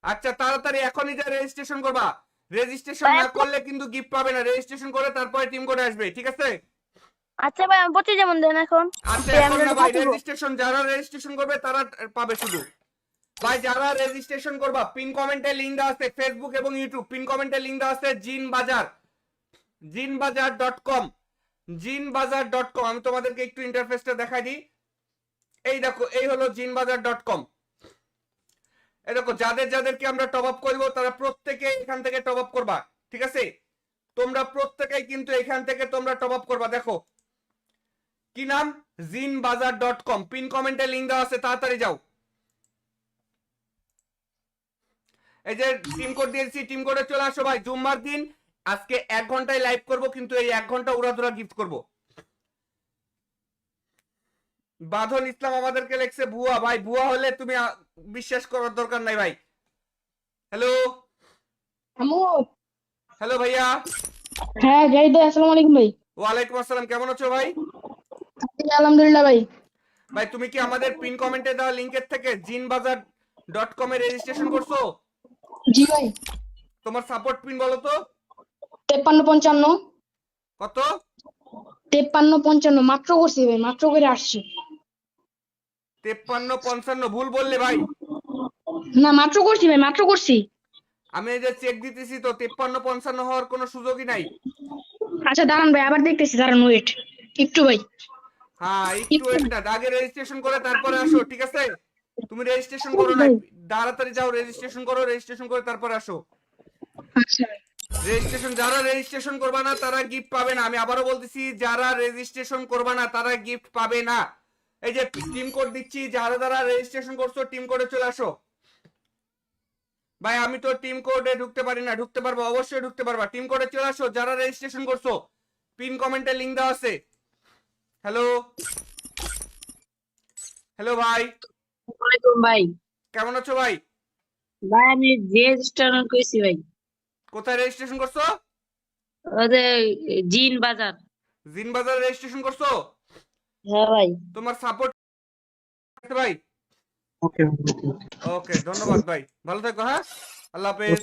আচ্ছা, তাড়াতাড়ি এখনই যা রেজিস্ট্রেশন করবা। রেজিস্ট্রেশন ভাই না করলে কিন্তু গিফট পাবে না। রেজিস্ট্রেশন করে তারপরে টিম কোড আসবে, ঠিক আছে? আচ্ছা ভাই, আমি পড়ছি যেমন দেন এখন। আচ্ছা, ভাই, এখন আমি না এটা ভাই, পাঠাবো। রেজিস্ট্রেশন যারা রেজিস্ট্রেশন করবে তারা পাবে শুধু। ভাই, যারা রেজিস্ট্রেশন করবা পিন কমেন্টে লিংক দেওয়া আছে, ফেসবুক এবং ইউটিউব পিন কমেন্টে লিংক দেওয়া আছে জিনবাজার.com। জিনবাজার.com, আমি তোমাদেরকে একটু ইন্টারফেসটা দেখাই দিই। এই দেখো, এই হলো জিনবাজার.com। এই দেখো, যাদের যাদেরকে আমরা টপ আপ করবো তারা প্রত্যেকে এখান থেকে টপ আপ করবা, ঠিক আছে? তোমরা প্রত্যেকেই কিন্তু এখান থেকে তোমরা টপ আপ করবা। দেখো কি নাম, জিনবাজার.com। পিন কমেন্টে লিংক দেওয়া আছে, তাড়াতাড়ি যাও। এই যে টিম কোড দিয়েছি, টিম কোডে চলে আসো ভাই। জুম্মার দিন আজকে 1 ঘন্টায় লাইভ করব, কিন্তু এই 1 ঘন্টা উড়াধুরা গিফট করব। বাঁধন ইসলাম আমাদেরকে লেখছে ভুয়া। ভাই, ভুয়া হলে তুমি বিশ্বাস করার দরকার নাই ভাই। হ্যালো আমু। হ্যালো ভাইয়া। হ্যাঁ জাহিদ ভাই, আসসালামু আলাইকুম ভাই। ওয়ালাইকুম আসসালাম, কেমন আছো ভাই? আলহামদুলিল্লাহ ভাই। ভাই, তুমি কি আমাদের পিন কমেন্টে দেওয়া লিংকের থেকে জিনবাজার.com এ রেজিস্ট্রেশন করছো? জি ভাই। তোমার সাপোর্ট পিন বলো তো 5355 কত? 5355 মাত্র করছি ভাই, মাত্র করে আসছি। 5355 ভুল বললে ভাই। না মাত্র করছি ভাই, মাত্র করছি। আমি এই যে চেক দিতেছি তো 5355 হওয়ার কোনো সুযোগই নাই। আচ্ছা দাঁড়ান ভাই, আবার দেখতেছি, দাঁড়ান ওয়েট একটু ভাই। হ্যাঁ, একটু ওয়েট না, আগে রেজিস্ট্রেশন করে তারপরে আসো, ঠিক আছে? তুমি রেজিস্ট্রেশন করো না, তাড়াতাড়ি যাও রেজিস্ট্রেশন করো, রেজিস্ট্রেশন করে তারপরে আসো। আচ্ছা রেজিস্ট্রেশন যারা রেজিস্ট্রেশন করবে না তারা গিফট পাবে না। আমি আবারও বলতেছি, যারা রেজিস্ট্রেশন করবে না তারা গিফট পাবে না। এই যে টিম কোড দিচ্ছি, যারা যারা রেজিস্ট্রেশন করছো টিম কোডে চলে আসো। ভাই, আমি তো টিম কোডে ঢুকতে পারি না। ঢুকতে পারবো, অবশ্যই ঢুকতে পারবা। টিম কোডে চলে আসো যারা রেজিস্ট্রেশন করছো। পিন কমেন্টে লিংক দেওয়া আছে। হ্যালো হ্যালো ভাই, ওয়ালাইকুম ভাই। কেমন আছো ভাই? ভাই আমি রেজিস্টার কইছি ভাই। কোথায় রেজিস্ট্রেশন করছো? ওদের জিন বাজার। জিন বাজারে রেজিস্ট্রেশন করছো? হ্যাঁ ভাই। তোমার সাপোর্ট ভাই। ওকে ওকে, ধন্যবাদ ভাই, ভালো থাকো। হ্যাঁ, আল্লাহ হাফেজ।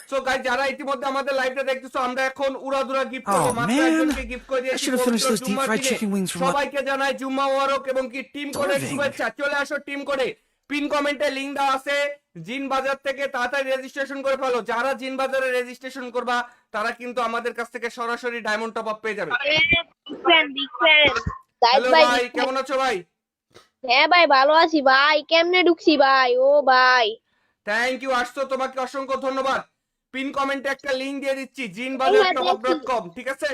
সো গাইস, যারা ইতিমধ্যে আমাদের লাইভটা দেখতেছো, আমরা এখন উড়াধুরা গিফট করব। Oh, মাত্র man. একজনকে গিফট করে I দিয়েছি should have finished পবিত্র those deep জুম্মার fried দিনে। chicken wings from সবাইকে জানাই জুম্মা মোবারক এবং কি টিম কোডের Starving. শুভেচ্ছা। চলে আসো টিম কোডে। পিন কমেন্টে লিংক দেওয়া আছে জিন বাজার থেকে, তাড়াতাড়ি রেজিস্ট্রেশন করে ফেলো। যারা জিন বাজারে রেজিস্ট্রেশন করবা তারা কিন্তু আমাদের কাছ থেকে সরাসরি ডায়মন্ড টপ আপ পেয়ে যাবে। Big fan. হ্যালো ভাই, কেমন আছো ভাই? হ্যাঁ ভাই, ভালো আছি ভাই। কেমনে ঢুকছি ভাই? ও ভাই, থ্যাংক ইউ, আসছো, তোমাকে অসংখ্য ধন্যবাদ। পিন কমেন্টে একটা লিংক দিয়ে দিচ্ছি jinbajar.com, ঠিক আছে?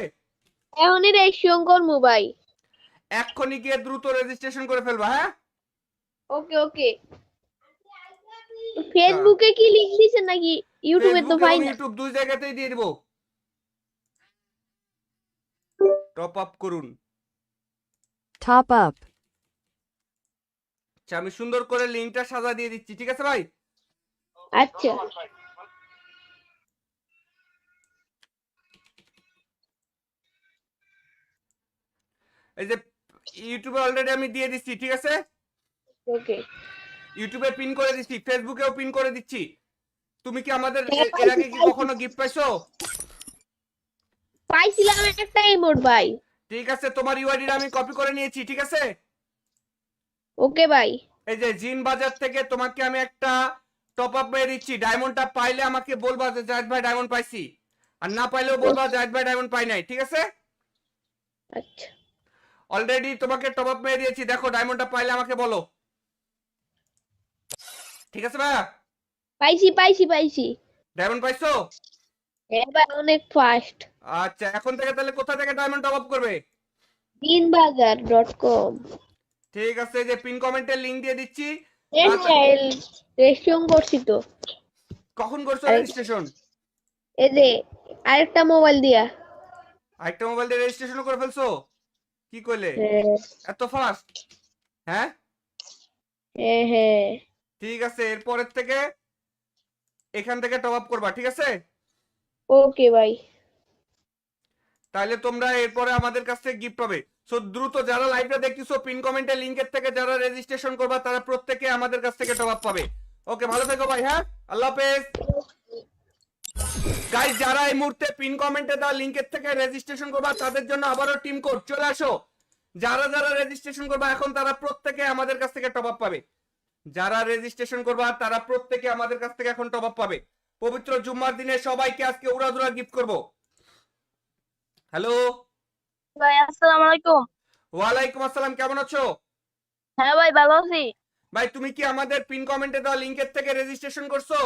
এখনই রেজিস্ট্রেশন করবো ভাই। এক্ষুনি গিয়ে দ্রুত রেজিস্ট্রেশন করে ফেলবা। হ্যাঁ, ওকে ওকে। ফেসবুকে কি লিংক দিছেন নাকি ইউটিউবে? তো ফেসবুক ভাই এবং না। ইউটিউব দুই জায়গাতেই দিয়ে দিব। টপ আপ করুন। Top up. আচ্ছা, আমি সুন্দর করে লিংকটা সাজা দিয়ে দিচ্ছি, ঠিক আছে ভাই? আচ্ছা এই যে ইউটিউবে অলরেডি আমি দিয়ে দিচ্ছি, ঠিক আছে? ওকে। ইউটিউবে পিন করে দিচ্ছি, ফেসবুকেও পিন করে দিচ্ছি। তুমি কি আমাদের এর আগে কি কখনো গিফট পাইছো? পাইছিলাম একটা ইমোট ভাই। ঠিক আছে, তোমার ইউআইডিটা আমি কপি করে নিয়েছি, ঠিক আছে? ওকে ভাই। এই যে জিন বাজার থেকে তোমাকে আমি একটা টপ আপ পেয়ে দিচ্ছি। ডায়মন্ডটা পাইলে আমাকে বলবা যে জাহিদ ভাই ডায়মন্ড পাইছি, আর না পাইলেও বলবা জাহিদ ভাই ডায়মন্ড পাই নাই, ঠিক আছে? আচ্ছা অলরেডি তোমাকে টপ আপ মেরে দিয়েছি, দেখো ডায়মন্ডটা পাইলে আমাকে বলো। ঠিক আছে ভাইয়া, পাইছি ডায়মন্ড পাইছো? হ্যাঁ ভাই অনেক ফাস্ট। আচ্ছা, এখন থেকে তাহলে কোথা থেকে ডায়মন্ড টপ আপ করবে? দিনবাজার.com ঠিক আছে, এই যে পিন কমেন্টের লিংক দিয়ে দিচ্ছি। রেজিস্ট্রেশন করছি তো। কখন করছো আরে- রেজিস্ট্রেশন? এই যে আরেকটা মোবাইল দিয়া। আরেকটা মোবাইল দিয়ে রেজিস্ট্রেশন করে ফেলছো? কি করলে হ্যাঁ এত ফাস্ট? হ্যাঁ, হ্যাঁ। ঠিক আছে, এরপরের থেকে এখান থেকে টপ আপ করবা, ঠিক আছে? ওকে ভাই। তাহলে তোমরা এরপরে আমাদের কাছ থেকে গিফট পাবে। সো দ্রুত যারা লাইভটা দেখতেছো পিন কমেন্টের লিংকের থেকে যারা রেজিস্ট্রেশন করবা তারা প্রত্যেকে আমাদের কাছ থেকে টপ আপ পাবে। ওকে, ভালো থেকো ভাই। হ্যাঁ, আল্লাহ হাফেজ। গাইস, যারা এই মুহূর্তে পিন কমেন্টে দেওয়া লিংকের থেকে রেজিস্ট্রেশন করবা তাদের জন্য আবারও টিম কোড চলে আসো। যারা যারা রেজিস্ট্রেশন করবা এখন তারা প্রত্যেকে আমাদের কাছ থেকে টপ আপ পাবে। যারা রেজিস্ট্রেশন করবা তারা প্রত্যেকে আমাদের কাছ থেকে এখন টপ আপ পাবে। পবিত্র জুম্মার দিনে সবাইকে আজকে উড়াধুরা গিফট করব। হ্যালো, ভাই আসসালামু আলাইকুম। ওয়ালাইকুম আসসালাম, কেমন আছো? হ্যাঁ ভাই ভালো আছি। ভাই তুমি কি আমাদের পিন কমেন্টে দেওয়া লিংকের থেকে রেজিস্ট্রেশন করছো?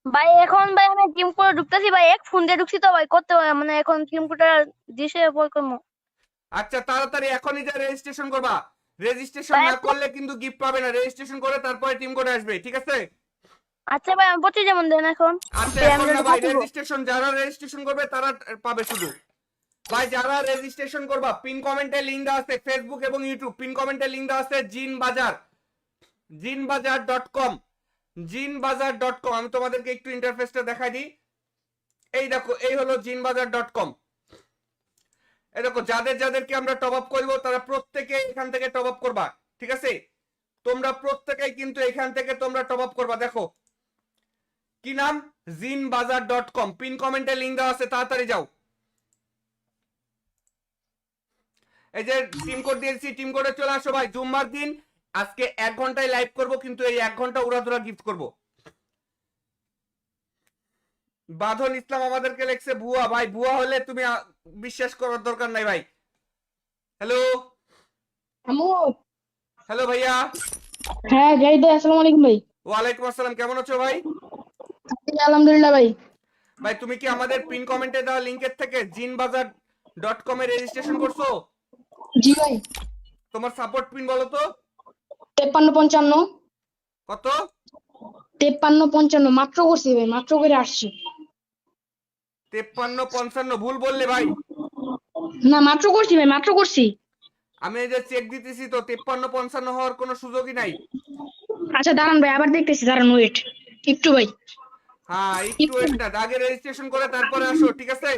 ভাই এখন ভাই আমি টিম করে ঢুকতেছি ভাই, এক ফোন দিয়ে ঢুকছি তো ভাই, করতে মানে এখন টিম কোডটা দিছে পর করবো। আচ্ছা, তাড়াতাড়ি এখনই যা রেজিস্ট্রেশন করবা। রেজিস্ট্রেশন ভাই, না করলে কিন্তু গিফট পাবে না। রেজিস্ট্রেশন করে তারপরে টিম কোড আসবে, ঠিক আছে? আচ্ছা ভাই আমি পড়তে যেমন দেন এখন। আচ্ছা, ভাই, এখন আমি না ভাই, ঢুকবো। রেজিস্ট্রেশন যারা রেজিস্ট্রেশন করবে তারা পাবে শুধু। ভাই যারা রেজিস্ট্রেশন করবা পিন কমেন্টে লিংক দেওয়া আছে, ফেসবুক এবং ইউটিউব পিন কমেন্টে লিংক দেওয়া আছে জিনবাজার.com। জিনবাজার.com, আমি তোমাদেরকে একটু ইন্টারফেসটা দেখাই দিই। এই দেখো, এই হলো জিনবাজার.com। এই দেখো, যাদের যাদেরকে আমরা টপ আপ করবো তারা প্রত্যেকে এখান থেকে টপ আপ করবা, ঠিক আছে? তোমরা প্রত্যেকেই কিন্তু এখান থেকে তোমরা টপ আপ করবা। দেখো কি নাম, জিনবাজার.com, পিন কমেন্টে লিংক দেওয়া আছে, তাড়াতাড়ি যাও। এই যে টিম কোড দিয়েছি, টিম কোডে চলে আসো ভাই। জুম্মার দিন আজকে 1 ঘন্টায় লাইভ করব, কিন্তু এই 1 ঘন্টা উড়াধুরা গিফট করব। বাঁধন ইসলাম আমাদেরকে লেখছে ভুয়া। ভাই ভুয়া হলে তুমি বিশ্বাস করার দরকার নাই ভাই। হ্যালো, আমু হ্যালো ভাইয়া। হ্যাঁ জাহিদ ভাই, আসসালামু আলাইকুম ভাই। ওয়ালাইকুম আসসালাম, কেমন আছো ভাই? আলহামদুলিল্লাহ ভাই। ভাই তুমি কি আমাদের পিন কমেন্টে দেওয়া লিংকের থেকে জিনবাজার.com এ রেজিস্ট্রেশন করছো? জি ভাই। তোমার সাপোর্ট পিন বলো তো 5355 কত? 5355 মাত্র করছি ভাই, মাত্র করে আসছি। 5355 ভুল বললে ভাই। না মাত্র করছি ভাই, মাত্র করছি। আমি এই যে চেক দিতেছি তো 5355 হওয়ার কোনো সুযোগই নাই। আচ্ছা দাঁড়ান ভাই, আবার দেখতেছি, দাঁড়ান ওয়েট একটু ভাই। হ্যাঁ, একটু ওয়েট না, আগে রেজিস্ট্রেশন করে তারপরে আসো, ঠিক আছে?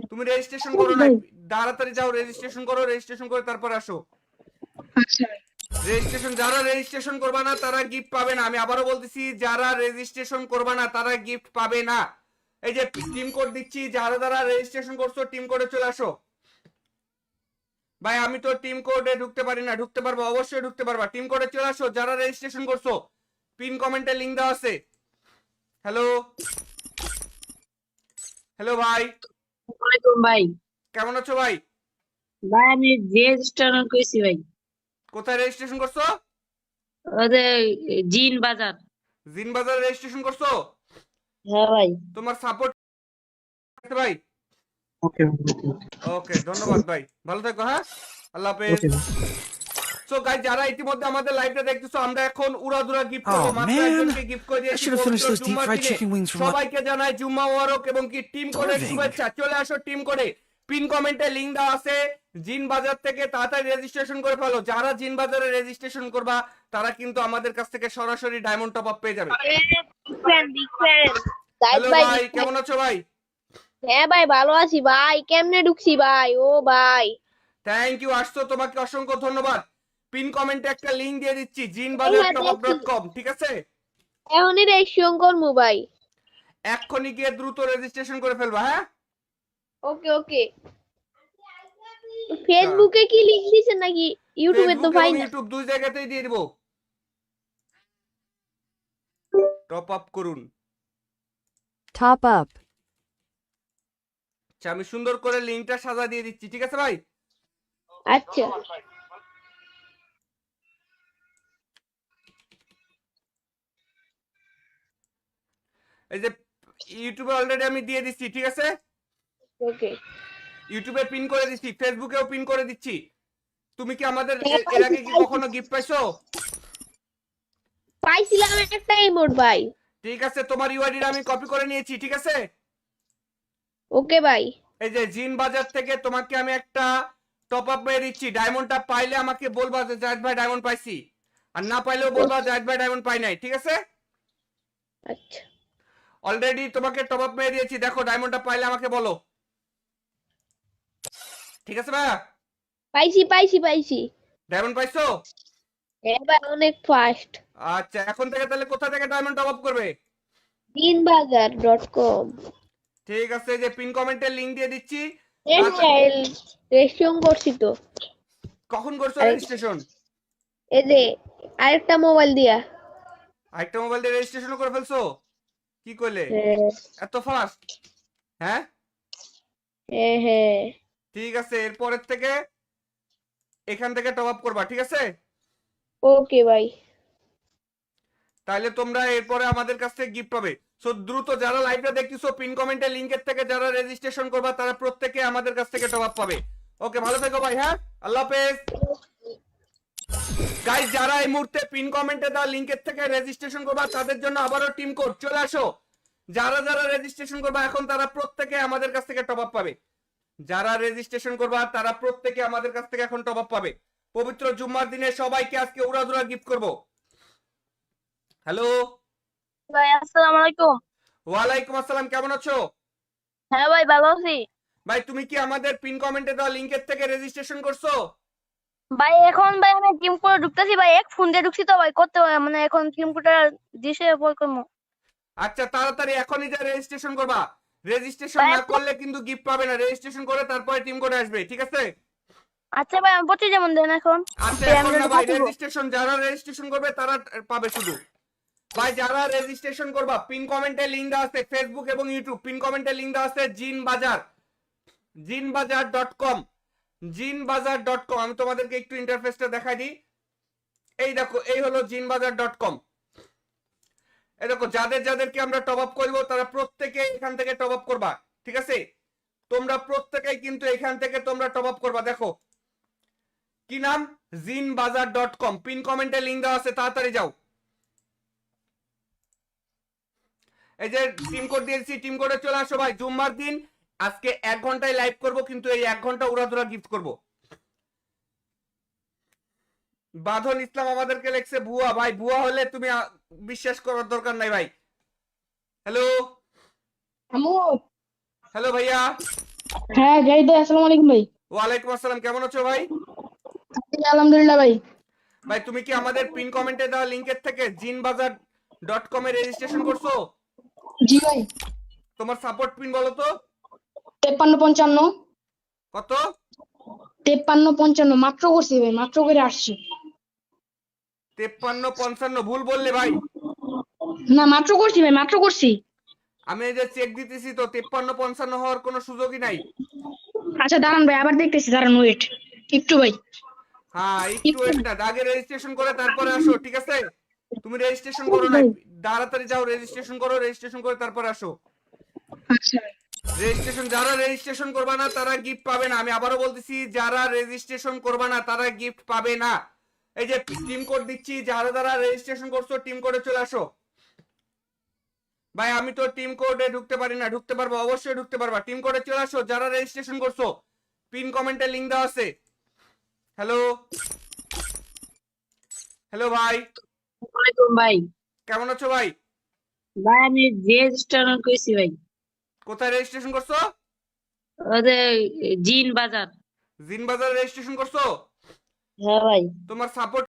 তুমি রেজিস্ট্রেশন করো না, ভাই। তাড়াতাড়ি যাও রেজিস্ট্রেশন করো, রেজিস্ট্রেশন করে তারপরে আসো। আচ্ছা ভাই। রেজিস্ট্রেশন যারা রেজিস্ট্রেশন করবা না তারা গিফট পাবে না। আমি আবারও বলতেছি, যারা রেজিস্ট্রেশন করবা না তারা গিফট পাবে না। এই যে টিম কোড দিচ্ছি, যারা যারা রেজিস্ট্রেশন করছো টিম কোডে চলে আসো। ভাই আমি তো টিম কোডে ঢুকতে পারি না। ঢুকতে পারবো, অবশ্যই ঢুকতে পারবা। টিম কোডে চলে আসো যারা রেজিস্ট্রেশন করছো, পিন কমেন্টে লিংক দেওয়া আছে। হ্যালো, হ্যালো ভাই, ওয়ালাইকুম ভাই। কেমন আছো ভাই? ভাই আমি রেজিস্ট্রেশন করেছি ভাই। কোথায় রেজিস্ট্রেশন করছো? ওদের জিন বাজার। জিন বাজারে রেজিস্ট্রেশন করছো? হ্যাঁ ভাই। তোমার সাপোর্ট ভাই। ওকে ওকে, ধন্যবাদ ভাই, ভালো থাকো। হ্যাঁ, আল্লাহ হাফেজ। ওকে সো গাইস, যারা ইতিমধ্যে আমাদের লাইভটা দেখতেছো, আমরা এখন উড়াধুরা গিফট করব। Oh, মাত্র man. একজনকে গিফট করে I দিয়েছি should have finished পবিত্র those deep জুম্মার fried দিনে। chicken wings from সবাইকে জানাই জুম্মা মোবারক এবং কি টিম কোডের Irving. শুভেচ্ছা। চলে আসো টিম কোডে, পিন কমেন্টে লিংক দেওয়া আছে জিন বাজার থেকে, তাড়াতাড়ি রেজিস্ট্রেশন করে ফেলো। যারা জিন বাজারে রেজিস্ট্রেশন করবা তারা কিন্তু আমাদের কাছ থেকে সরাসরি ডায়মন্ড টপ আপ পেয়ে যাবে। Big fan. হ্যালো ভাই, কেমন আছো ভাই? হ্যাঁ ভাই ভালো আছি ভাই, কেমনে ঢুকছি ভাই? ও ভাই থ্যাংক ইউ, আসছো, তোমাকে অসংখ্য ধন্যবাদ। পিন কমেন্টে একটা লিংক দিয়ে দিচ্ছি jinbazaar.com, ঠিক আছে? এখনই রেজিস্ট্রেশন করবো ভাই। এক্ষুনি গিয়ে দ্রুত রেজিস্ট্রেশন করে ফেলবা। হ্যাঁ, ওকে ওকে। ফেসবুকে কি লিংক দিছেন নাকি ইউটিউবে? তো ফেসবুক ভাই এবং না। ইউটিউব দুই জায়গাতেই দিয়ে দিব। টপ আপ করুন। Top up. আচ্ছা, আমি সুন্দর করে লিংকটা সাজা দিয়ে দিচ্ছি, ঠিক আছে ভাই? আচ্ছা এই যে ইউটিউবে অলরেডি আমি দিয়ে দিচ্ছি, ঠিক আছে? ওকে ইউটিউবে পিন করে দিচ্ছি, ফেসবুকেও পিন করে দিচ্ছি। তুমি কি আমাদের হ্যাঁ, এর আগে কি কখনো গিফট পাইছো? পাইছিলাম একটা ইমোট ভাই। ঠিক আছে, তোমার ইউআইডিটা আমি কপি করে নিয়েছি, ঠিক আছে? ওকে ভাই। এই যে জিন বাজার থেকে তোমাকে আমি একটা টপ আপ মেরে দিচ্ছি। ডায়মন্ডটা পাইলে আমাকে বলবা যে জাহিদ ভাই ডায়মন্ড পাইছি, আর না পাইলেও বলবা জাহিদ ভাই ডায়মন্ড পাই নাই, ঠিক আছে? আচ্ছা অলরেডি তোমাকে টপ আপ মেরে দিয়েছি, দেখো ডায়মন্ডটা পাইলে আমাকে বলো, ঠিক আছে ভাইয়া? পাইছি পাইছি পাইছি। ডায়মন্ড পাইছো? এবার অনেক ফাস্ট। আচ্ছা, এখন থেকে তাহলে কোথা থেকে ডায়মন্ড টপ আপ করবে? দিনবাজার.com ঠিক আছে, এই যে পিন কমেন্টের লিংক দিয়ে দিচ্ছি। রেজিস্ট্রেশন করছি তো। কখন করছো রেজিস্ট্রেশন? এই যে আরেকটা মোবাইল দিয়া। আরেকটা মোবাইল দিয়ে রেজিস্ট্রেশন করে ফেলছো? কি করলে হ্যাঁ এত ফাস্ট? হ্যাঁ হ্যাঁ হ্যাঁ ঠিক আছে, এরপরের থেকে এখান থেকে টপ আপ করবা, ঠিক আছে? ওকে ভাই। তাহলে তোমরা এরপরে আমাদের কাছ থেকে গিফট পাবে। সো দ্রুত যারা লাইভটা দেখতেছো পিন কমেন্টের লিংকের থেকে যারা রেজিস্ট্রেশন করবা তারা প্রত্যেকে আমাদের কাছ থেকে টপ আপ পাবে। ওকে, ভালো থেকো ভাই, হ্যাঁ, আল্লাহ হাফেজ। গাইস, যারা এই মুহূর্তে পিন কমেন্টে দেওয়া লিংকের থেকে রেজিস্ট্রেশন করবা তাদের জন্য আবারও টিম কোড চলে আসো। যারা যারা রেজিস্ট্রেশন করবা এখন তারা প্রত্যেকে আমাদের কাছ থেকে টপ আপ পাবে। যারা রেজিস্ট্রেশন করবা তারা প্রত্যেকে আমাদের কাছ থেকে এখন টপ আপ পাবে। পবিত্র জুম্মার দিনে সবাইকে আজকে উড়াধুরা গিফট করব। হ্যালো ভাই আসসালামু আলাইকুম। ওয়ালাইকুম আসসালাম, কেমন আছো? হ্যাঁ ভাই ভালো আছি। ভাই তুমি কি আমাদের পিন কমেন্টে দেওয়া লিংকের থেকে রেজিস্ট্রেশন করছো? ভাই এখন ভাই আমি টিম করে ঢুকতেছি ভাই, এক ফোন দিয়ে ঢুকছি তো ভাই, করতে মানে এখন টিম কোডটা দিছে পর করবো। আচ্ছা, তাড়াতাড়ি এখনই যা রেজিস্ট্রেশন করবা। রেজিস্ট্রেশন ভাই, না করলে কিন্তু গিফট পাবে না। রেজিস্ট্রেশন করে তারপরে টিম কোড আসবে, ঠিক আছে? আচ্ছা ভাই আমি পড়তে যেমন দেন এখন। আচ্ছা, ভাই, আমি এখন না যদি ভাই, পাঠাবো। রেজিস্ট্রেশন যারা রেজিস্ট্রেশন করবে তারা পাবে শুধু। ভাই যারা রেজিস্ট্রেশন করবা পিন কমেন্টে লিংক দেওয়া আছে, ফেসবুক এবং ইউটিউব পিন কমেন্টে লিংক দেওয়া আছে জিনবাজার.com। জিনবাজার.com, আমি তোমাদেরকে একটু ইন্টারফেসটা দেখাই দিই। এই দেখো, এই হলো জিনবাজার.com। এই দেখো, যাদের যাদেরকে আমরা টপ আপ করবো তারা প্রত্যেকে এখান থেকে টপ আপ করবা, ঠিক আছে? তোমরা প্রত্যেকেই কিন্তু এখান থেকে তোমরা টপ আপ করবা। দেখো কি নাম, জিনবাজার.com, পিন কমেন্টে লিংক দেওয়া আছে, তাড়াতাড়ি যাও। এই যে টিম কোড দিয়েছি, টিম কোডে চলে আসো ভাই। জুম্মার দিন আজকে 1 ঘন্টায় লাইভ করব, কিন্তু এই 1 ঘন্টা উড়াধুরা গিফট করব। বাঁধন ইসলাম আমাদেরকে লেখছে ভুয়া। ভাই ভুয়া হলে তুমি বিশ্বাস করার দরকার নাই ভাই। হ্যালো আমু। হ্যালো ভাইয়া। হ্যাঁ জাহিদ ভাই, আসসালামু আলাইকুম ভাই। ওয়ালাইকুম আসসালাম, কেমন আছো ভাই? আলহামদুলিল্লাহ ভাই। ভাই তুমি কি আমাদের পিন কমেন্টে দেওয়া লিংকের থেকে জিনবাজার.com এ রেজিস্ট্রেশন করছো? জি ভাই। তোমার সাপোর্ট পিন বলো তো 5355 কত? 5355 মাত্র করছি ভাই, মাত্র করে আসছি। 5355 ভুল বললে ভাই। না মাত্র করছি ভাই, মাত্র করছি। আমি এই যে চেক দিতেছি তো 5355 হওয়ার কোনো সুযোগই নাই। আচ্ছা দাঁড়ান ভাই, আবার দেখতেছি, দাঁড়ান ওয়েট একটু ভাই। হ্যাঁ একটু ওয়েট না, আগে রেজিস্ট্রেশন করে তারপরে আসো, ঠিক আছে? তুমি রেজিস্ট্রেশন করো না, তাড়াতাড়ি যাও রেজিস্ট্রেশন করো, রেজিস্ট্রেশন করে তারপরে আসো। আচ্ছা ভাই। রেজিস্ট্রেশন যারা রেজিস্ট্রেশন করবে না তারা গিফট পাবে না। আমি আবারও বলতেছি, যারা রেজিস্ট্রেশন করবে না তারা গিফট পাবে না। এই যে টিম কোড দিচ্ছি, যারা যারা রেজিস্ট্রেশন করছো টিম কোডে চলে আসো। ভাই আমি তো টিম কোডে ঢুকতে পারি না। ঢুকতে পারবো, অবশ্যই ঢুকতে পারবা। টিম কোডে চলে আসো যারা রেজিস্ট্রেশন করছো, পিন কমেন্টে লিংক দেওয়া আছে। হ্যালো হ্যালো ভাই, ওয়ালাইকুম ভাই। কেমন আছো ভাই? ভাই আমি রেজিস্ট্রেশন কইছি ভাই। কোথায় রেজিস্ট্রেশন করছো? ওদের জিন বাজার। জিন বাজার রেজিস্ট্রেশন করছো? হ্যাঁ ভাই। তোমার সাপোর্ট